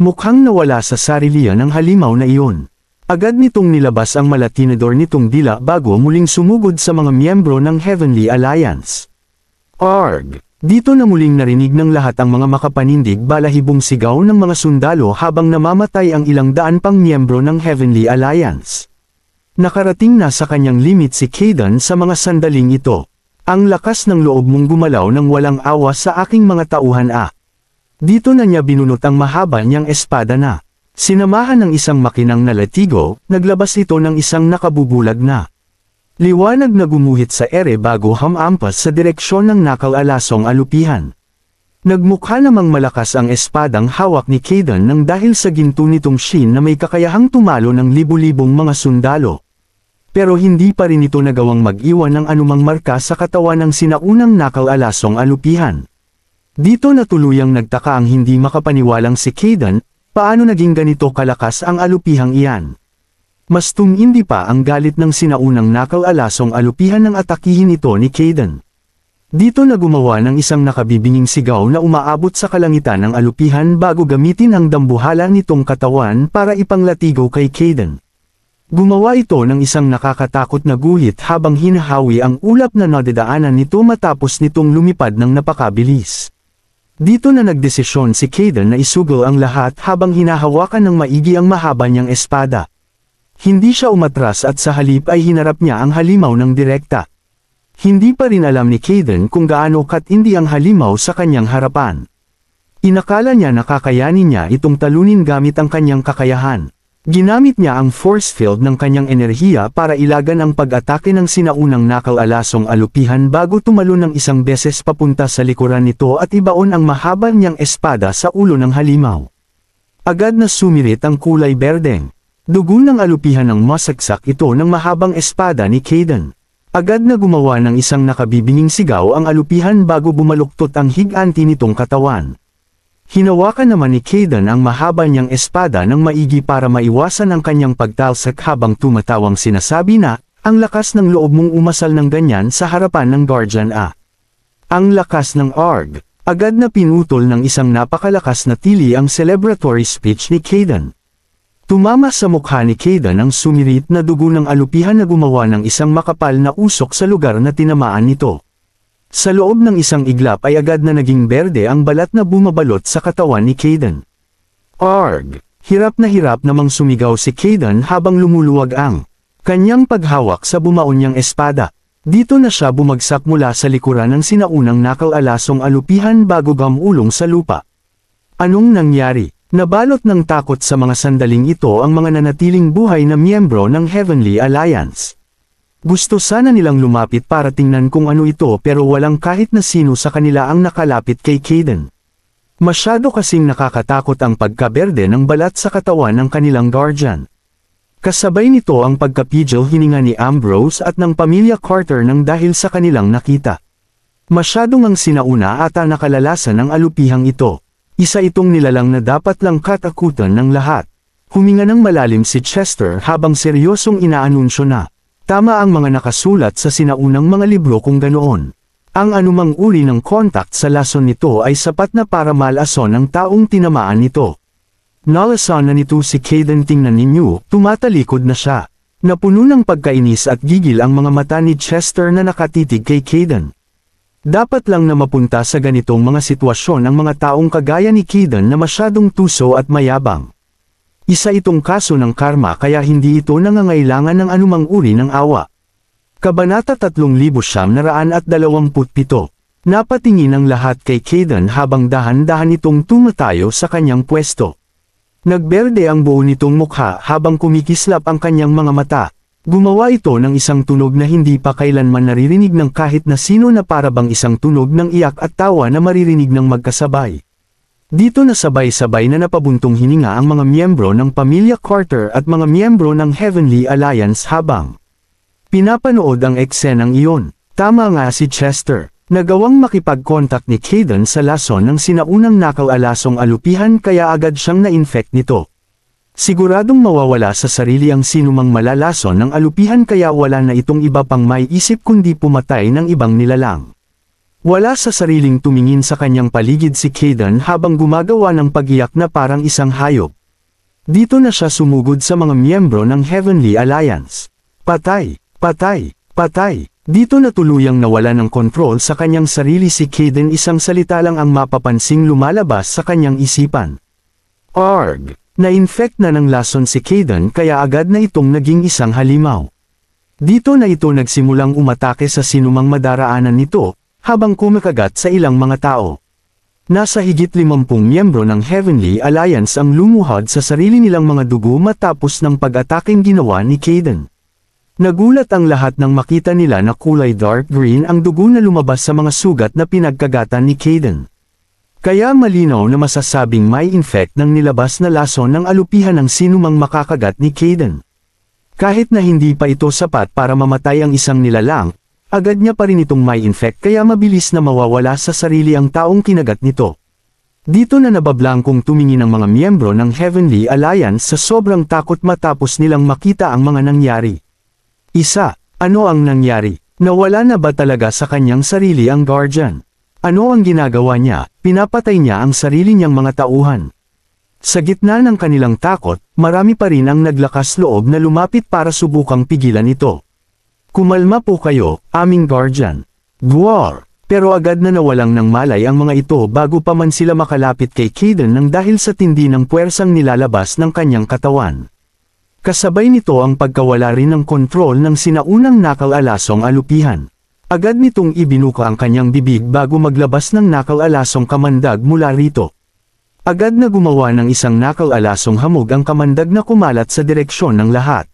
Mukhang nawala sa sariliya ng halimaw na iyon. Agad nitong nilabas ang malatinador nitong dila bago muling sumugod sa mga miyembro ng Heavenly Alliance. Arg! Dito na muling narinig ng lahat ang mga makapanindig balahibong sigaw ng mga sundalo habang namamatay ang ilang daan pang miyembro ng Heavenly Alliance. Nakarating na sa kanyang limit si Caden sa mga sandaling ito. Ang lakas ng loob mong gumalaw ng walang awa sa aking mga tauhan Dito na niya binunot ang mahaba niyang espada na. Sinamahan ng isang makinang na latigo, naglabas ito ng isang nakabubulag na liwanag na gumuhit sa ere bago hamampas sa direksyon ng nakal-alasong alupihan. Nagmukha namang malakas ang espadang hawak ni Kaidan nang dahil sa ginto nitong Shin na may kakayahang tumalo ng libu-libong mga sundalo. Pero hindi pa rin ito nagawang mag-iwan ng anumang marka sa katawan ng sinaunang nakal-alasong alupihan. Dito na tuluyang nagtaka ang hindi makapaniwalang si Kaidan, paano naging ganito kalakas ang alupihang iyan. Mas tumindi pa ang galit ng sinaunang nakal-alasong alupihan nang atakihin ito ni Kaidan. Dito na gumawa ng isang nakabibinging sigaw na umaabot sa kalangitan ng alupihan bago gamitin ang dambuhala nitong katawan para ipanglatigo kay Kaidan. Gumawa ito ng isang nakakatakot na guhit habang hinahawi ang ulap na nadadaanan nito matapos nitong lumipad ng napakabilis. Dito na nagdesisyon si Kaidan na isugal ang lahat habang hinahawakan ng maigi ang mahaba niyang espada. Hindi siya umatras at sa halip ay hinarap niya ang halimaw ng direkta. Hindi pa rin alam ni Kaidan kung gaano katindi ang halimaw sa kanyang harapan. Inakala niya na kakayanin niya itong talunin gamit ang kanyang kakayahan. Ginamit niya ang force field ng kanyang enerhiya para ilagan ang pag-atake ng sinaunang nakal-alasong alupihan bago tumalon ng isang beses papunta sa likuran nito at ibaon ang mahaba niyang espada sa ulo ng halimaw. Agad na sumirit ang kulay berdeng. Dugo ng alupihan ng masagsak ito ng mahabang espada ni Kaidan. Agad na gumawa ng isang nakabibinging sigaw ang alupihan bago bumaluktot ang higanti nitong katawan. Hinawakan naman ni Kaidan ang mahaba niyang espada ng maigi para maiwasan ang kanyang pagtalsak habang tumatawang sinasabi na, ang lakas ng loob mong umasal ng ganyan sa harapan ng Guardian A. Ang lakas ng ARG. Agad na pinutol ng isang napakalakas na tili ang celebratory speech ni Kaidan. Tumama sa mukha ni Kaidan ang sumirit na dugo ng alupihan na gumawa ng isang makapal na usok sa lugar na tinamaan nito. Sa loob ng isang iglap ay agad na naging berde ang balat na bumabalot sa katawan ni Kaidan. Arg! Hirap namang sumigaw si Kaidan habang lumuluwag ang kanyang paghawak sa bumaon niyang espada. Dito na siya bumagsak mula sa likuran ng sinaunang nakal-alasong alupihan bago gamulong sa lupa. Anong nangyari? Nabalot ng takot sa mga sandaling ito ang mga nanatiling buhay na miyembro ng Heavenly Alliance. Gusto sana nilang lumapit para tingnan kung ano ito pero walang kahit na sino sa kanila ang nakalapit kay Kaidan. Masyado kasing nakakatakot ang pagkaberde ng balat sa katawan ng kanilang guardian. Kasabay nito ang pagkapigil hininga ni Ambrose at ng pamilya Carter nang dahil sa kanilang nakita. Masyadong ang sinauna ata nakalalasan ng alupihang ito. Isa itong nilalang na dapat lang katakutan ng lahat. Huminga ng malalim si Chester habang seryosong inaanunsyo na, tama ang mga nakasulat sa sinaunang mga libro kung ganoon. Ang anumang uri ng contact sa lason nito ay sapat na para malason ang taong tinamaan nito. Nalason na nito si Kaidan, tingnan ninyo, tumatalikod na siya. Napuno ng pagkainis at gigil ang mga mata ni Chester na nakatitig kay Kaidan. Dapat lang na mapunta sa ganitong mga sitwasyon ang mga taong kagaya ni Kaidan na masyadong tuso at mayabang. Isa itong kaso ng karma kaya hindi ito nangangailangan ng anumang uri ng awa. Kabanata 3927. Napatingin ang lahat kay Kaidan habang dahan-dahan itong tumatayo sa kanyang pwesto. Nagberde ang buo nitong mukha habang kumikislap ang kanyang mga mata. Gumawa ito ng isang tunog na hindi pa kailanman naririnig ng kahit na sino na parabang isang tunog ng iyak at tawa na maririnig ng magkasabay. Dito na sabay-sabay na napabuntong hininga ang mga miyembro ng pamilya Carter at mga miyembro ng Heavenly Alliance habang pinapanood ang eksenang iyon. Tama nga si Chester. Nagawang makipag-contact ni Kaidan sa lason ng sinaunang nakal-alasong alupihan kaya agad siyang na-infect nito. Siguradong mawawala sa sarili ang sinumang malalason ng alupihan kaya wala na itong iba pang may isip kundi pumatay ng ibang nilalang. Wala sa sariling tumingin sa kanyang paligid si Kaidan habang gumagawa ng pag-iyak na parang isang hayop. Dito na siya sumugod sa mga miyembro ng Heavenly Alliance. Patay! Patay! Patay! Dito na tuluyang nawala ng kontrol sa kanyang sarili si Kaidan, isang salita lang ang mapapansing lumalabas sa kanyang isipan. Arg! Na-infect na ng lason si Kaidan kaya agad na itong naging isang halimaw. Dito na ito nagsimulang umatake sa sinumang madaraanan nito, habang kumakagat sa ilang mga tao. Nasa higit 50 miyembro ng Heavenly Alliance ang lumuhod sa sarili nilang mga dugo matapos ng pag-ataking ginawa ni Kaidan. Nagulat ang lahat nang makita nila na kulay dark green ang dugo na lumabas sa mga sugat na pinagkagatan ni Kaidan. Kaya malinaw na masasabing may infect ng nilabas na lason ng alupihan ng sinumang makakagat ni Kayden. Kahit na hindi pa ito sapat para mamatay ang isang nilalang, agad niya pa rin itong may infect kaya mabilis na mawawala sa sarili ang taong kinagat nito. Dito na nabablangkong tumingin ang mga miyembro ng Heavenly Alliance sa sobrang takot matapos nilang makita ang mga nangyari. Ano ang nangyari? Nawala na ba talaga sa kanyang sarili ang Guardian? Ano ang ginagawa niya? Pinapatay niya ang sarili niyang mga tauhan. Sa gitna ng kanilang takot, marami pa rin ang naglakas loob na lumapit para subukang pigilan ito. Kumalma po kayo, aming Guardian. Gwar! Pero agad na nawalang ng malay ang mga ito bago pa man sila makalapit kay Kayden nang dahil sa tindi ng puwersang nilalabas ng kanyang katawan. Kasabay nito ang pagkawala rin ng kontrol ng sinaunang nakal-alasong alupihan. Agad nitong ibinuka ang kanyang bibig bago maglabas ng nakal-alasong kamandag mula rito. Agad na gumawa ng isang nakal-alasong hamog ang kamandag na kumalat sa direksyon ng lahat.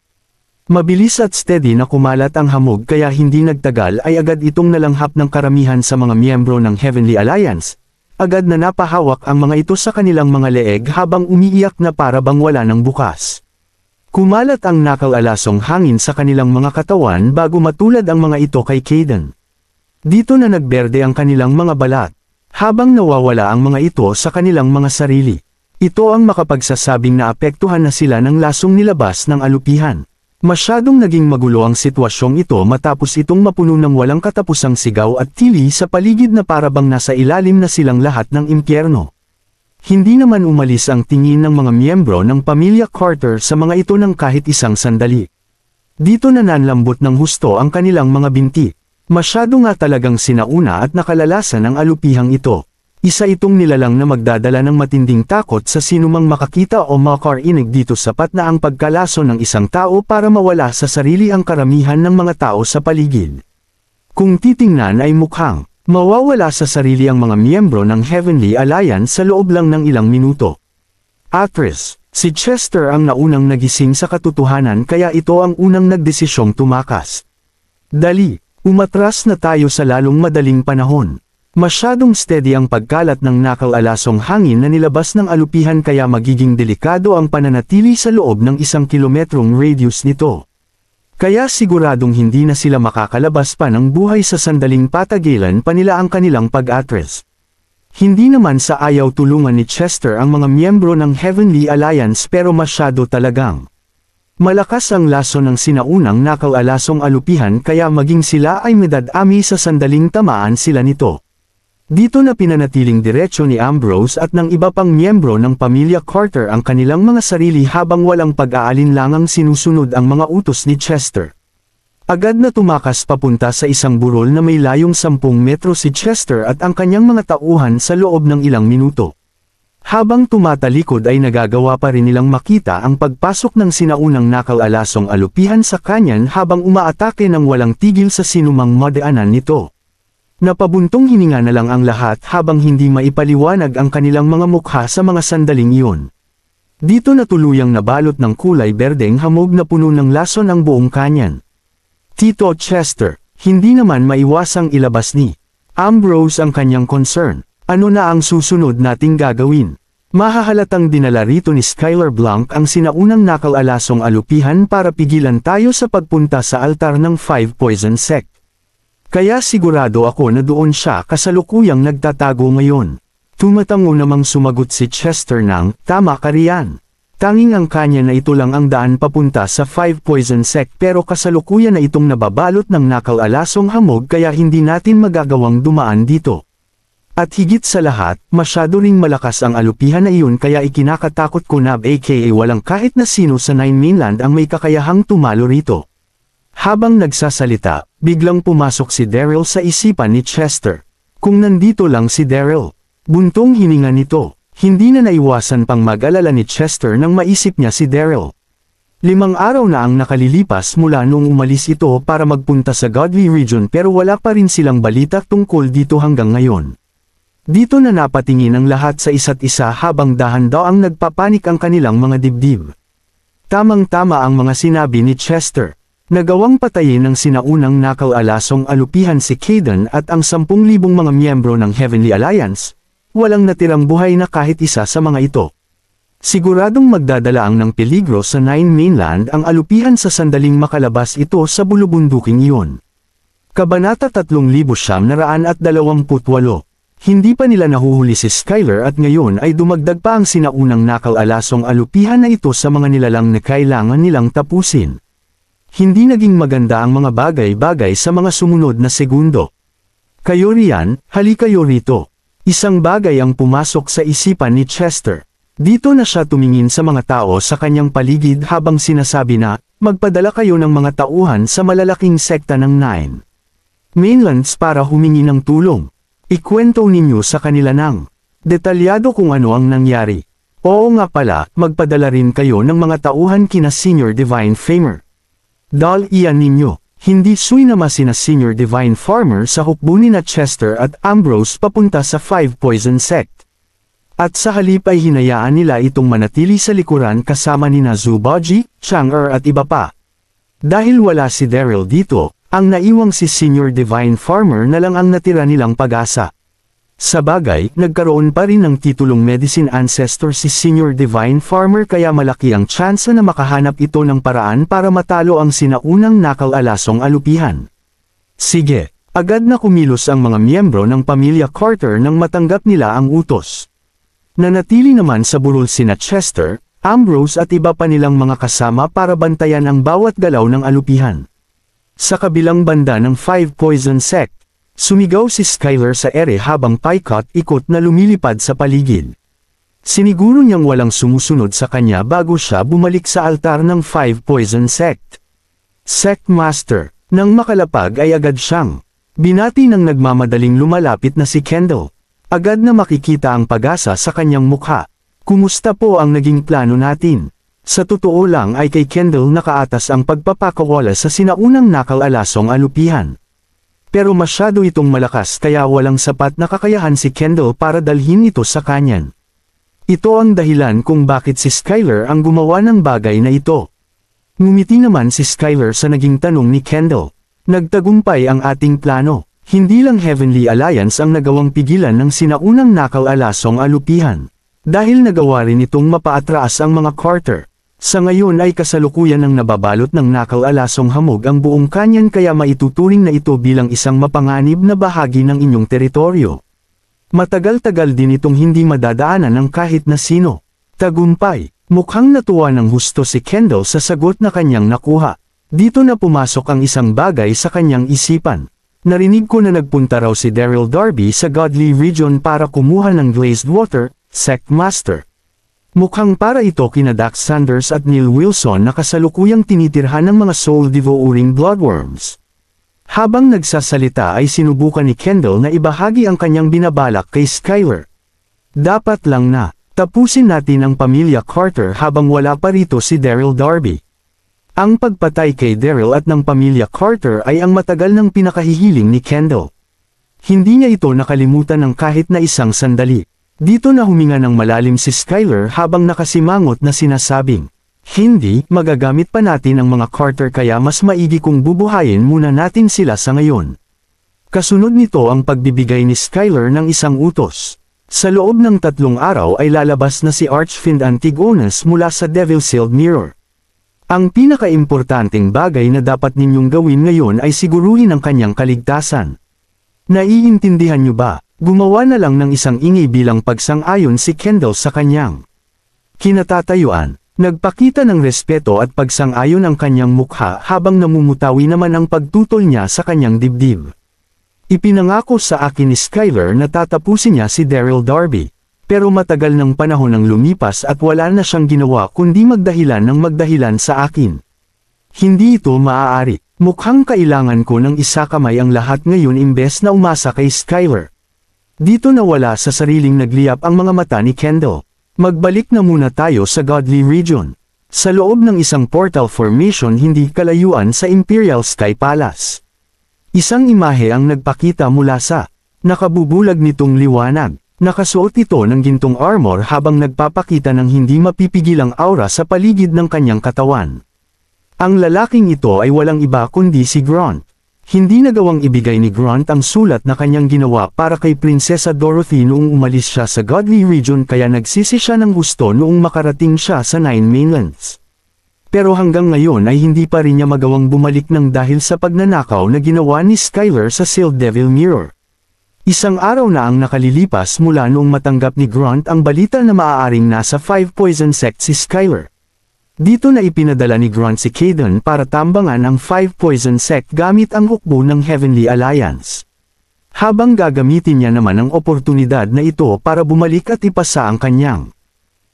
Mabilis at steady na kumalat ang hamog kaya hindi nagtagal ay agad itong nalanghap ng karamihan sa mga miyembro ng Heavenly Alliance. Agad na napahawak ang mga ito sa kanilang mga leeg habang umiiyak na para bang wala ng bukas. Kumalat ang nakal-alasong hangin sa kanilang mga katawan bago matulad ang mga ito kay Kayden. Dito na nagberde ang kanilang mga balat, habang nawawala ang mga ito sa kanilang mga sarili. Ito ang makapagsasabing naapektuhan na sila ng lasong nilabas ng alupihan. Masyadong naging magulo ang sitwasyong ito matapos itong mapuno ng walang katapusang sigaw at tili sa paligid na parabang nasa ilalim na silang lahat ng impyerno. Hindi naman umalis ang tingin ng mga miyembro ng pamilya Carter sa mga ito ng kahit isang sandali. Dito na nanlambot ng husto ang kanilang mga binti. Masyado nga talagang sinauna at nakalalasan ang alupihang ito. Isa itong nilalang na magdadala ng matinding takot sa sinumang makakita o makarinig dito sapat na ang pagkalaso ng isang tao para mawala sa sarili ang karamihan ng mga tao sa paligid. Kung titingnan ay mukhang mawawala sa sarili ang mga miyembro ng Heavenly Alliance sa loob lang ng ilang minuto. Actress, si Chester ang naunang nagising sa katotohanan kaya ito ang unang nagdesisyong tumakas. Dali, umatras na tayo sa lalong madaling panahon. Masyadong steady ang pagkalat ng nakal-alasong hangin na nilabas ng alupihan kaya magiging delikado ang pananatili sa loob ng 1 kilometrong radius nito. Kaya siguradong hindi na sila makakalabas pa ng buhay sa sandaling patagilan pa nila ang kanilang pag-atras. Hindi naman sa ayaw tulungan ni Chester ang mga miyembro ng Heavenly Alliance pero masyado talagang malakas ang laso ng sinaunang nakal-alasong alupihan kaya maging sila ay medadami sa sandaling tamaan sila nito. Dito na pinanatiling diretsyo ni Ambrose at ng iba pang miyembro ng pamilya Carter ang kanilang mga sarili habang walang pag-aalinlangang sinusunod ang mga utos ni Chester. Agad na tumakas papunta sa isang burol na may layong 10 metro si Chester at ang kanyang mga tauhan sa loob ng ilang minuto. Habang tumatalikod ay nagagawa pa rin nilang makita ang pagpasok ng sinaunang nakal-alasong alupihan sa kanyan habang umaatake ng walang tigil sa sinumang madaanan nito. Napabuntong hininga na lang ang lahat habang hindi maipaliwanag ang kanilang mga mukha sa mga sandaling iyon. Dito na tuluyang nabalot ng kulay berdeng hamog na puno ng lason ang buong kanyan. Tito Chester, hindi naman maiwasang ilabas ni Ambrose ang kanyang concern. Ano na ang susunod nating gagawin? Mahahalatang dinala rito ni Skylar Blanc ang sinaunang nakal-alasong alupihan para pigilan tayo sa pagpunta sa altar ng Five Poison Sect. Kaya sigurado ako na doon siya kasalukuyang nagtatago ngayon. Tumatango namang sumagot si Chester ng, tama ka riyan. Tanging ang kanya na ito lang ang daan papunta sa Five Poison Sect pero kasalukuyan na itong nababalot ng nakal-alasong hamog kaya hindi natin magagawang dumaan dito. At higit sa lahat, masyado ring malakas ang alupihan na iyon kaya ikinakatakot ko na aka walang kahit na sino sa Nine Mainland ang may kakayahang tumalo rito. Habang nagsasalita, biglang pumasok si Daryl sa isipan ni Chester. Kung nandito lang si Daryl, buntong hininga nito, hindi na naiwasan pang mag-alala ni Chester nang maisip niya si Daryl. 5 araw na ang nakalilipas mula nung umalis ito para magpunta sa Godly Region pero wala pa rin silang balita tungkol dito hanggang ngayon. Dito na napatingin ang lahat sa isa't isa habang dahan-daw ang nagpapanik ang kanilang mga dibdib. Tamang-tama ang mga sinabi ni Chester. Nagawang patayin ng sinaunang nakal-alasong alupihan si Kayden at ang 10,000 mga miyembro ng Heavenly Alliance. walang natirang buhay na kahit isa sa mga ito. Siguradong magdadala ang ng peligro sa Nine Mainland ang alupihan sa sandaling makalabas ito sa bulubunduking iyon. Kabanata 3928. Hindi pa nila nahuhuli si Skyler at ngayon ay dumagdag pa ang sinaunang nakal-alasong alupihan na ito sa mga nilalang na kailangan nilang tapusin. Hindi naging maganda ang mga bagay-bagay sa mga sumunod na segundo. Kayo riyan, halika kayo rito. Isang bagay ang pumasok sa isipan ni Chester. Dito na siya tumingin sa mga tao sa kanyang paligid habang sinasabi na, magpadala kayo ng mga tauhan sa malalaking sekta ng Nine Mainlands para humingi ng tulong. Ikwento ninyo sa kanila ng detalyado kung ano ang nangyari. Oo nga pala, magpadala rin kayo ng mga tauhan kina Senior Divine Famer. Dal iyan ninyo, hindi suy naman sina Senior Divine Farmer sa hukbo ni na Chester at Ambrose papunta sa Five Poison Sect. At sa halip ay hinayaan nila itong manatili sa likuran kasama ni na Zubaji, Chang'er at iba pa. Dahil wala si Daryl dito, ang naiwang si Senior Divine Farmer na lang ang natira nilang pag-asa. Sa bagay, nagkaroon pa rin ng titulong Medicine Ancestor si Senior Divine Farmer kaya malaki ang tsansa na makahanap ito ng paraan para matalo ang sinaunang nakal-alasong alupihan. Sige, agad na kumilos ang mga miyembro ng pamilya Carter nang matanggap nila ang utos. Nanatili naman sa burol sina Chester, Ambrose at iba pa nilang mga kasama para bantayan ang bawat galaw ng alupihan. Sa kabilang banda ng Five Poison Sect, sumigaw si Skyler sa ere habang paikot-ikot na lumilipad sa paligid. Siniguro niyang walang sumusunod sa kanya bago siya bumalik sa altar ng Five Poison Sect. Sect Master, nang makalapag ay agad siyang binati ng nagmamadaling lumalapit na si Kendall. Agad na makikita ang pag-asa sa kanyang mukha. Kumusta po ang naging plano natin? Sa totoo lang ay kay Kendall nakaatas ang pagpapakawala sa sinaunang nakal-alasong alupihan. Pero masyado itong malakas kaya walang sapat na kakayahan si Kendall para dalhin ito sa kanyan. Ito ang dahilan kung bakit si Skyler ang gumawa ng bagay na ito. Ngumiti naman si Skyler sa naging tanong ni Kendall. Nagtagumpay ang ating plano. Hindi lang Heavenly Alliance ang nagawang pigilan ng sinaunang nakal-alasong alupihan. Dahil nagawa rin itong mapaatras ang mga Carter. Sa ngayon ay kasalukuyan ng nababalot ng nakal-alasong hamog ang buong kanyan kaya maituturing na ito bilang isang mapanganib na bahagi ng inyong teritoryo. Matagal-tagal din itong hindi madadaanan ng kahit na sino. Tagumpay, mukhang natuwa ng husto si Kendall sa sagot na kanyang nakuha. Dito na pumasok ang isang bagay sa kanyang isipan. Narinig ko na nagpunta raw si Daryl Darby sa Godly Region para kumuha ng Glazed Water, Sect Master. Mukhang para ito kina Dax Sanders at Neil Wilson na kasalukuyang tinitirhan ng mga soul-devouring bloodworms. Habang nagsasalita ay sinubukan ni Kendall na ibahagi ang kanyang binabalak kay Skyler. Dapat lang na, tapusin natin ang pamilya Carter habang wala pa rito si Daryl Darby. Ang pagpatay kay Daryl at ng pamilya Carter ay ang matagal ng pinakahihiling ni Kendall. Hindi niya ito nakalimutan ng kahit na isang sandali. Dito na huminga ng malalim si Skyler habang nakasimangot na sinasabing, hindi, magagamit pa natin ang mga Carter kaya mas maigi kung bubuhayin muna natin sila sa ngayon. Kasunod nito ang pagbibigay ni Skyler ng isang utos. Sa loob ng 3 araw ay lalabas na si Archfiend Antigonus mula sa Devil-Sealed Mirror. Ang pinakaimportanteng bagay na dapat ninyong gawin ngayon ay siguruhin ang kanyang kaligtasan. Naiintindihan niyo ba? Gumawa na lang ng isang ingay bilang pagsang-ayon si Kendall sa kanyang kinatatayuan. Nagpakita ng respeto at pagsang-ayon ang kanyang mukha habang namumutawi naman ang pagtutol niya sa kanyang dibdib. Ipinangako sa akin ni Skyler na tatapusin niya si Daryl Darby. Pero matagal ng panahon ang lumipas at wala na siyang ginawa kundi magdahilan ng magdahilan sa akin. Hindi ito maaari. Mukhang kailangan ko ng isakamay ang lahat ngayon imbes na umasa kay Skyler. Dito nawala sa sariling nagliyap ang mga mata ni Kendall. Magbalik na muna tayo sa Godly Region. Sa loob ng isang portal formation hindi kalayuan sa Imperial Sky Palace. Isang imahe ang nagpakita mula sa nakabubulag nitong liwanag. Nakasuot ito ng gintong armor habang nagpapakita ng hindi mapipigilang aura sa paligid ng kanyang katawan. Ang lalaking ito ay walang iba kundi si Grant. Hindi nagawang ibigay ni Grant ang sulat na kanyang ginawa para kay Prinsesa Dorothy noong umalis siya sa Godly Region kaya nagsisi siya ng gusto noong makarating siya sa Nine Mainlands. Pero hanggang ngayon ay hindi pa rin niya magawang bumalik ng dahil sa pagnanakaw na ginawa ni Skyler sa Sealed Devil Mirror. Isang araw na ang nakalilipas mula noong matanggap ni Grant ang balita na maaaring nasa 5 Poison Sect si Skyler. Dito na ipinadala ni Grant si Kaidan para tambangan ang 5 Poison Sect gamit ang hukbo ng Heavenly Alliance. Habang gagamitin niya naman ang oportunidad na ito para bumalik at ipasa ang kanyang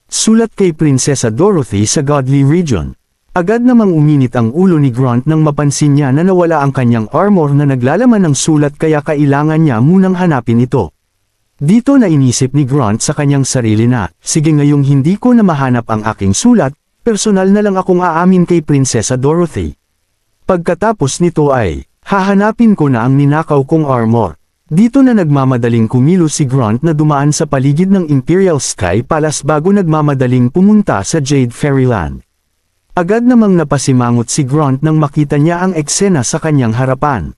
sulat kay Prinsesa Dorothy sa Godly Region. Agad namang uminit ang ulo ni Grant nang mapansin niya na nawala ang kanyang armor na naglalaman ng sulat kaya kailangan niya munang hanapin ito. Dito na inisip ni Grant sa kanyang sarili na, sige ngayong hindi ko na mahanap ang aking sulat, personal na lang akong aamin kay Prinsesa Dorothy. Pagkatapos nito ay, hahanapin ko na ang ninakaw kong armor. Dito na nagmamadaling kumilos si Grant na dumaan sa paligid ng Imperial Sky Palace bago nagmamadaling pumunta sa Jade Fairyland. Agad namang napasimangot si Grant nang makita niya ang eksena sa kanyang harapan.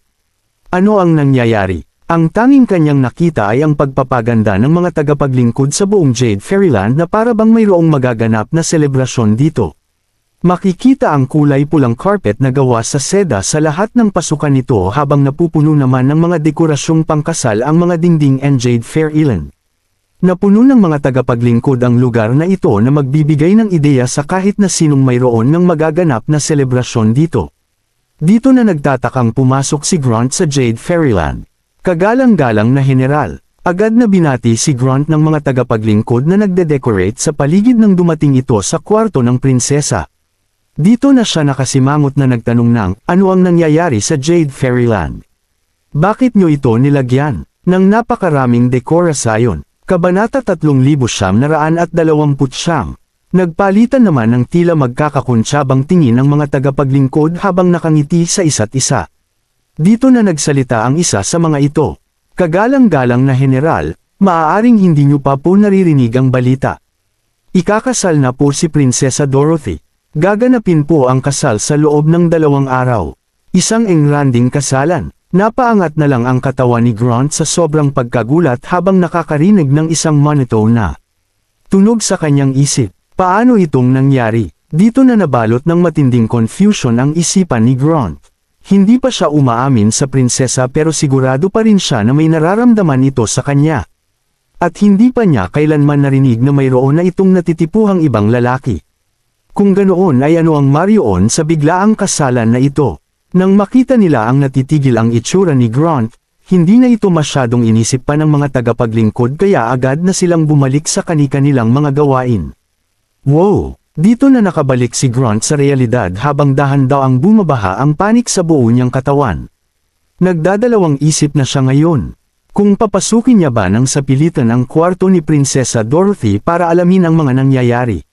Ano ang nangyayari? Ang tanging kanyang nakita ay ang pagpapaganda ng mga tagapaglingkod sa buong Jade Fairyland na para bang mayroong magaganap na selebrasyon dito. Makikita ang kulay pulang carpet na gawa sa seda sa lahat ng pasukan nito habang napupuno naman ng mga dekorasyong pangkasal ang mga dingding and Jade Fairyland. Napuno ng mga tagapaglingkod ang lugar na ito na magbibigay ng ideya sa kahit na sinong mayroon ng magaganap na selebrasyon dito. Dito na nagtatakang pumasok si Grant sa Jade Fairyland. Kagalang-galang na general, agad na binati si Grant ng mga tagapaglingkod na nagde-decorate sa paligid ng dumating ito sa kwarto ng prinsesa. Dito na siya nakasimangot na nagtanong ng, ano ang nangyayari sa Jade Fairyland? Bakit nyo ito nilagyan ng napakaraming dekora sayon? Kabanata 3929. Nagpalitan naman ng tila magkakakuntsabang tingin ng mga tagapaglingkod habang nakangiti sa isa't isa. Dito na nagsalita ang isa sa mga ito. Kagalang-galang na general, maaaring hindi nyo pa po naririnig ang balita. Ikakasal na po si Prinsesa Dorothy. Gaganapin po ang kasal sa loob ng 2 araw. Isang engranding kasalan. Napaangat na lang ang katawan ni Grant sa sobrang pagkagulat habang nakakarinig ng isang monotone na tunog sa kanyang isip. Paano itong nangyari? Dito na nabalot ng matinding confusion ang isipan ni Grant. Hindi pa siya umaamin sa prinsesa pero sigurado pa rin siya na may nararamdaman ito sa kanya. At hindi pa niya kailanman narinig na mayroon na itong natitipuhang ibang lalaki. Kung ganoon ay ano ang marion sa biglaang kasalan na ito? Nang makita nila ang natitigil ang itsura ni Grant, hindi na ito masyadong inisip pa ng mga tagapaglingkod kaya agad na silang bumalik sa kani-kanilang mga gawain. Wow! Dito na nakabalik si Grant sa realidad habang dahan daw ang bumabaha ang panik sa buo niyang katawan. Nagdadalawang isip na siya ngayon. Kung papasukin niya ba ng sapilitan ang kwarto ni Prinsesa Dorothy para alamin ang mga nangyayari.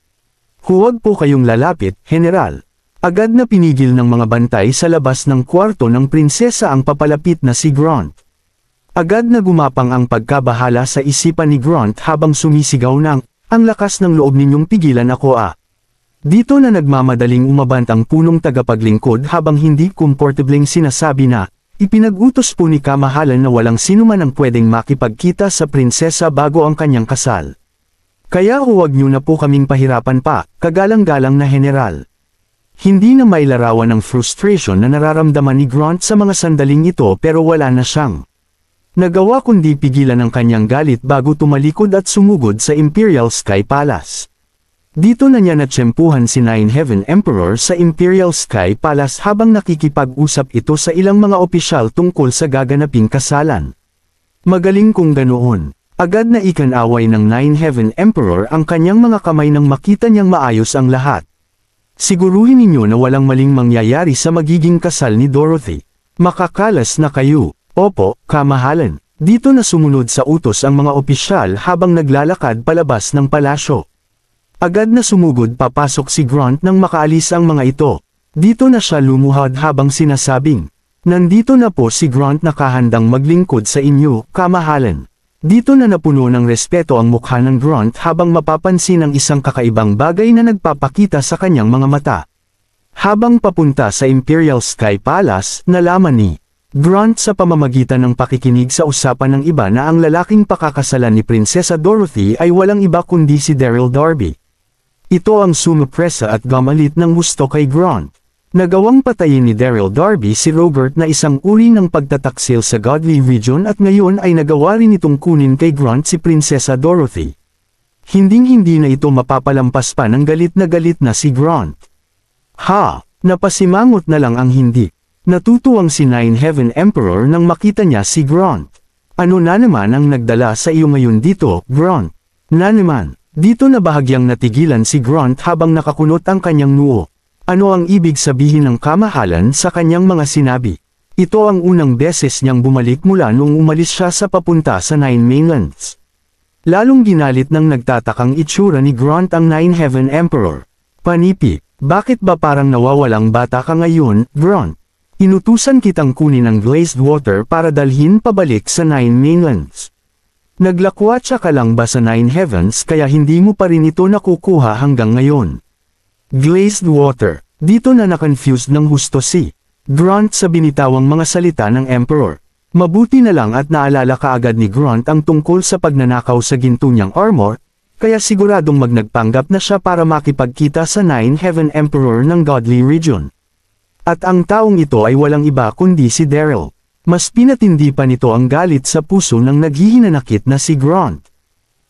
Huwag po kayong lalapit, General. Agad na pinigil ng mga bantay sa labas ng kwarto ng prinsesa ang papalapit na si Grant. Agad na gumapang ang pagkabahala sa isipan ni Grant habang sumisigaw ng, ang lakas ng loob ninyong pigilan ako ah. Dito na nagmamadaling umabant ang punong tagapaglingkod habang hindi komportableng sinasabi na, ipinag-utos po ni Kamahalan na walang sinuman ang pwedeng makipagkita sa prinsesa bago ang kanyang kasal. Kaya huwag niyo na po kaming pahirapan pa, kagalang-galang na general. Hindi na mailarawan ng frustration na nararamdaman ni Grant sa mga sandaling ito pero wala na siyang nagawa kundi pigilan ang kanyang galit bago tumalikod at sumugod sa Imperial Sky Palace. Dito na niya natsyempuhan si Nine Heaven Emperor sa Imperial Sky Palace habang nakikipag-usap ito sa ilang mga opisyal tungkol sa gaganaping kasalan. Magaling kung ganoon. Agad na ikanaway ng Nine Heaven Emperor ang kanyang mga kamay nang makita niyang maayos ang lahat. Siguruhin ninyo na walang maling mangyayari sa magiging kasal ni Dorothy. Makakalas na kayo. Opo, Kamahalan. Dito na sumunod sa utos ang mga opisyal habang naglalakad palabas ng palasyo. Agad na sumugod papasok si Grant nang makaalis ang mga ito. Dito na siya lumuhad habang sinasabing, nandito na po si Grant nakahandang maglingkod sa inyo, Kamahalan. Dito na napuno ng respeto ang mukha ng Grant habang mapapansin ang isang kakaibang bagay na nagpapakita sa kanyang mga mata. Habang papunta sa Imperial Sky Palace, nalaman ni Grant sa pamamagitan ng pakikinig sa usapan ng iba na ang lalaking pakakasalan ni Prinsesa Dorothy ay walang iba kundi si Daryl Darby. Ito ang sumupresa at gamalit ng gusto kay Grant. Nagawang patayin ni Daryl Darby si Robert na isang uri ng pagtataksil sa Godly Region at ngayon ay nagawa rin itong kunin kay Grant si Prinsesa Dorothy. Hinding-hindi na ito mapapalampas pa ng galit na si Grant. Napasimangot na lang ang hindi. Natutuwang si Nine Heaven Emperor nang makita niya si Grant. Ano na naman ang nagdala sa iyo ngayon dito, Grant? Na naman, dito na bahagyang natigilan si Grant habang nakakunot ang kanyang noo. Ano ang ibig sabihin ng kamahalan sa kanyang mga sinabi? Ito ang unang beses niyang bumalik mula nung umalis siya sa papunta sa Nine Mainlands. Lalong ginalit ng nagtatakang itsura ni Grant ang Nine Heaven Emperor. Panipi, bakit ba parang nawawalang bata ka ngayon, Grant? Inutusan kitang kunin ang glazed water para dalhin pabalik sa Nine Mainlands. Naglakwatsa ka lang ba sa Nine Heavens kaya hindi mo pa rin ito nakukuha hanggang ngayon? Glazed water, dito na na-confused ng husto si Grant sa binitawang mga salita ng Emperor. Mabuti na lang at naalala kaagad ni Grant ang tungkol sa pagnanakaw sa ginto niyang armor, kaya siguradong magnagpanggap na siya para makipagkita sa Nine Heaven Emperor ng Godly Region. At ang taong ito ay walang iba kundi si Daryl. Mas pinatindi pa nito ang galit sa puso ng naghihinanakit na si Grant.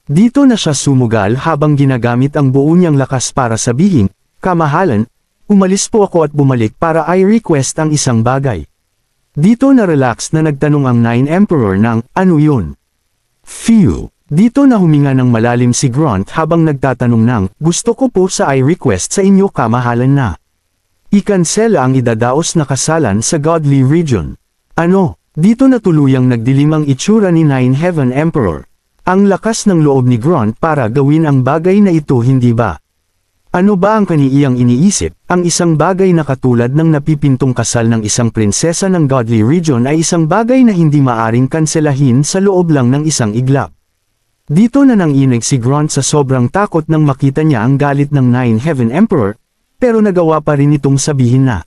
Dito na siya sumugal habang ginagamit ang buo niyang lakas para sabihin, kamahalan, umalis po ako at bumalik para i-request ang isang bagay. Dito na relax na nagtanong ang Nine Emperor ng, ano yun? Phew! Dito na huminga ng malalim si Grant habang nagtatanong ng, gusto ko po sa i-request sa inyo kamahalan na. Ikansela ang idadaos na kasalan sa Godly Region. Ano? Dito na tuluyang nagdilim ang itsura ni Nine Heaven Emperor. Ang lakas ng loob ni Grant para gawin ang bagay na ito, hindi ba? Ano ba ang kaniyang iniisip? Ang isang bagay na katulad ng napipintong kasal ng isang prinsesa ng Godly Region ay isang bagay na hindi maaring kanselahin sa loob lang ng isang iglap. Dito na nanginig si Grant sa sobrang takot nang makita niya ang galit ng Nine Heaven Emperor, pero nagawa pa rin itong sabihin na,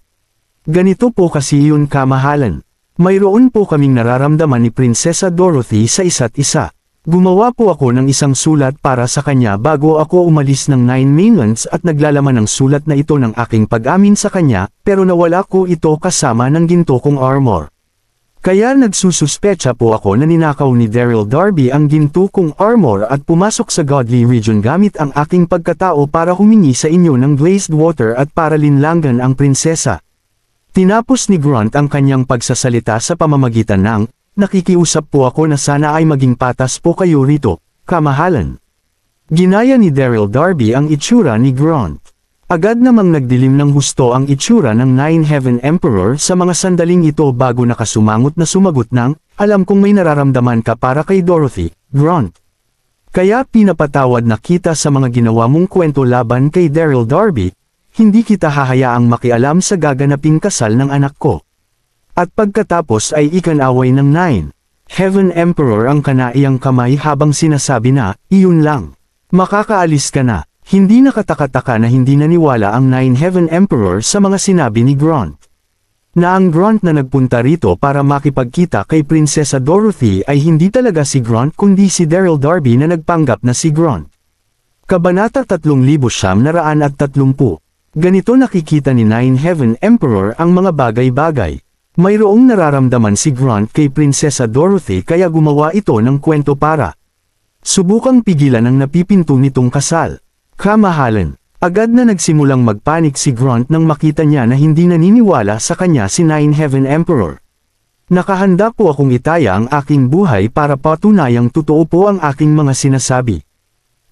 ganito po kasi yun kamahalan. Mayroon po kaming nararamdaman ni Prinsesa Dorothy sa isa't isa. Gumawa po ako ng isang sulat para sa kanya bago ako umalis ng Nine Mainlands at naglalaman ng sulat na ito ng aking pag-amin sa kanya, pero nawala ko ito kasama ng ginto kong armor. Kaya nagsususpecha po ako na ninakaw ni Daryl Darby ang ginto kong armor at pumasok sa Godly Region gamit ang aking pagkatao para humingi sa inyo ng glazed water at para linlangan ang prinsesa. Tinapos ni Grant ang kanyang pagsasalita sa pamamagitan ng, nakikiusap po ako na sana ay maging patas po kayo rito, kamahalan. Ginaya ni Daryl Darby ang itsura ni Grant. Agad namang nagdilim ng husto ang itsura ng Nine Heaven Emperor sa mga sandaling ito bago nakasumangot na sumagot ng, alam kong may nararamdaman ka para kay Dorothy, Grant. Kaya pinapatawad na kita sa mga ginawa mong kwento laban kay Daryl Darby, hindi kita hahayaang makialam sa gaganaping kasal ng anak ko. At pagkatapos ay ikanaway ng Nine Heaven Emperor ang kanaiyang kamay habang sinasabi na, iyon lang. Makakaalis ka na. Hindi nakatakataka na hindi naniwala ang Nine Heaven Emperor sa mga sinabi ni Grant. Na ang Grant na nagpunta rito para makipagkita kay Prinsesa Dorothy ay hindi talaga si Grant kundi si Daryl Darby na nagpanggap na si Grant. Kabanata 3930. Ganito nakikita ni Nine Heaven Emperor ang mga bagay-bagay. Mayroong nararamdaman si Grant kay Prinsesa Dorothy kaya gumawa ito ng kwento para subukang pigilan ang napipinto nitong kasal. Kamahalan, agad na nagsimulang magpanik si Grant nang makita niya na hindi naniniwala sa kanya si Nine Heaven Emperor. Nakahanda po akong itaya ang aking buhay para patunayang totoo po ang aking mga sinasabi.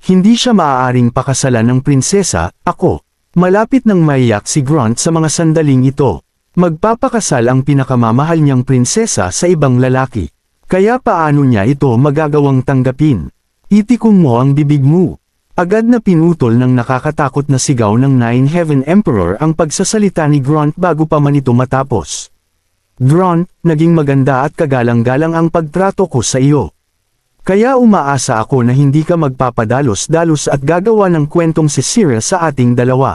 Hindi siya maaaring pakasalan ng prinsesa, ako. Malapit nang maiyak si Grant sa mga sandaling ito. Magpapakasal ang pinakamamahal niyang prinsesa sa ibang lalaki. Kaya paano niya ito magagawang tanggapin? Itikong mo ang bibig mo. Agad na pinutol ng nakakatakot na sigaw ng Nine Heaven Emperor ang pagsasalita ni Grant bago pa man ito matapos. Grant, naging maganda at kagalang-galang ang pagtrato ko sa iyo. Kaya umaasa ako na hindi ka magpapadalos-dalos at gagawa ng kwentong sisira sa ating dalawa.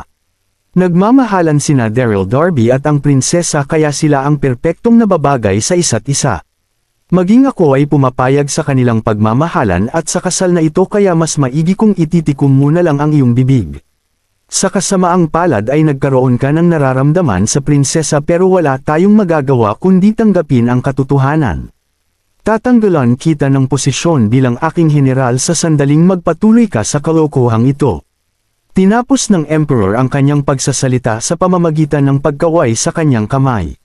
Nagmamahalan sina Daryl Darby at ang prinsesa kaya sila ang perpektong nababagay sa isa't isa. Maging ako ay pumapayag sa kanilang pagmamahalan at sa kasal na ito kaya mas maigi kong ititikom muna lang ang iyong bibig. Sa kasamaang palad ay nagkaroon ka ng nararamdaman sa prinsesa pero wala tayong magagawa kundi tanggapin ang katotohanan. Tatanggalan kita ng posisyon bilang aking general sa sandaling magpatuloy ka sa kalokohang ito. Tinapos ng emperor ang kanyang pagsasalita sa pamamagitan ng pagkaway sa kanyang kamay.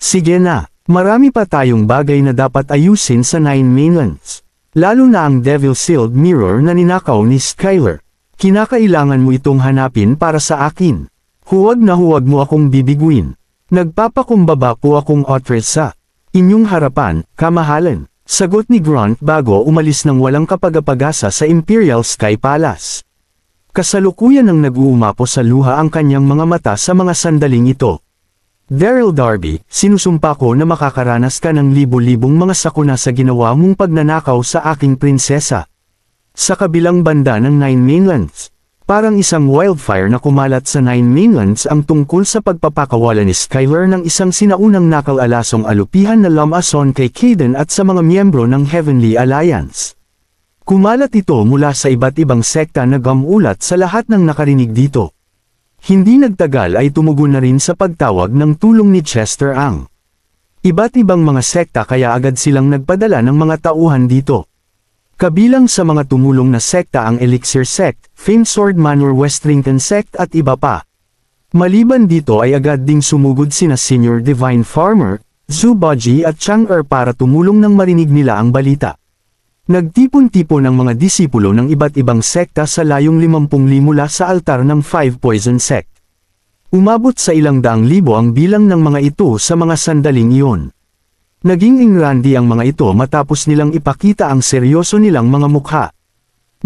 Sige na, marami pa tayong bagay na dapat ayusin sa Nine Mainlands. Lalo na ang Devil-Sealed Mirror na ninakaw ni Skylar. Kinakailangan mo itong hanapin para sa akin. Huwag na huwag mo akong bibiguin. Nagpapakumbaba po akong Otres sa inyong harapan, kamahalan. Sagot ni Grant bago umalis ng walang kapag-apag-asa sa Imperial Sky Palace. Kasalukuyan nang nag-uumapo sa luha ang kanyang mga mata sa mga sandaling ito. Daryl Darby, sinusumpa ko na makakaranas ka ng libo-libong mga sakuna sa ginawa mong pagnanakaw sa aking prinsesa. Sa kabilang banda ng Nine Mainlands, parang isang wildfire na kumalat sa Nine Mainlands ang tungkol sa pagpapakawala ni Skylar ng isang sinaunang nakal-alasong alupihan na Lamason kay Kaden at sa mga miyembro ng Heavenly Alliance. Kumalat ito mula sa iba't ibang sekta na gamulat sa lahat ng nakarinig dito. Hindi nagtagal ay tumugon na rin sa pagtawag ng tulong ni Chester ang iba't ibang mga sekta kaya agad silang nagpadala ng mga tauhan dito. Kabilang sa mga tumulong na sekta ang Elixir Sect, Famed Sword Manor Westrington Sect at iba pa. Maliban dito ay agad ding sumugod sina Senior Divine Farmer, Zubaji at Chang'er para tumulong nang marinig nila ang balita. Nagtipon-tipon ang mga disipulo ng iba't ibang sekta sa layong 50,000 mula sa altar ng Five Poison Sect. Umabot sa ilang daang libo ang bilang ng mga ito sa mga sandaling iyon. Naging ingrandi ang mga ito matapos nilang ipakita ang seryoso nilang mga mukha.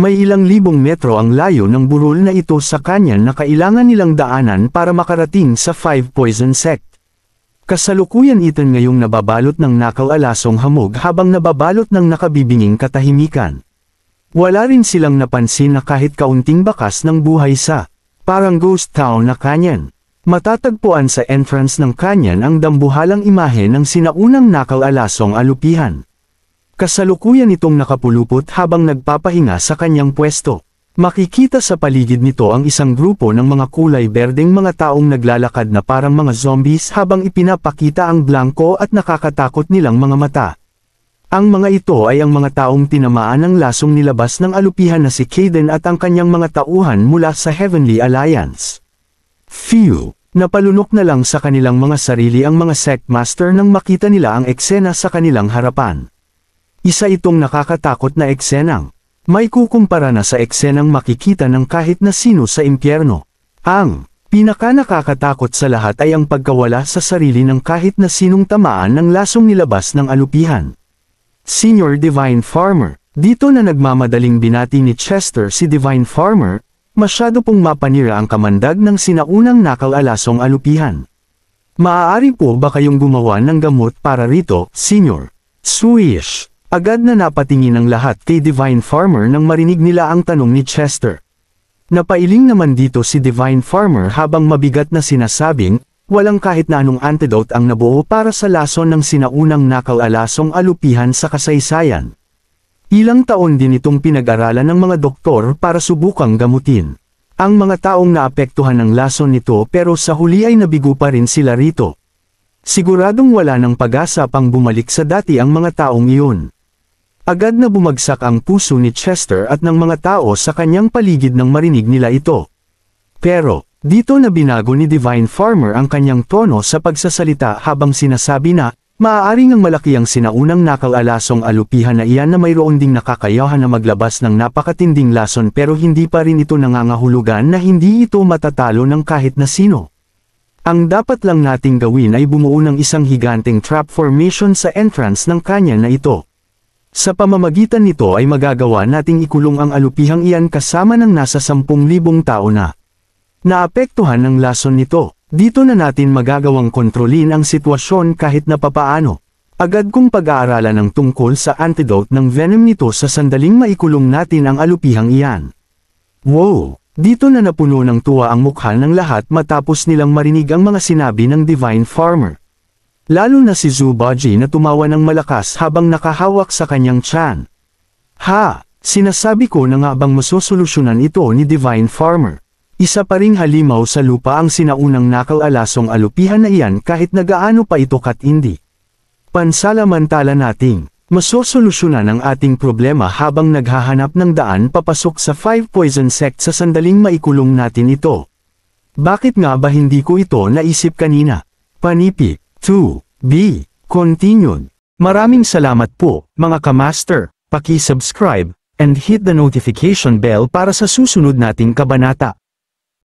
May ilang libong metro ang layo ng burol na ito sa kanyan na kailangan nilang daanan para makarating sa Five Poison Sect. Kasalukuyan Ethan ngayong nababalot ng nakal-alasong hamog habang nababalot ng nakabibinging katahimikan. Wala rin silang napansin na kahit kaunting bakas ng buhay sa parang ghost town na kanyan. Matatagpuan sa entrance ng kanyan ang dambuhalang imahe ng sinaunang nakal-alasong alupihan. Kasalukuyan itong nakapulupot habang nagpapahinga sa kanyang pwesto. Makikita sa paligid nito ang isang grupo ng mga kulay berdeng mga taong naglalakad na parang mga zombies habang ipinapakita ang blanko at nakakatakot nilang mga mata. Ang mga ito ay ang mga taong tinamaan ng lasong nilabas ng alupihan na si Kaden at ang kanyang mga tauhan mula sa Heavenly Alliance. Phew! Napalunok na lang sa kanilang mga sarili ang mga sect master nang makita nila ang eksena sa kanilang harapan. Isa itong nakakatakot na eksenang may kukumpara na sa eksenang makikita ng kahit na sino sa impyerno. Ang pinaka-nakakatakot sa lahat ay ang pagkawala sa sarili ng kahit na sinong tamaan ng lasong nilabas ng alupihan. Senior Divine Farmer, dito na nagmamadaling binati ni Chester si Divine Farmer, masyado pong mapanira ang kamandag ng sinaunang nakal-alasong alupihan. Maaari po ba kayong gumawa ng gamot para rito, Senior? Swish! Agad na napatingin ang lahat kay Divine Farmer nang marinig nila ang tanong ni Chester. Napailing naman dito si Divine Farmer habang mabigat na sinasabing, walang kahit na anong antidote ang nabuo para sa lason ng sinaunang nakal-alasong alupihan sa kasaysayan. Ilang taon din itong pinag-aralan ng mga doktor para subukang gamutin ang mga taong naapektuhan ng lason nito pero sa huli ay nabigo pa rin sila rito. Siguradong wala ng pag-asa pang bumalik sa dati ang mga taong iyon. Agad na bumagsak ang puso ni Chester at ng mga tao sa kanyang paligid nang marinig nila ito. Pero, dito na binago ni Divine Farmer ang kanyang tono sa pagsasalita habang sinasabi na, maaaring ang malaki ang sinaunang nakal-alasong alupihan na iyan na mayroon ding nakakayahan na maglabas ng napakatinding lason pero hindi pa rin ito nangangahulugan na hindi ito matatalo ng kahit na sino. Ang dapat lang nating gawin ay bumuo ng isang higanteng trap formation sa entrance ng kanyan na ito. Sa pamamagitan nito ay magagawa nating ikulong ang alupihang iyan kasama ng nasa 10,000 tao na naapektuhan ng lason nito. Dito na natin magagawang kontrolin ang sitwasyon kahit na papaano. Agad kong pag-aaralan ng tungkol sa antidote ng venom nito sa sandaling maikulong natin ang alupihang iyan. Wow! Dito na napuno ng tuwa ang mukha ng lahat matapos nilang marinig ang mga sinabi ng Divine Farmer. Lalo na si Zubaji na tumawa ng malakas habang nakahawak sa kanyang tiyan. Ha! Sinasabi ko na nga bang masosolusyonan ito ni Divine Farmer. Isa pa ring halimaw sa lupa ang sinaunang nakal-alasong alupihan na iyan kahit nagaano pa ito katindi. Pansalamantala nating masosolusyonan ang ating problema habang naghahanap ng daan papasok sa 5 Poison Sect sa sandaling maikulong natin ito. Bakit nga ba hindi ko ito naisip kanina? Panipi, 2B, continued. Maraming salamat po, mga kamaster, paki-subscribe, and hit the notification bell para sa susunod nating kabanata.